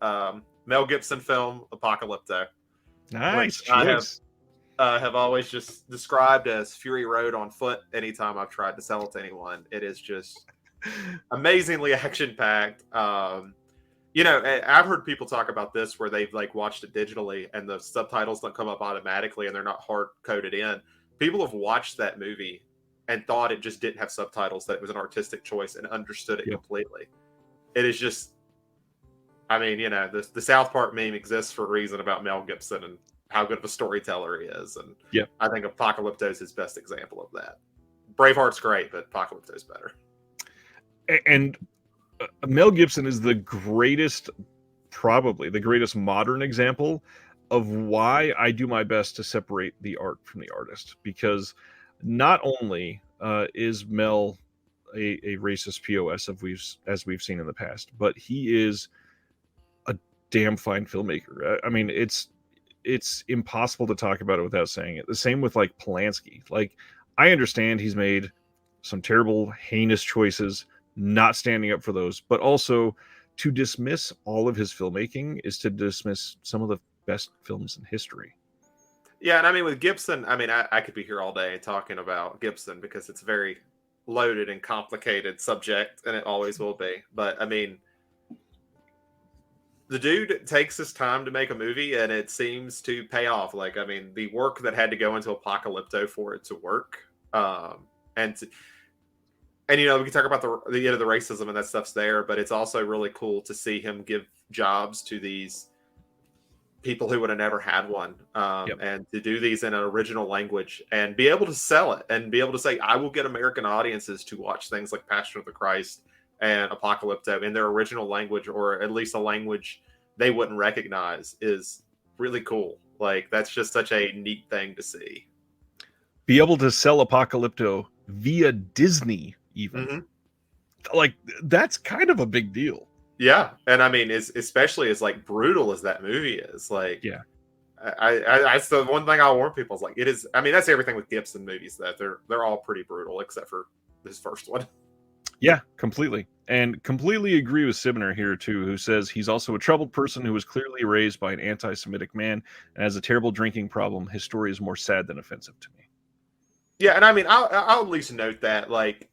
Mel Gibson film Apocalypto. Nice choice. I have always just described as Fury Road on foot anytime I've tried to sell it to anyone. It is just amazingly action-packed. I've heard people talk about this where they've like watched it digitally and the subtitles don't come up automatically and they're not hard-coded in. People have watched that movie and thought it just didn't have subtitles, that it was an artistic choice, and understood it completely. It is just, the South Park meme exists for a reason about Mel Gibson and how good of a storyteller he is. And I think Apocalypto is his best example of that. Braveheart's great, but Apocalypto is better. And Mel Gibson is probably the greatest modern example of why I do my best to separate the art from the artist, because not only is Mel a racist POS as we've seen in the past, but he is a damn fine filmmaker. I mean, it's impossible to talk about it without saying it. The same with like Polanski. Like, I understand he's made some terrible, heinous choices, not standing up for those, but also to dismiss all of his filmmaking is to dismiss some of the best films in history. Yeah, and with Gibson, I could be here all day talking about Gibson because it's a very loaded and complicated subject, and it always will be. But the dude takes his time to make a movie, and it seems to pay off. Like, the work that had to go into Apocalypto for it to work, and we can talk about the racism and that stuff's there, but it's also really cool to see him give jobs to these people who would have never had one, and to do these in an original language and be able to sell it and be able to say, I will get American audiences to watch things like Passion of the Christ and Apocalypto in their original language, or at least a language they wouldn't recognize, is really cool. Like, that's just such a neat thing to see. Be able to sell Apocalypto via Disney, even. Mm-hmm. Like, that's kind of a big deal. Yeah, and especially as like brutal as that movie is, like, that's the one thing I'll warn people is like, it is. That's everything with Gibson movies, that they're all pretty brutal except for this first one. Yeah, completely, and completely agree with Sibner here too, who says he's also a troubled person who was clearly raised by an anti-Semitic man and has a terrible drinking problem. His story is more sad than offensive to me. Yeah, and I'll at least note that, like,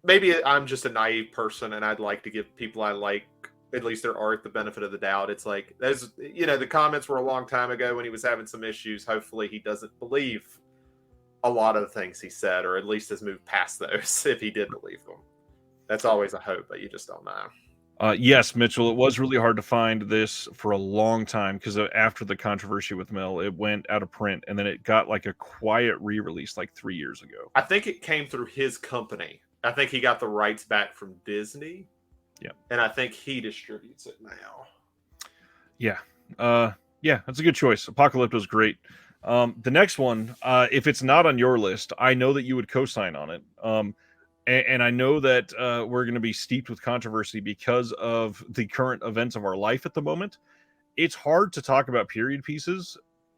maybe I'm just a naive person and I'd like to give people I like at least their art the benefit of the doubt. It's like, there's, the comments were a long time ago when he was having some issues. Hopefully he doesn't believe a lot of the things he said, or at least has moved past those if he did believe them. That's always a hope, but you just don't know. Yes, Mitchell, it was really hard to find this for a long time because after the controversy with Mel, it went out of print and then it got like a quiet re-release like 3 years ago. I think it came through his company. I think he got the rights back from Disney. Yeah. And I think he distributes it now. Yeah. That's a good choice. Apocalypto's great. The next one, if it's not on your list, I know that you would co-sign on it. And I know that we're going to be steeped with controversy because of the current events of our life at the moment. It's hard to talk about period pieces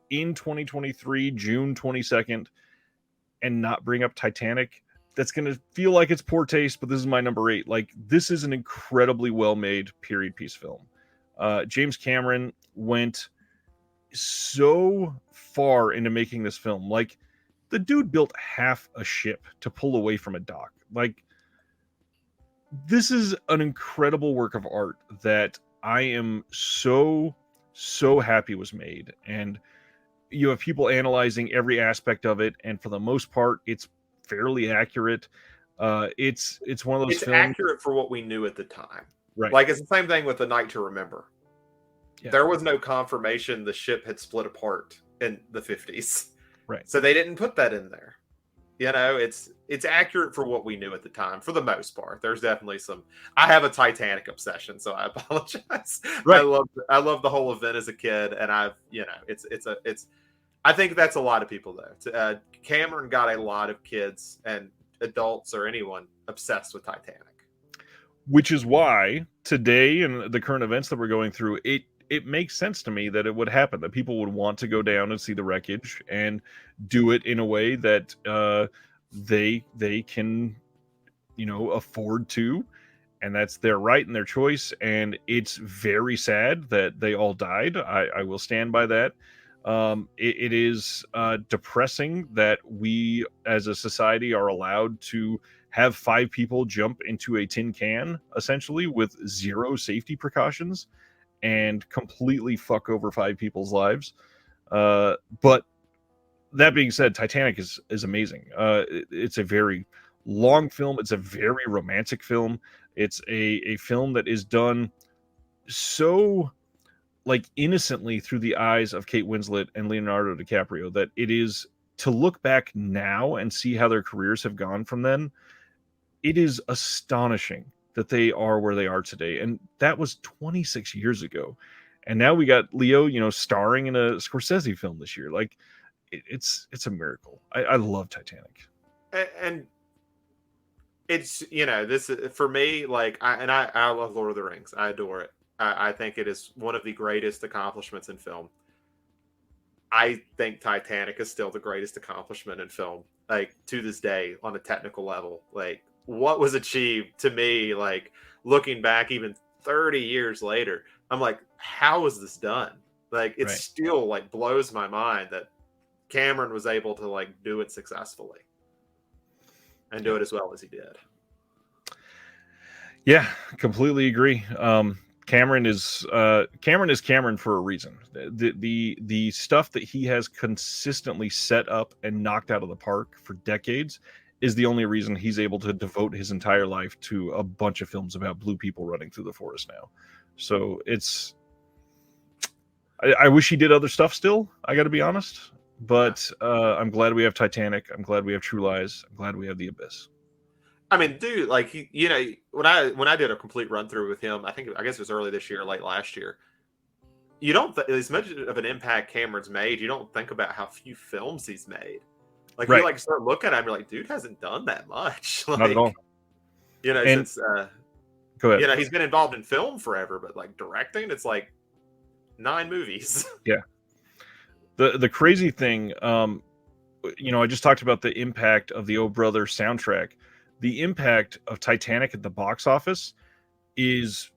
in 2023, June 22nd, and not bring up Titanic. That's going to feel like it's poor taste, but this is my number 8. Like, this is an incredibly well-made period piece film. James Cameron went so far into making this film. Like, the dude built half a ship to pull away from a dock. Like, this is an incredible work of art that I am so happy was made, and you have people analyzing every aspect of it, and for the most part, it's fairly accurate. It's one of those It's films, accurate for what we knew at the time. right? Like it's the same thing with The Night to Remember. Yeah, There was no confirmation the ship had split apart in the 50s. right. So they didn't put that in there. You know, it's accurate for what we knew at the time, for the most part. There's definitely some. I have a Titanic obsession, so I apologize. Right. I love the whole event as a kid, and I've it's. I think that's a lot of people though. Cameron got a lot of kids and adults or anyone obsessed with Titanic. Which is why today and the current events that we're going through, it makes sense to me that it would happen, that people would want to go down and see the wreckage and do it in a way that they can, afford to, and that's their right and their choice. And it's very sad that they all died. I will stand by that. It is depressing that we as a society are allowed to have 5 people jump into a tin can essentially with zero safety precautions and completely fuck over 5 people's lives. But that being said, Titanic is amazing. It's a very long film. It's a very romantic film. It's a film that is done so like innocently through the eyes of Kate Winslet and Leonardo DiCaprio that it is, to look back now and see how their careers have gone from then, it is astonishing that they are where they are today. And that was 26 years ago. And now we got Leo, starring in a Scorsese film this year. Like it's a miracle. I love Titanic. And it's this for me, like I love Lord of the Rings. I adore it. I think it is one of the greatest accomplishments in film. I think Titanic is still the greatest accomplishment in film, like to this day on a technical level. Like what was achieved, to me, like looking back even 30 years later, I'm like, how was this done? Like it still like blows my mind that Cameron was able to like do it successfully and do it as well as he did. Yeah, completely agree. Cameron is Cameron for a reason. The stuff that he has consistently set up and knocked out of the park for decades is the only reason he's able to devote his entire life to a bunch of films about blue people running through the forest now. So I wish he did other stuff still, I got to be honest. But I'm glad we have Titanic. I'm glad we have True Lies. I'm glad we have The Abyss. I mean, dude, like when I did a complete run through with him, I guess it was early this year, late last year. You don't as much of an impact Cameron's made. You don't think about how few films he's made. Like you like start looking at him, you're like, dude hasn't done that much. Like, not at all. Since go ahead. He's been involved in film forever, but like directing, it's like 9 movies. Yeah. The crazy thing, I just talked about the impact of the Oh Brother soundtrack. The impact of Titanic at the box office is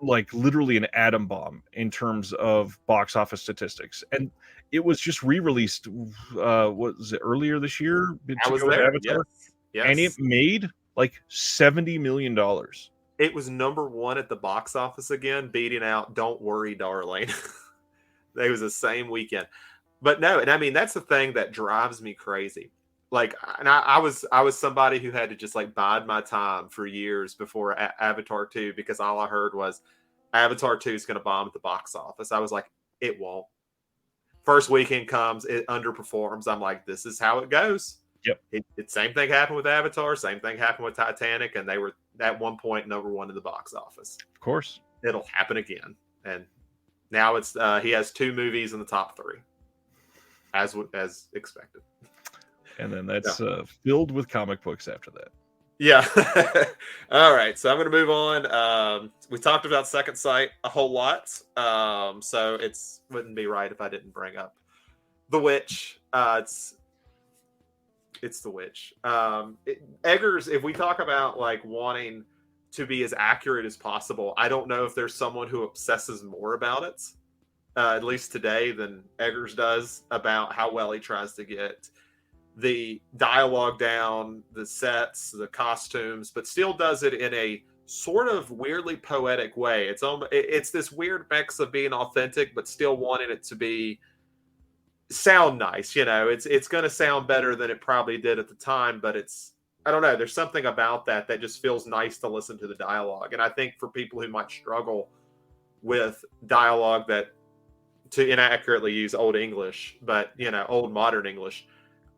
like literally an atom bomb in terms of box office statistics. And it was just re-released, what was it, earlier this year? I was there. Avatar? Yes. And it made like $70 million. It was #1 at the box office again, beating out Don't Worry, Darling. It was the same weekend. But no, and I mean, that's the thing that drives me crazy. Like, and I was somebody who had to just like bide my time for years before Avatar 2, because all I heard was Avatar 2 is going to bomb at the box office. I was like, it won't. First weekend comes, it underperforms. I'm like, this is how it goes. Yep. Same thing happened with Avatar. Same thing happened with Titanic, and they were at one point #1 in the box office. Of course, it'll happen again. And now it's he has 2 movies in the top 3, as expected. And then that's filled with comic books after that. Yeah. All right. So I'm going to move on. We talked about Second Sight a whole lot. So it's wouldn't be right if I didn't bring up The Witch. It's The Witch. Eggers, if we talk about like wanting to be as accurate as possible, I don't know if there's someone who obsesses more about it, at least today, than Eggers does about how well he tries to get the dialogue down, the sets, the costumes, but still does it in a sort of weirdly poetic way. It's this weird mix of being authentic, but still wanting it to be sound nice. It's going to sound better than it probably did at the time, but I don't know. There's something about that just feels nice to listen to the dialogue. And I think for people who might struggle with dialogue that to inaccurately use old English, but old modern English,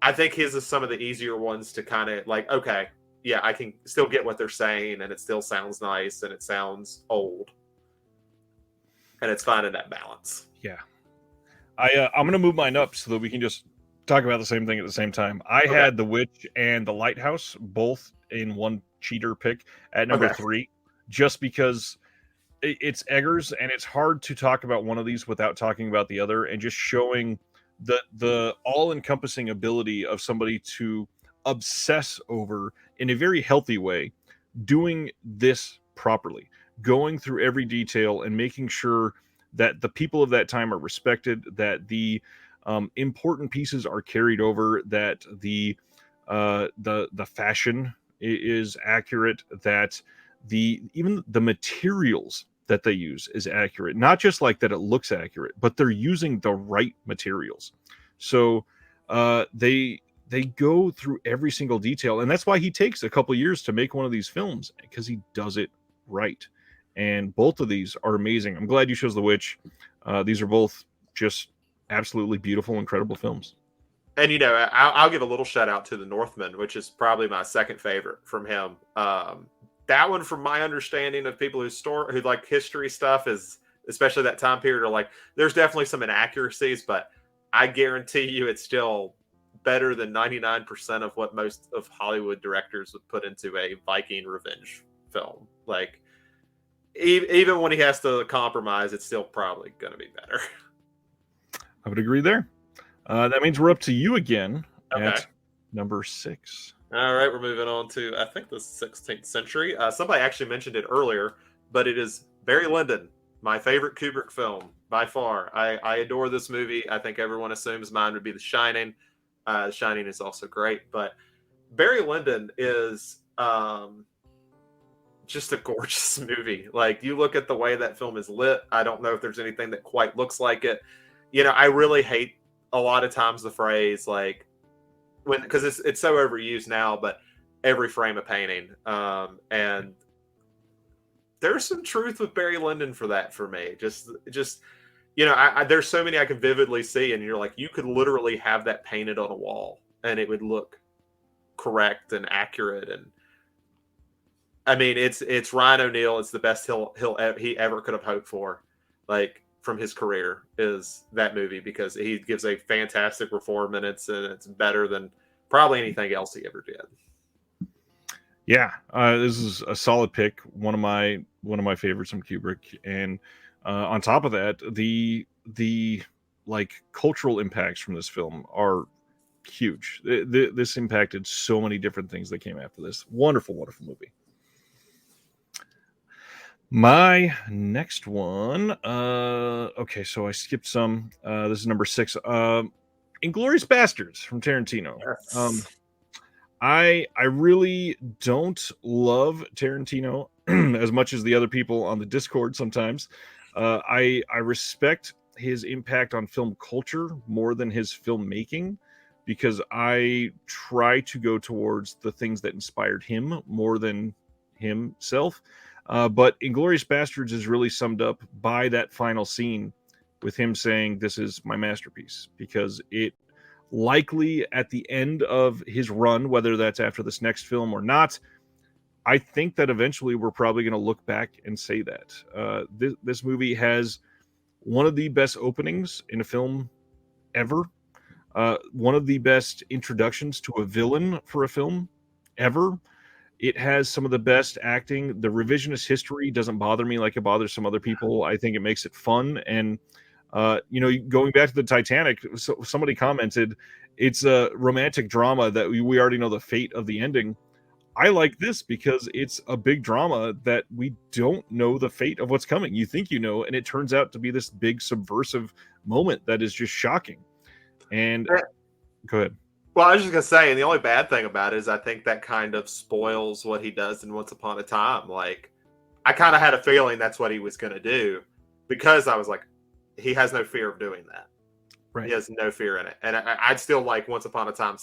I think his is some of the easier ones to kind of like, okay, yeah, I can still get what they're saying and it still sounds nice and it sounds old. And it's finding that balance. Yeah. I'm going to move mine up so that we can just talk about the same thing at the same time. I had The Witch and The Lighthouse both in one cheater pick at number 3, just because it's Eggers and it's hard to talk about one of these without talking about the other, and just showing the all-encompassing ability of somebody to obsess over, in a very healthy way, doing this properly, going through every detail and making sure that the people of that time are respected, that the important pieces are carried over, that the fashion is accurate, that even the materials that they use is accurate. Not just like that it looks accurate, but they're using the right materials. So they go through every single detail, and that's why he takes a couple years to make one of these films, because he does it right. And both of these are amazing. I'm glad you chose The Witch. These are both just absolutely beautiful, incredible films. And I'll give a little shout out to The Northman, which is probably my second favorite from him. That one, from my understanding of people who like history stuff, is especially that time period, are like, there's definitely some inaccuracies, but I guarantee you it's still better than 99% of what most of Hollywood directors would put into a Viking revenge film. Like, even when he has to compromise, it's still probably going to be better. I would agree there. That means we're up to you again at number 6. All right, we're moving on to, I think, the 16th century. Somebody actually mentioned it earlier, but it is Barry Lyndon, my favorite Kubrick film by far. I adore this movie. I think everyone assumes mine would be The Shining. The Shining is also great, but Barry Lyndon is just a gorgeous movie. Like, you look at the way that film is lit, I don't know if there's anything that quite looks like it. I really hate a lot of times the phrase, like, because it's so overused now, but every frame a painting. And there's some truth with Barry Lyndon for that for me. Just there's so many I can vividly see, and you're like, you could literally have that painted on a wall and it would look correct and accurate. And I mean, it's Ryan O'Neal. It's the best he ever could have hoped for, like, from his career, is that movie, because he gives a fantastic performance, and it's better than probably anything else he ever did. Yeah, this is a solid pick. One of my favorites from Kubrick, and on top of that, the like cultural impacts from this film are huge. This impacted so many different things that came after this. Wonderful, wonderful movie. My next one, okay, so I skipped some. This is number 6. Inglourious Basterds from Tarantino. Yes. I really don't love Tarantino as much as the other people on the Discord sometimes. I respect his impact on film culture more than his filmmaking, because I try to go towards the things that inspired him more than himself. But Inglourious Basterds is really summed up by that final scene with him saying, "This is my masterpiece," because it likely at the end of his run, whether that's after this next film or not, I think that eventually we're probably going to look back and say that this movie has one of the best openings in a film ever, one of the best introductions to a villain for a film ever. It has some of the best acting. The revisionist history doesn't bother me like it bothers some other people. I think it makes it fun. And, going back to the Titanic, so somebody commented, it's a romantic drama that we already know the fate of the ending. I like this because it's a big drama that we don't know the fate of what's coming. You think you know, and it turns out to be this big subversive moment that is just shocking. And go ahead. Well, I was just gonna say, and the only bad thing about it is I think that kind of spoils what he does in Once Upon a Time. Like, I kind of had a feeling that's what he was gonna do because I was like, he has no fear of doing that. Right. He has no fear in it, and I'd still like Once Upon a Time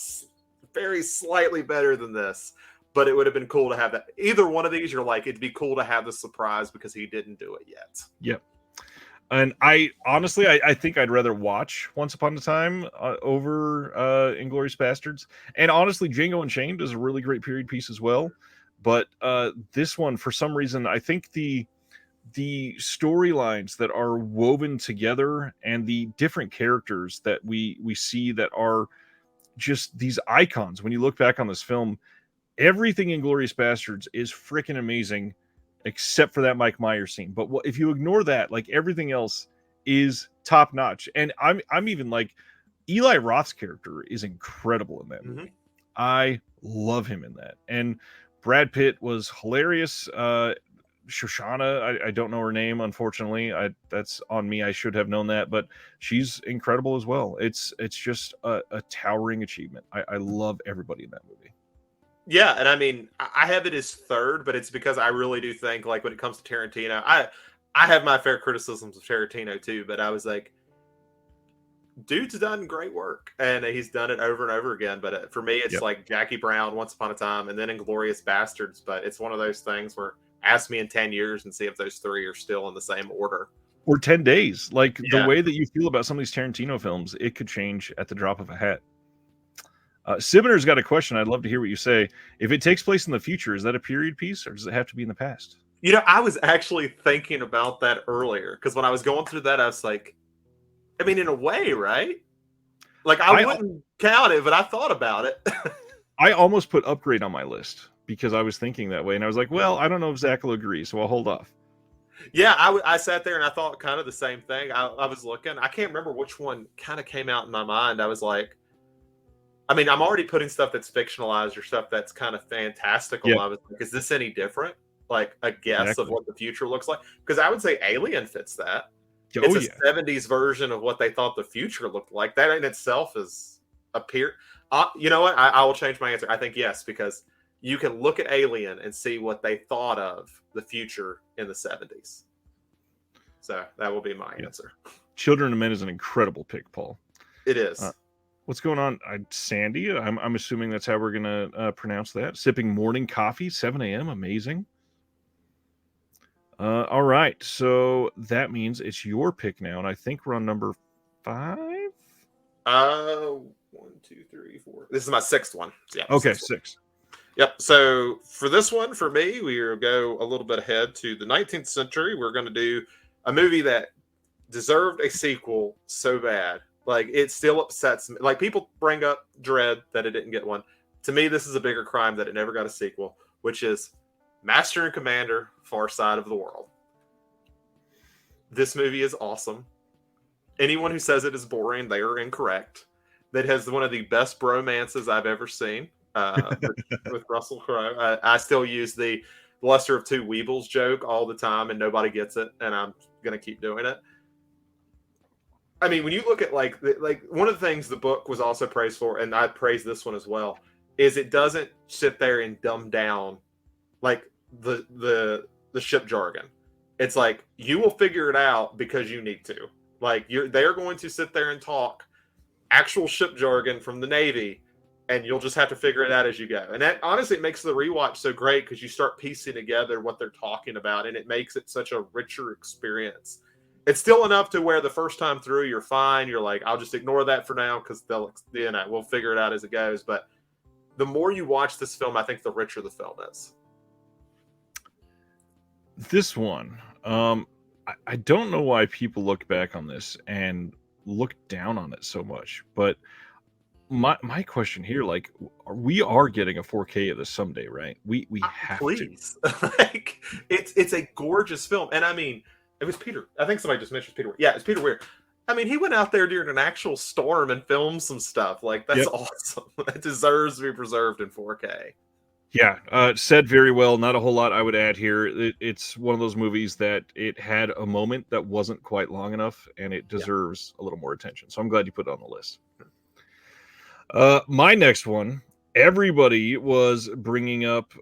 very slightly better than this. But it would have been cool to have that. Either one of these, you're like, it'd be cool to have the surprise because he didn't do it yet. Yep. And I honestly, I think I'd rather watch Once Upon a Time over Inglourious Bastards. And honestly, Django Unchained is a really great period piece as well. But this one, for some reason, I think the storylines that are woven together and the different characters that we see that are just these icons. When you look back on this film, everything in Inglourious Bastards is freaking amazing, except for that Mike Myers scene. But if you ignore that, like everything else is top notch. And I'm even like, Eli Roth's character is incredible in that movie. Mm-hmm. I love him in that. And Brad Pitt was hilarious. Shoshana, I don't know her name, unfortunately. That's on me. I should have known that, but she's incredible as well. It's just a towering achievement. I love everybody in that movie. Yeah, and I mean, I have it as third, but it's because I really do think, like, when it comes to Tarantino, I have my fair criticisms of Tarantino too, but I was like, dude's done great work, and he's done it over and over again. But for me, it's like Jackie Brown, Once Upon a Time, and then Inglourious Bastards. But it's one of those things where ask me in 10 years and see if those three are still in the same order. Or 10 days. Like, the way that you feel about some of these Tarantino films, it could change at the drop of a hat. Sibner's got a question. I'd love to hear what you say. If it takes place in the future, is that a period piece or does it have to be in the past? You know, I was actually thinking about that earlier because when I was going through that, I was like, I mean, in a way, right? Like, I wouldn't count it, but I thought about it. I almost put Upgrade on my list because I was thinking that way. And I was like, well, I don't know if Zach will agree, so I'll hold off. Yeah, I sat there and I thought kind of the same thing. I was looking. I can't remember which one kind of came out in my mind. I was like, I mean, I'm already putting stuff that's fictionalized or stuff that's kind of fantastical. Yep. I was like, is this any different? Like a guess of what the future looks like? Because I would say Alien fits that. It's a 70s version of what they thought the future looked like. That in itself is you know what? I will change my answer. I think yes, because you can look at Alien and see what they thought of the future in the 70s. So that will be my answer. Children of Men is an incredible pick, Paul. It is. What's going on? Sandy, I'm assuming that's how we're going to pronounce that. Sipping morning coffee, 7 a.m. Amazing. All right. So that means it's your pick now. And I think we're on number 5. 1, 2, 3, 4. This is my 6th one. Yeah. Okay, 6. Yep. So for this one, for me, we will go a little bit ahead to the 19th century. We're going to do a movie that deserved a sequel so bad. Like, it still upsets me. Like, people bring up Dredd that it didn't get one. To me, this is a bigger crime that it never got a sequel, which is Master and Commander, Far Side of the World. This movie is awesome. Anyone who says it is boring, they are incorrect. That has one of the best bromances I've ever seen with Russell Crowe. I still use the lesser of two Weebles joke all the time, and nobody gets it, and I'm going to keep doing it. I mean, when you look at like one of the things the book was also praised for, and I praise this one as well, is it doesn't sit there and dumb down like the ship jargon. It's like, you will figure it out because you need to. Like, they're going to sit there and talk actual ship jargon from the Navy, and you'll just have to figure it out as you go. And that honestly, it makes the rewatch so great because you start piecing together what they're talking about, and it makes it such a richer experience. It's still enough to where the first time through you're fine. You're like, I'll just ignore that for now because we'll figure it out as it goes. But the more you watch this film, I think the richer the film is. This one, I don't know why people look back on this and look down on it so much, but my question here, like, we are getting a 4K of this someday, right? We have please. Like, it's a gorgeous film, and I mean, it was Peter. I think somebody just mentioned Peter. Yeah, it's Peter Weir. I mean, he went out there during an actual storm and filmed some stuff. Like, that's awesome. That deserves to be preserved in 4K. Yeah, said very well. Not a whole lot I would add here. It's one of those movies that it had a moment that wasn't quite long enough, and it deserves a little more attention. So I'm glad you put it on the list. My next one. Everybody was bringing up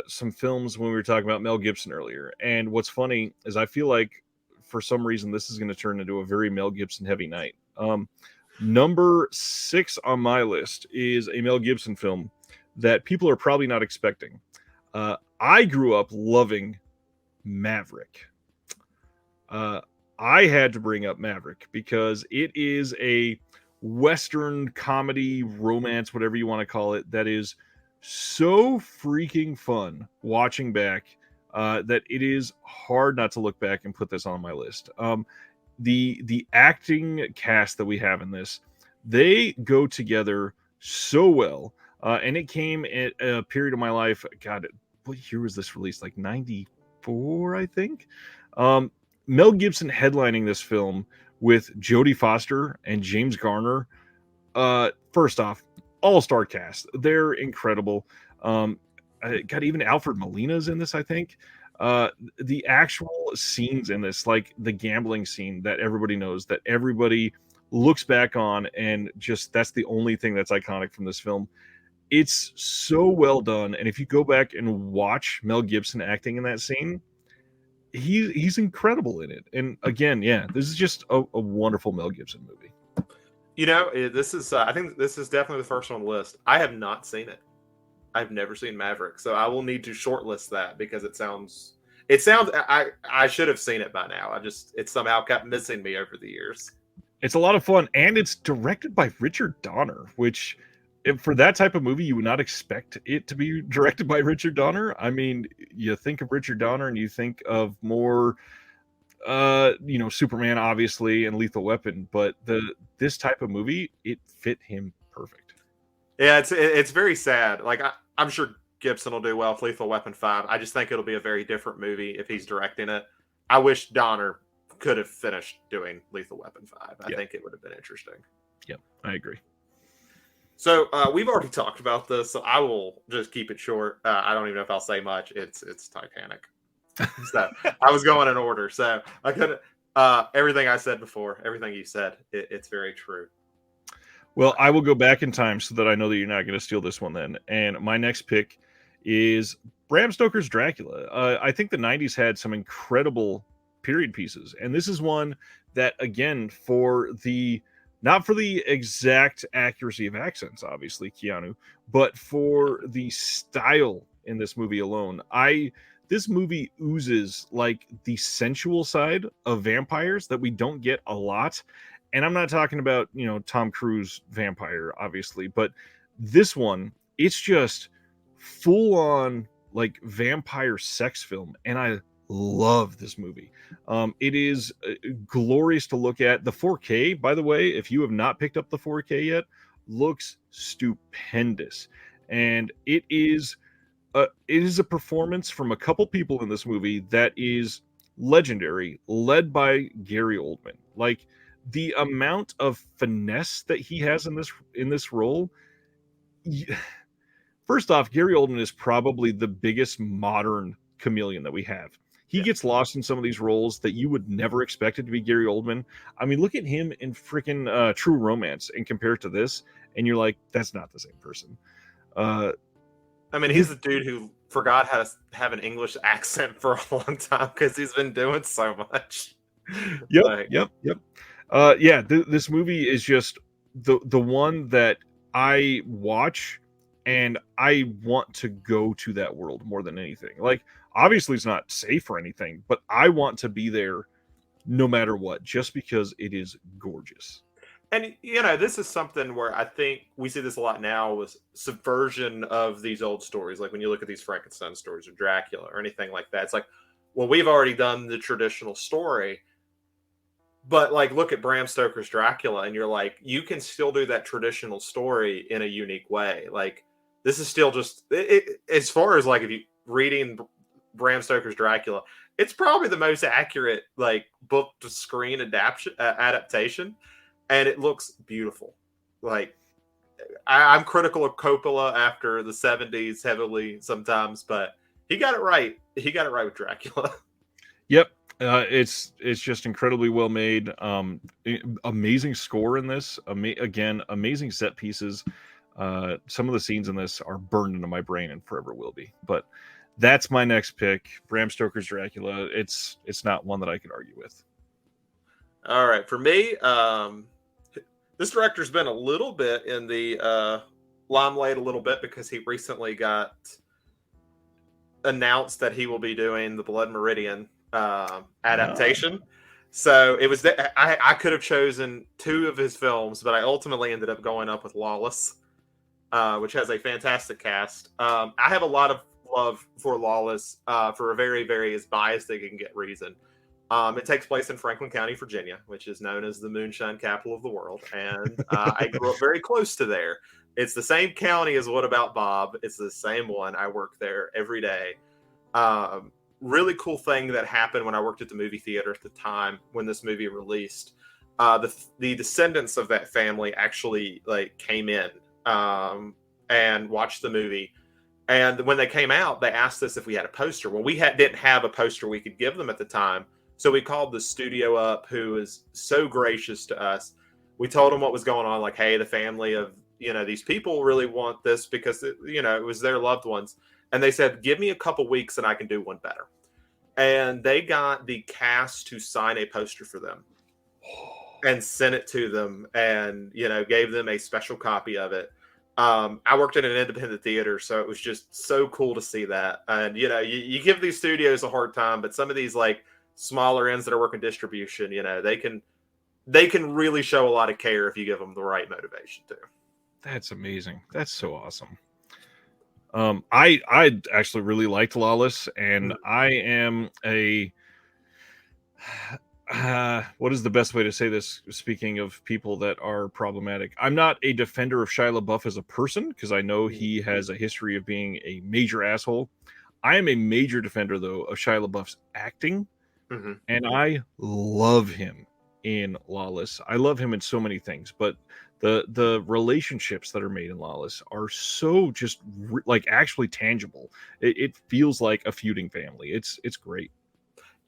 some films when we were talking about Mel Gibson earlier, and what's funny is I feel like for some reason this is going to turn into a very Mel Gibson heavy night. Number 6 on my list is a Mel Gibson film that people are probably not expecting. I grew up loving Maverick. I had to bring up Maverick because it is a Western comedy, romance, whatever you want to call it, that is so freaking fun watching back that it is hard not to look back and put this on my list. The acting cast that we have in this, they go together so well, and it came at a period of my life. God, what year was this released? Like 94, I think. Mel Gibson headlining this film with Jodie Foster and James Garner. First off, all-star cast. They're incredible. God, even Alfred Molina's in this, I think. The actual scenes in this, like the gambling scene that everybody knows, that everybody looks back on, and just that's the only thing that's iconic from this film. It's so well done. And if you go back and watch Mel Gibson acting in that scene, he's incredible in it. And again, yeah, this is just a wonderful Mel Gibson movie. This is I think this is definitely the first on the list. I have not seen it. I've never seen Maverick, so I will need to shortlist that because it sounds I should have seen it by now. It somehow kept missing me over the years. It's a lot of fun, and it's directed by Richard Donner, which for that type of movie, you would not expect it to be directed by Richard Donner. I mean, you think of Richard Donner and you think of more, Superman, obviously, and Lethal Weapon, but this type of movie, it fit him perfect. Yeah, it's very sad. Like I'm sure Gibson will do well with Lethal Weapon 5. I just think it'll be a very different movie if he's directing it. I wish Donner could have finished doing Lethal Weapon 5. I think it would have been interesting. Yep, I agree. So we've already talked about this, so I will just keep it short. I don't even know if I'll say much. It's Titanic. So I was going in order. So I could everything I said before, everything you said, it's very true. Well, I will go back in time so that I know that you're not going to steal this one then. And my next pick is Bram Stoker's Dracula. I think the 90s had some incredible period pieces. And this is one that, again, not for the exact accuracy of accents, obviously, Keanu, but for the style in this movie alone. This movie oozes like the sensual side of vampires that we don't get a lot. And I'm not talking about, Tom Cruise vampire, obviously, but this one, it's just full on like vampire sex film. And I love this movie. It is glorious to look at. The 4K, by the way, if you have not picked up the 4K yet, looks stupendous. And it is a performance from a couple people in this movie that is legendary, led by Gary Oldman. Like, the amount of finesse that he has in this role. First off, Gary Oldman is probably the biggest modern chameleon that we have. He gets lost in some of these roles that you would never expect it to be Gary Oldman. I mean, look at him in freaking True Romance and compare it to this, and you're like, that's not the same person. I mean, he's the dude who forgot how to have an English accent for a long time because he's been doing so much. Yep. This movie is just the one that I watch and I want to go to that world more than anything. Like, obviously it's not safe or anything, but I want to be there no matter what, just because it is gorgeous. And, this is something where I think we see this a lot now with subversion of these old stories. Like when you look at these Frankenstein stories or Dracula or anything like that, it's like, well, we've already done the traditional story. But like, look at Bram Stoker's Dracula, and you're like, you can still do that traditional story in a unique way. Like, this is still just as far as like if you reading Bram Stoker's Dracula, it's probably the most accurate like book to screen adaptation, and it looks beautiful. Like, I'm critical of Coppola after the 70s heavily sometimes, but he got it right. He got it right with Dracula. Yep. It's just incredibly well made. Amazing score in this. Again, amazing set pieces. Some of the scenes in this are burned into my brain and forever will be. But that's my next pick, Bram Stoker's Dracula. It's not one that I could argue with. All right, for me, this director's been a little bit in the limelight a little bit because he recently got announced that he will be doing the Blood Meridian adaptation. So it was I could have chosen two of his films, but I ultimately ended up going up with Lawless, which has a fantastic cast. I have a lot of love for Lawless for a very, very as biased they can get reason. It takes place in Franklin County, Virginia, which is known as the moonshine capital of the world. And I grew up very close to there. It's the same county as What About Bob. It's the same one. I work there every day. Really cool thing that happened when I worked at the movie theater at the time when this movie released. The descendants of that family actually came in and watched the movie. And when they came out, they asked us if we had a poster. Well, we didn't have a poster we could give them at the time. So we called the studio up, who was so gracious to us. We told them what was going on, like, hey, the family of, these people really want this because, it was their loved ones. And they said, give me a couple weeks and I can do one better. And they got the cast to sign a poster for them and sent it to them and, gave them a special copy of it. I worked in an independent theater, so it was just so cool to see that. And, you give these studios a hard time, but some of these smaller ends that are working distribution, they can really show a lot of care if you give them the right motivation too. That's amazing. That's so awesome. I actually really liked Lawless, and I am what is the best way to say this? Speaking of people that are problematic, I'm not a defender of Shia LaBeouf as a person because I know he has a history of being a major asshole. I am a major defender, though, of Shia LaBeouf's acting, and I love him in Lawless. I love him in so many things, but the relationships that are made in Lawless are so just actually tangible. It feels like a feuding family. It's great.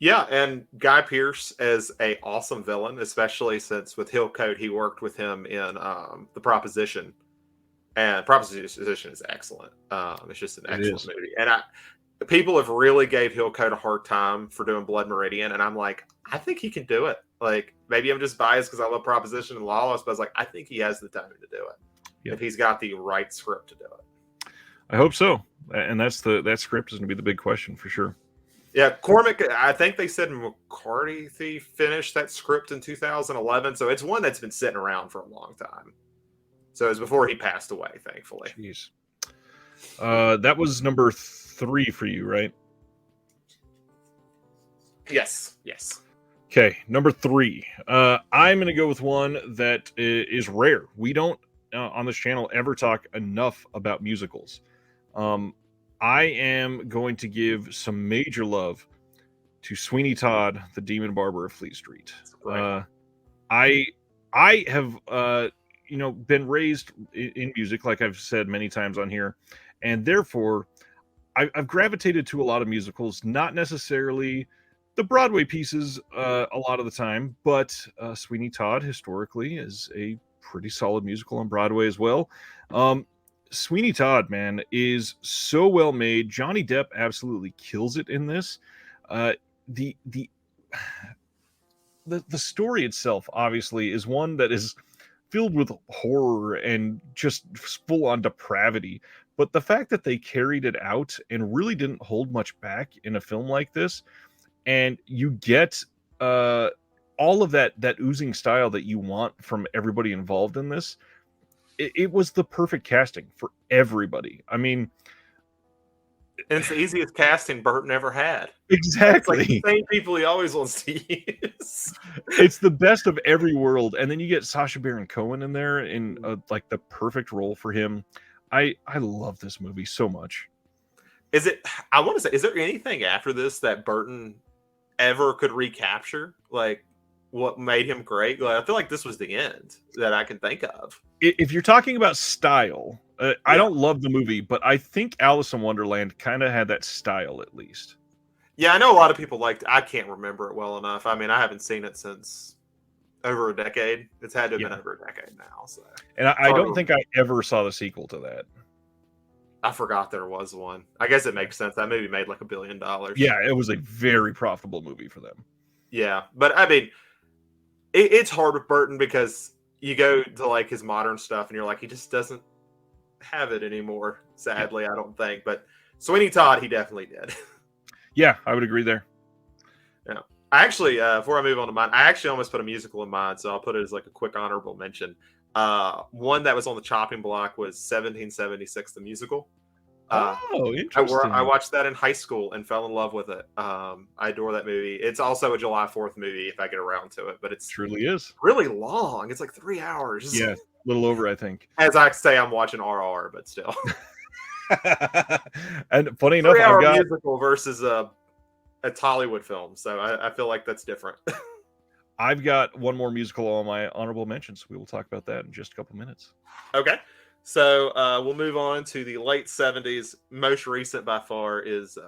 Yeah, and Guy Pearce as a awesome villain, especially since with Hill Coat he worked with him in The Proposition, and Proposition is excellent. It's just an excellent movie, and people have really gave Hill Coat a hard time for doing Blood Meridian, and I'm like, I think he can do it. Maybe I'm just biased because I love Proposition and Lawless, but I was like, I think he has the time to do it if he's got the right script to do it. I hope so, and that script is going to be the big question for sure. Yeah, Cormac, I think they said McCarthy finished that script in 2011, so it's one that's been sitting around for a long time. So it was before he passed away, thankfully. Jeez. That was number 3 for you, right? Yes. Okay, number 3. I'm going to go with one that is rare. We don't, on this channel, ever talk enough about musicals. I am going to give some major love to Sweeney Todd, the Demon Barber of Fleet Street. I have been raised in music, like I've said many times on here, and therefore I've gravitated to a lot of musicals, not necessarily the Broadway pieces a lot of the time, but Sweeney Todd historically is a pretty solid musical on Broadway as well. Sweeney Todd, man, is so well made. Johnny Depp absolutely kills it in this. The story itself, obviously, is one that is filled with horror and just full on depravity. But the fact that they carried it out and really didn't hold much back in a film like this, and you get all of that oozing style that you want from everybody involved in this. It was the perfect casting for everybody. I mean, and it's the easiest casting Burton ever had. Exactly. It's the same people he always wants to use. It's the best of every world. And then you get Sacha Baron Cohen in there in the perfect role for him. I love this movie so much. Is there anything after this that Burton ever could recapture? What made him great? I feel like this was the end that I can think of. If you're talking about style, I don't love the movie, but I think Alice in Wonderland kind of had that style at least. Yeah, I know a lot of people liked. I can't remember it well enough. I mean, I haven't seen it since over a decade. It's had to have been over a decade now. So, and I don't think I ever saw the sequel to that. I forgot there was one. I guess it makes sense. That movie made like $1 billion. Yeah, it was a very profitable movie for them. Yeah, but I mean, it's hard with Burton because you go to like his modern stuff and you're like, he just doesn't have it anymore. Sadly, I don't think. But Sweeney Todd, he definitely did. Yeah, I would agree there. Yeah, I actually, before I move on to mine, I actually almost put a musical in mine, so I'll put it as like a quick honorable mention. One that was on the chopping block was 1776, the musical. Interesting. I watched that in high school and fell in love with it. I adore that movie. It's also a July 4th movie if I get around to it, but it truly is really long. It's like 3 hours. Yeah, a little over, I think. As I say, I'm watching RR, but still. And funny enough, 3-hour musical versus a Hollywood film, so I feel like that's different. I've got one more musical on my honorable mentions. We will talk about that in just a couple minutes. Okay. So we'll move on to the late 70s. Most recent by far is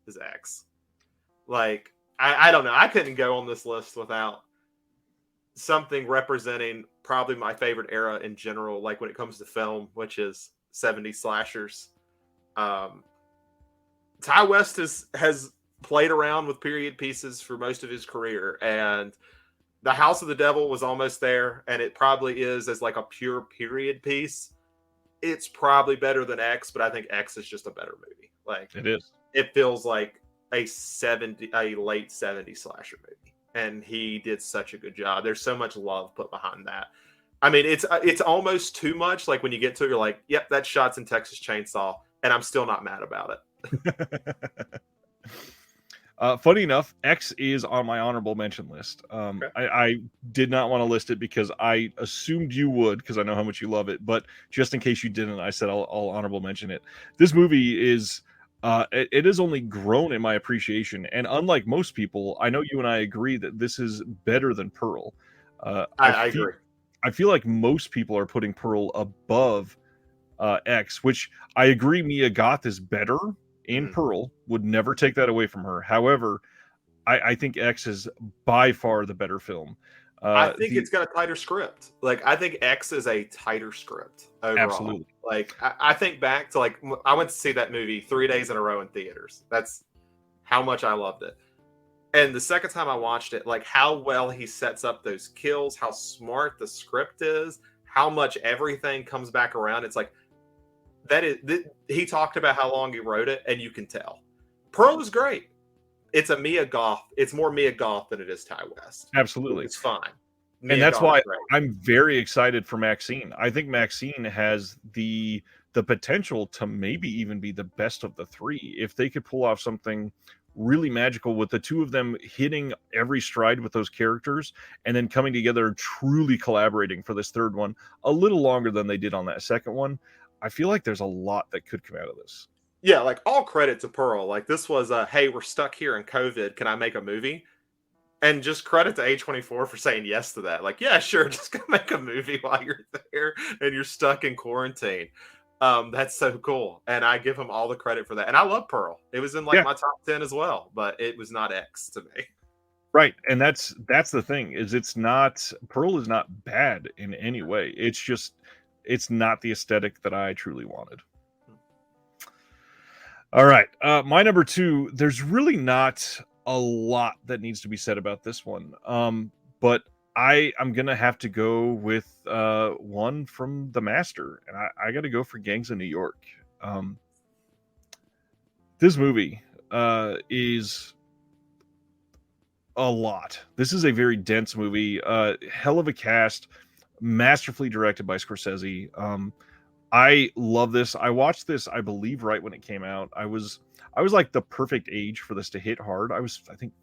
X. Like, I don't know. I couldn't go on this list without something representing probably my favorite era in general, like when it comes to film, which is 70s slashers. Ty West has played around with period pieces for most of his career, and The House of the Devil was almost there, and it probably is as like a pure period piece. It's probably better than X, but I think X is just a better movie. Like, it is. It feels like a late 70s slasher movie, and he did such a good job. There's so much love put behind that. I mean, it's almost too much. Like when you get to it, you're like, yep, that shot's in Texas Chainsaw, and I'm still not mad about it. Funny enough, X is on my honorable mention list. Okay. I did not want to list it because I assumed you would, because I know how much you love it. But just in case you didn't, I said I'll honorable mention it. This movie is it has only grown in my appreciation, and unlike most people, I know you and I agree that this is better than Pearl. I agree. I feel like most people are putting Pearl above X, which I agree. Mia Goth is better in Pearl, would never take that away from her. However, I think X is by far the better film. I think it's got a tighter script. Like, I think X is a tighter script overall. Absolutely. Like, I think back to, like, I went to see that movie 3 days in a row in theaters. That's how much I loved it. And the second time I watched it, like, how well he sets up those kills, how smart the script is, how much everything comes back around. It's like, he talked about how long he wrote it, and you can tell. Pearl is great. It's a Mia Goth. It's more Mia Goth than it is Ty West. Absolutely. It's fine. And that's why I'm very excited for Maxine. I think Maxine has the potential to maybe even be the best of the three. If they could pull off something really magical with the two of them hitting every stride with those characters and then coming together and truly collaborating for this third one a little longer than they did on that second one, I feel like there's a lot that could come out of this. Yeah, like, all credit to Pearl. Like, this was hey, we're stuck here in COVID. Can I make a movie? And just credit to A24 for saying yes to that. Like, yeah, sure, just go make a movie while you're there and you're stuck in quarantine. That's so cool. And I give him all the credit for that. And I love Pearl. It was in my top 10 as well, but it was not X to me. Right. And that's the thing, is Pearl is not bad in any way. It's just, it's not the aesthetic that I truly wanted. All right. My number 2, there's really not a lot that needs to be said about this one. But I'm going to have to go with one from the master, and I got to go for Gangs of New York. This movie is a lot. This is a very dense movie. Hell of a cast, masterfully directed by Scorsese. I love this. I watched this, I believe, right when it came out. I was like the perfect age for this to hit hard. I was, I think,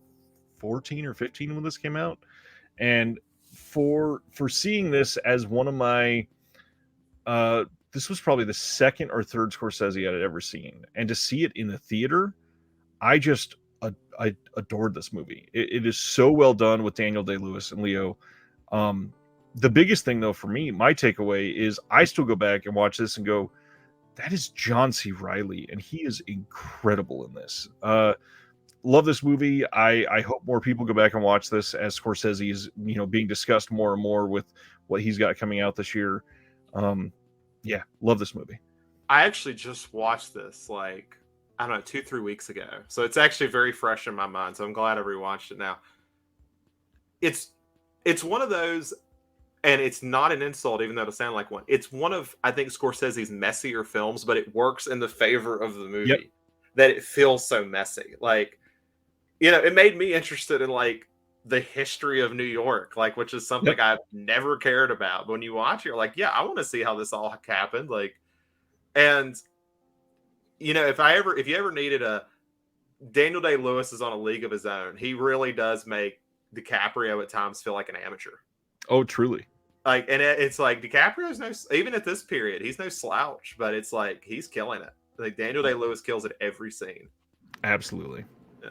14 or 15 when this came out. And for seeing this as one of my this was probably the second or third Scorsese I'd ever seen. And to see it in the theater, I just I adored this movie. It is so well done with Daniel Day-Lewis and Leo. The biggest thing, though, for me, my takeaway is I still go back and watch this and go, that is John C. Reilly, and he is incredible in this. love this movie. I hope more people go back and watch this as Scorsese is, being discussed more and more with what he's got coming out this year. Yeah, love this movie. I actually just watched this like, I don't know, 2-3 weeks ago. So it's actually very fresh in my mind. So I'm glad I rewatched it now. It's one of those, and it's not an insult, even though it'll sound like one. It's one of, I think, Scorsese's messier films, but it works in the favor of the movie. Yep. That it feels so messy. Like, it made me interested in like the history of New York, like, which is something I've never cared about. But when you watch it, you're like, yeah, I want to see how this all happened. Like, and if you ever needed a Daniel Day-Lewis is on a league of his own. He really does make DiCaprio at times feel like an amateur. Oh, truly. Like, and it's like DiCaprio's even at this period, he's no slouch, but it's like he's killing it. Like Daniel Day-Lewis kills it every scene. Absolutely. Yeah.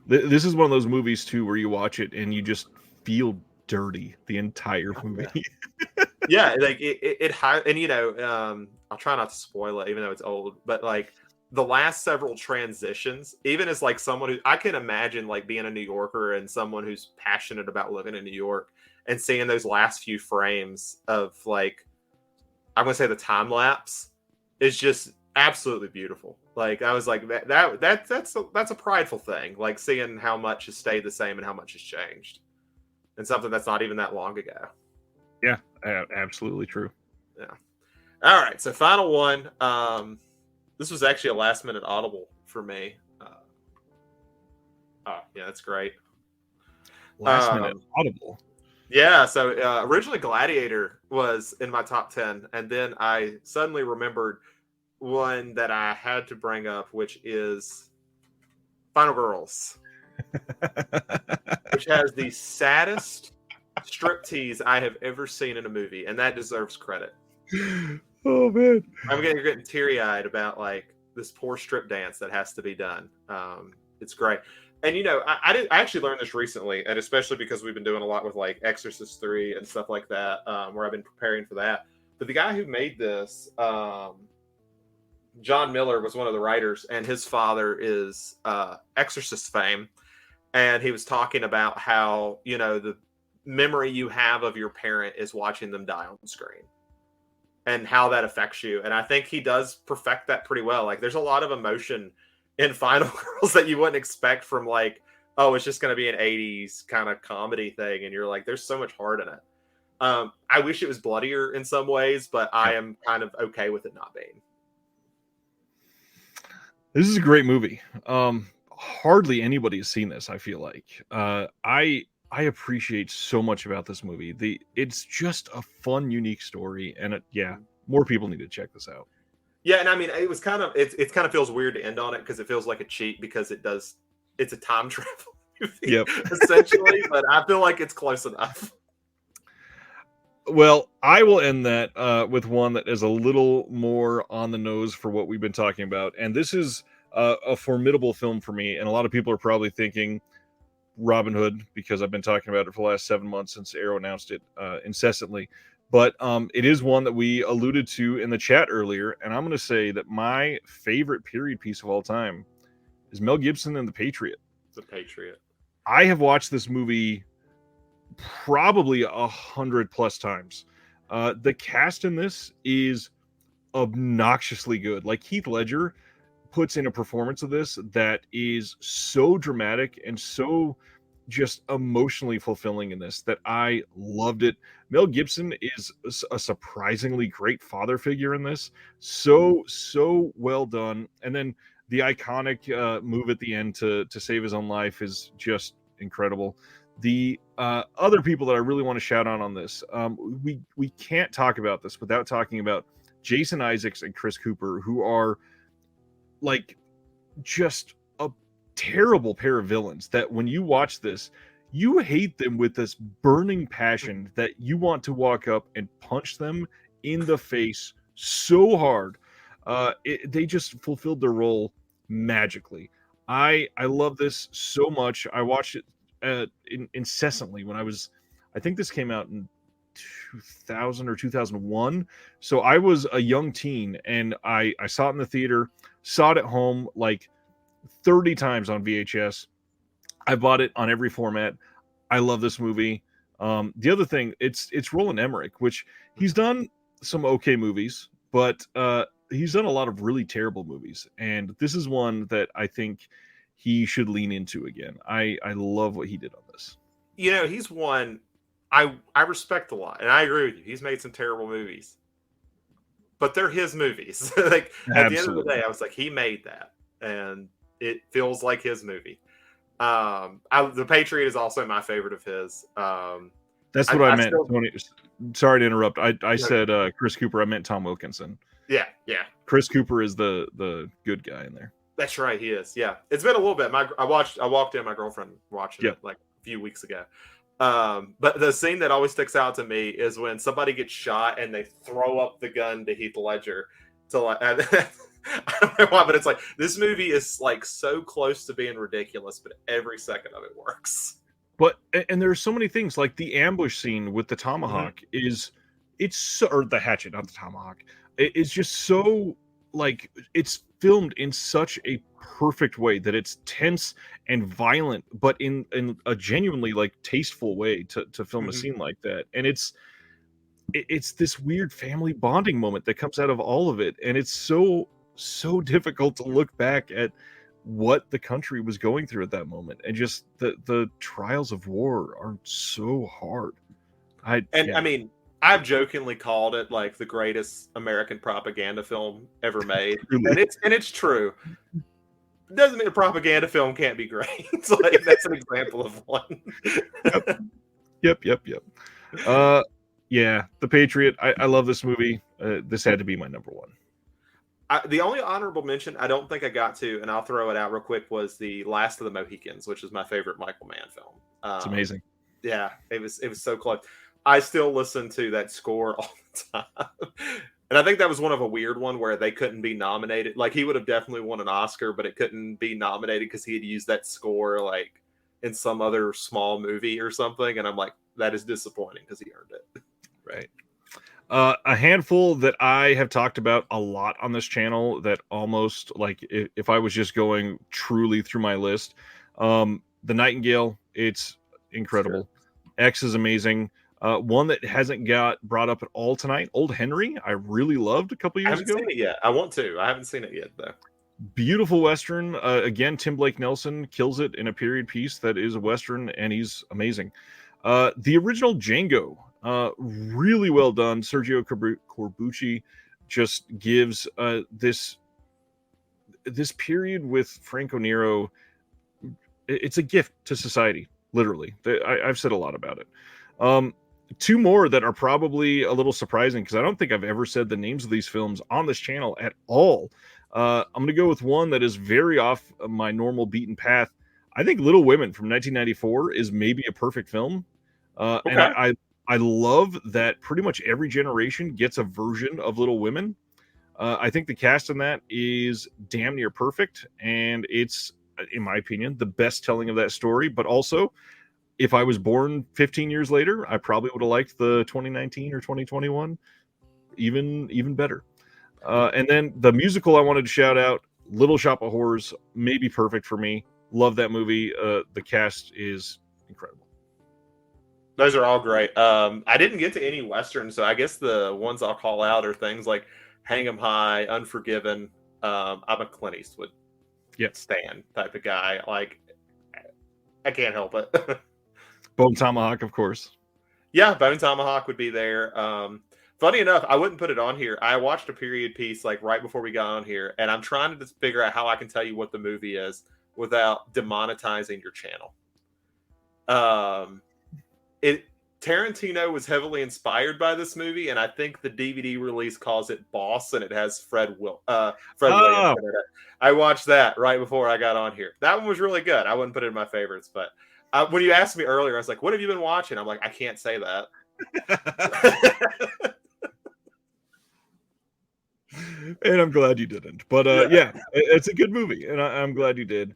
This is one of those movies too where you watch it and you just feel dirty the entire movie. Yeah, like and I'll try not to spoil it even though it's old, but like the last several transitions, even as like someone who I can imagine like being a New Yorker and someone who's passionate about living in New York and seeing those last few frames of like, I'm going to say the time lapse is just absolutely beautiful. Like I was like that's a prideful thing. Like seeing how much has stayed the same and how much has changed, and something that's not even that long ago. Yeah, absolutely true. Yeah. All right. So final one. This was actually a last minute audible for me. Yeah, that's great. Last minute audible. Yeah. So originally Gladiator was in my top 10. And then I suddenly remembered one that I had to bring up, which is Final Girls, which has the saddest striptease I have ever seen in a movie. And that deserves credit. Oh man, I'm getting teary-eyed about like this poor strip dance that has to be done. It's great. And I actually learned this recently, and especially because we've been doing a lot with like Exorcist 3 and stuff like that, where I've been preparing for that. But the guy who made this, John Miller, was one of the writers, and his father is Exorcist fame. And he was talking about how, the memory you have of your parent is watching them die on the screen and how that affects you. And I think he does perfect that pretty well. Like there's a lot of emotion in Final Girls that you wouldn't expect from like, oh, it's just going to be an 80s kind of comedy thing. And you're like, there's so much heart in it. I wish it was bloodier in some ways, but I am kind of okay with it not being. This is a great movie. Hardly anybody has seen this, I feel like. I appreciate so much about this movie. It's just a fun, unique story, and more people need to check this out. Yeah, and I mean, it was kind of it kind of feels weird to end on it because it feels like a cheat because it's a time travel movie, essentially. But I feel like it's close enough. Well, I will end that with one that is a little more on the nose for what we've been talking about, and this is a formidable film for me. And a lot of people are probably thinking Robin Hood because I've been talking about it for the last 7 months since Arrow announced it incessantly. But it is one that we alluded to in the chat earlier, and I'm going to say that my favorite period piece of all time is Mel Gibson and The Patriot. The Patriot. I have watched this movie probably 100+ times. The cast in this is obnoxiously good. Like Heath Ledger puts in a performance of this that is so dramatic and so just emotionally fulfilling in this that I loved it. Mel Gibson is a surprisingly great father figure in this. So well done. And then the iconic move at the end to save his own life is just incredible. The other people that I really want to shout out on this, we can't talk about this without talking about Jason Isaacs and Chris Cooper, who are like just a terrible pair of villains that when you watch this, you hate them with this burning passion that you want to walk up and punch them in the face so hard. They just fulfilled their role magically. I love this so much. I watched it incessantly when I think this came out in 2000 or 2001. So I was a young teen and I saw it in the theater, saw it at home like 30 times on VHS, I bought it on every format. I love this movie. The other thing, it's Roland Emmerich, which he's done some okay movies, but he's done a lot of really terrible movies, and this is one that I think he should lean into again. I love what he did on this. You know, he's one I respect a lot, and I agree with you. He's made some terrible movies, but they're his movies. Like at the end of the day, I was like, he made that, and it feels like his movie. The Patriot is also my favorite of his. That's what I meant. Tony, sorry to interrupt. I said Chris Cooper. I meant Tom Wilkinson. Yeah. Chris Cooper is the good guy in there. That's right, he is. Yeah, it's been a little bit. I walked in. My girlfriend watching it like a few weeks ago. But the scene that always sticks out to me is when somebody gets shot and they throw up the gun to Heath Ledger. To like, I don't know why, but it's like this movie is like so close to being ridiculous, but every second of it works. But and there's so many things like the ambush scene with the tomahawk or the hatchet, not the tomahawk. It's just so like it's filmed in such a perfect way that it's tense and violent, but in a genuinely like tasteful way to film a scene like that. And it's this weird family bonding moment that comes out of all of it, and it's so difficult to look back at what the country was going through at that moment, and just the trials of war are so hard. I mean, I've jokingly called it like the greatest American propaganda film ever made, and it's true. It doesn't mean a propaganda film can't be great. Like that's an example of one. Yep. Yeah, The Patriot. I love this movie. This had to be my number one. The only honorable mention I don't think I got to, and I'll throw it out real quick, was The Last of the Mohicans, which is my favorite Michael Mann film. It's amazing. Yeah, it was so close. I still listen to that score all the time. And I think that was one of a weird one where they couldn't be nominated. Like he would have definitely won an Oscar, but it couldn't be nominated because he had used that score like in some other small movie or something. And I'm like, that is disappointing because he earned it. Right. A handful that I have talked about a lot on this channel that almost like if I was just going truly through my list, The Nightingale, it's incredible. Sure. X is amazing. One that hasn't got brought up at all tonight, Old Henry, I really loved a couple years ago. I haven't seen it yet. I want to. I haven't seen it yet, though. Beautiful Western. Again, Tim Blake Nelson kills it in a period piece that is a Western, and he's amazing. The original Django, really well done. Sergio Corbucci just gives this period with Franco Nero. It's a gift to society, literally. I've said a lot about it. Two more that are probably a little surprising because I don't think I've ever said the names of these films on this channel at all. I'm going to go with one that is very off my normal beaten path. I think Little Women from 1994 is maybe a perfect film. Okay. And I love that pretty much every generation gets a version of Little Women. I think the cast in that is damn near perfect, and it's, in my opinion, the best telling of that story. But also, if I was born 15 years later, I probably would have liked the 2019 or 2021 even better. And then the musical I wanted to shout out, Little Shop of Horrors, maybe perfect for me. Love that movie. The cast is incredible. Those are all great. I didn't get to any Westerns, so I guess the ones I'll call out are things like Hang 'em High, Unforgiven. I'm a Clint Eastwood stan type of guy. Like, I can't help it. Bone Tomahawk, of course. Yeah, Bone Tomahawk would be there. Funny enough, I wouldn't put it on here. I watched a period piece like right before we got on here, and I'm trying to figure out how I can tell you what the movie is without demonetizing your channel. Tarantino was heavily inspired by this movie, and I think the DVD release calls it Boss, and it has Fred Williams in it. I watched that right before I got on here. That one was really good. I wouldn't put it in my favorites, but when you asked me earlier, I was like, "What have you been watching?" I'm like, "I can't say that." And I'm glad you didn't. But yeah, it's a good movie, and I'm glad you did.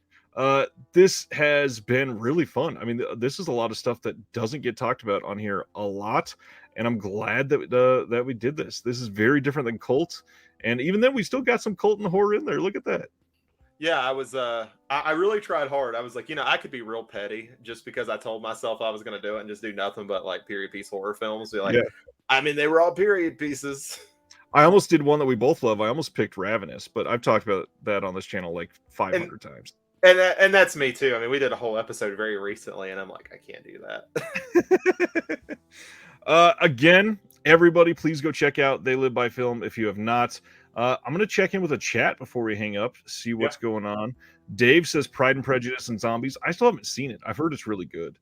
This has been really fun. I mean, this is a lot of stuff that doesn't get talked about on here a lot, and I'm glad that we did this. This is very different than Cult, and even then, we still got some Cult and horror in there. Look at that. Yeah, I was. I really tried hard. I was like, I could be real petty just because I told myself I was going to do it and just do nothing but like period piece horror films. Be like, Yeah. I mean, they were all period pieces. I almost did one that we both love. I almost picked Ravenous, but I've talked about that on this channel like And 500 times. and that's me too. I mean, we did a whole episode very recently, and I'm like, I can't do that. Again, everybody, please go check out They Live by Film if you have not. I'm going to check in with a chat before we hang up, see what's going on. Dave says Pride and Prejudice and Zombies. I still haven't seen it. I've heard it's really good.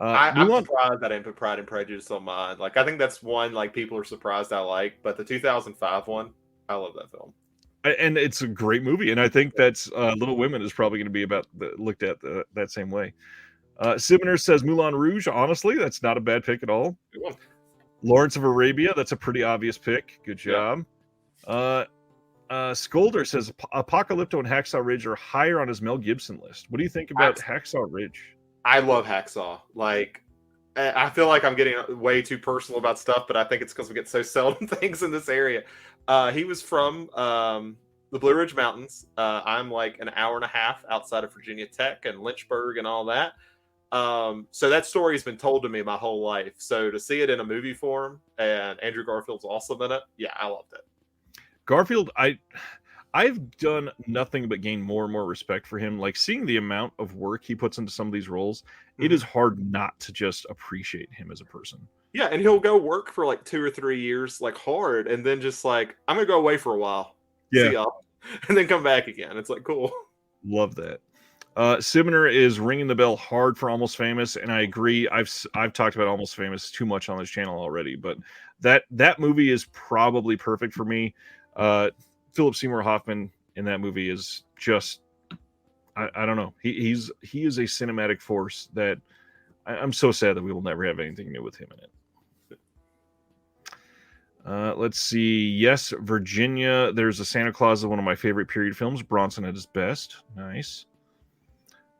I'm surprised that I didn't put Pride and Prejudice on mine. Like, I think that's one like people are surprised I like, but the 2005 one, I love that film. And it's a great movie, and I think that's Little Women is probably going to be looked at that same way. Sibner says Moulin Rouge. Honestly, that's not a bad pick at all. Lawrence of Arabia. That's a pretty obvious pick. Good job. Skolder says Apocalypto and Hacksaw Ridge are higher on his Mel Gibson list. What do you think about Hacksaw Ridge? I love Hacksaw. Like, I feel like I'm getting way too personal about stuff, but I think it's because we get so seldom things in this area. He was from the Blue Ridge Mountains. I'm like an hour and a half outside of Virginia Tech and Lynchburg and all that. So that story has been told to me my whole life. So to see it in a movie form and Andrew Garfield's awesome in it, yeah, I loved it. Garfield, I've done nothing but gain more and more respect for him. Like seeing the amount of work he puts into some of these roles, it is hard not to just appreciate him as a person. Yeah, and he'll go work for like 2 or 3 years, like hard, and then just like, I'm gonna go away for a while. Yeah. See y'all. And then come back again. It's like cool. Love that. Sibner is ringing the bell hard for Almost Famous, and I agree. I've talked about Almost Famous too much on this channel already, but that movie is probably perfect for me. Philip Seymour Hoffman in that movie is just I don't know. He is a cinematic force that I'm so sad that we will never have anything new with him in it. Let's see. Yes, Virginia. There's a Santa Claus of one of my favorite period films. Bronson at his best. Nice.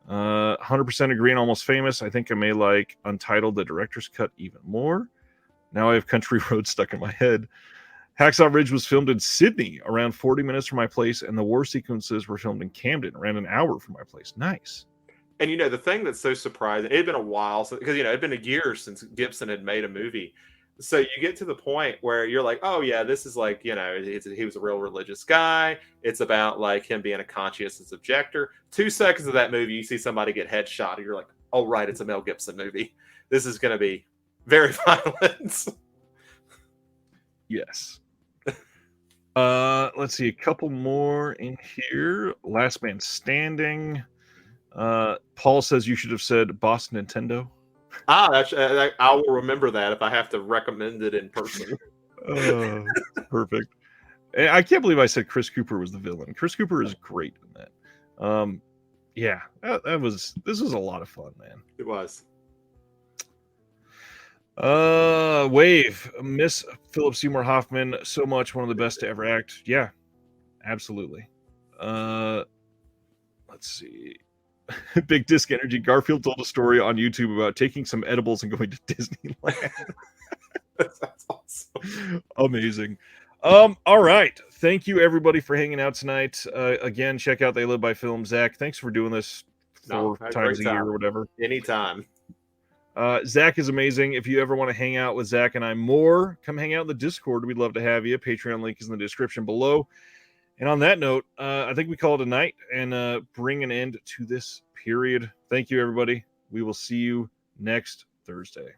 100% agree on Almost Famous. I think I may like Untitled, the director's cut, even more. Now I have Country Road stuck in my head. Hacksaw Ridge was filmed in Sydney, around 40 minutes from my place, and the war sequences were filmed in Camden, around an hour from my place. Nice. And the thing that's so surprising, it had been a while because it had been a year since Gibson had made a movie. So you get to the point where you're like, oh yeah, this is like, he was a real religious guy. It's about like him being a conscientious objector. 2 seconds of that movie, you see somebody get headshot, and you're like, oh right, it's a Mel Gibson movie. This is going to be very violent. Yes. Let's see, a couple more in here. Last Man Standing. Paul says you should have said Boss Nintendo. I will remember that if I have to recommend it in person. Perfect. I can't believe I said Chris Cooper was the villain. Chris Cooper is great in that. Yeah, this was a lot of fun, man. It was. Wave, miss Philip Seymour Hoffman so much, one of the best to ever act. Yeah, absolutely. Let's see. Big Disc Energy. Garfield told a story on YouTube about taking some edibles and going to Disneyland. That's awesome. Amazing. All right. Thank you everybody for hanging out tonight. Again, check out They Live by Film. Zach, thanks for doing this 4 times a year or whatever. Anytime. Zach is amazing. If you ever want to hang out with Zach and I more, come hang out in the Discord. We'd love to have you. Patreon link is in the description below. And on that note, I think we call it a night and bring an end to this period. Thank you, everybody. We will see you next Thursday.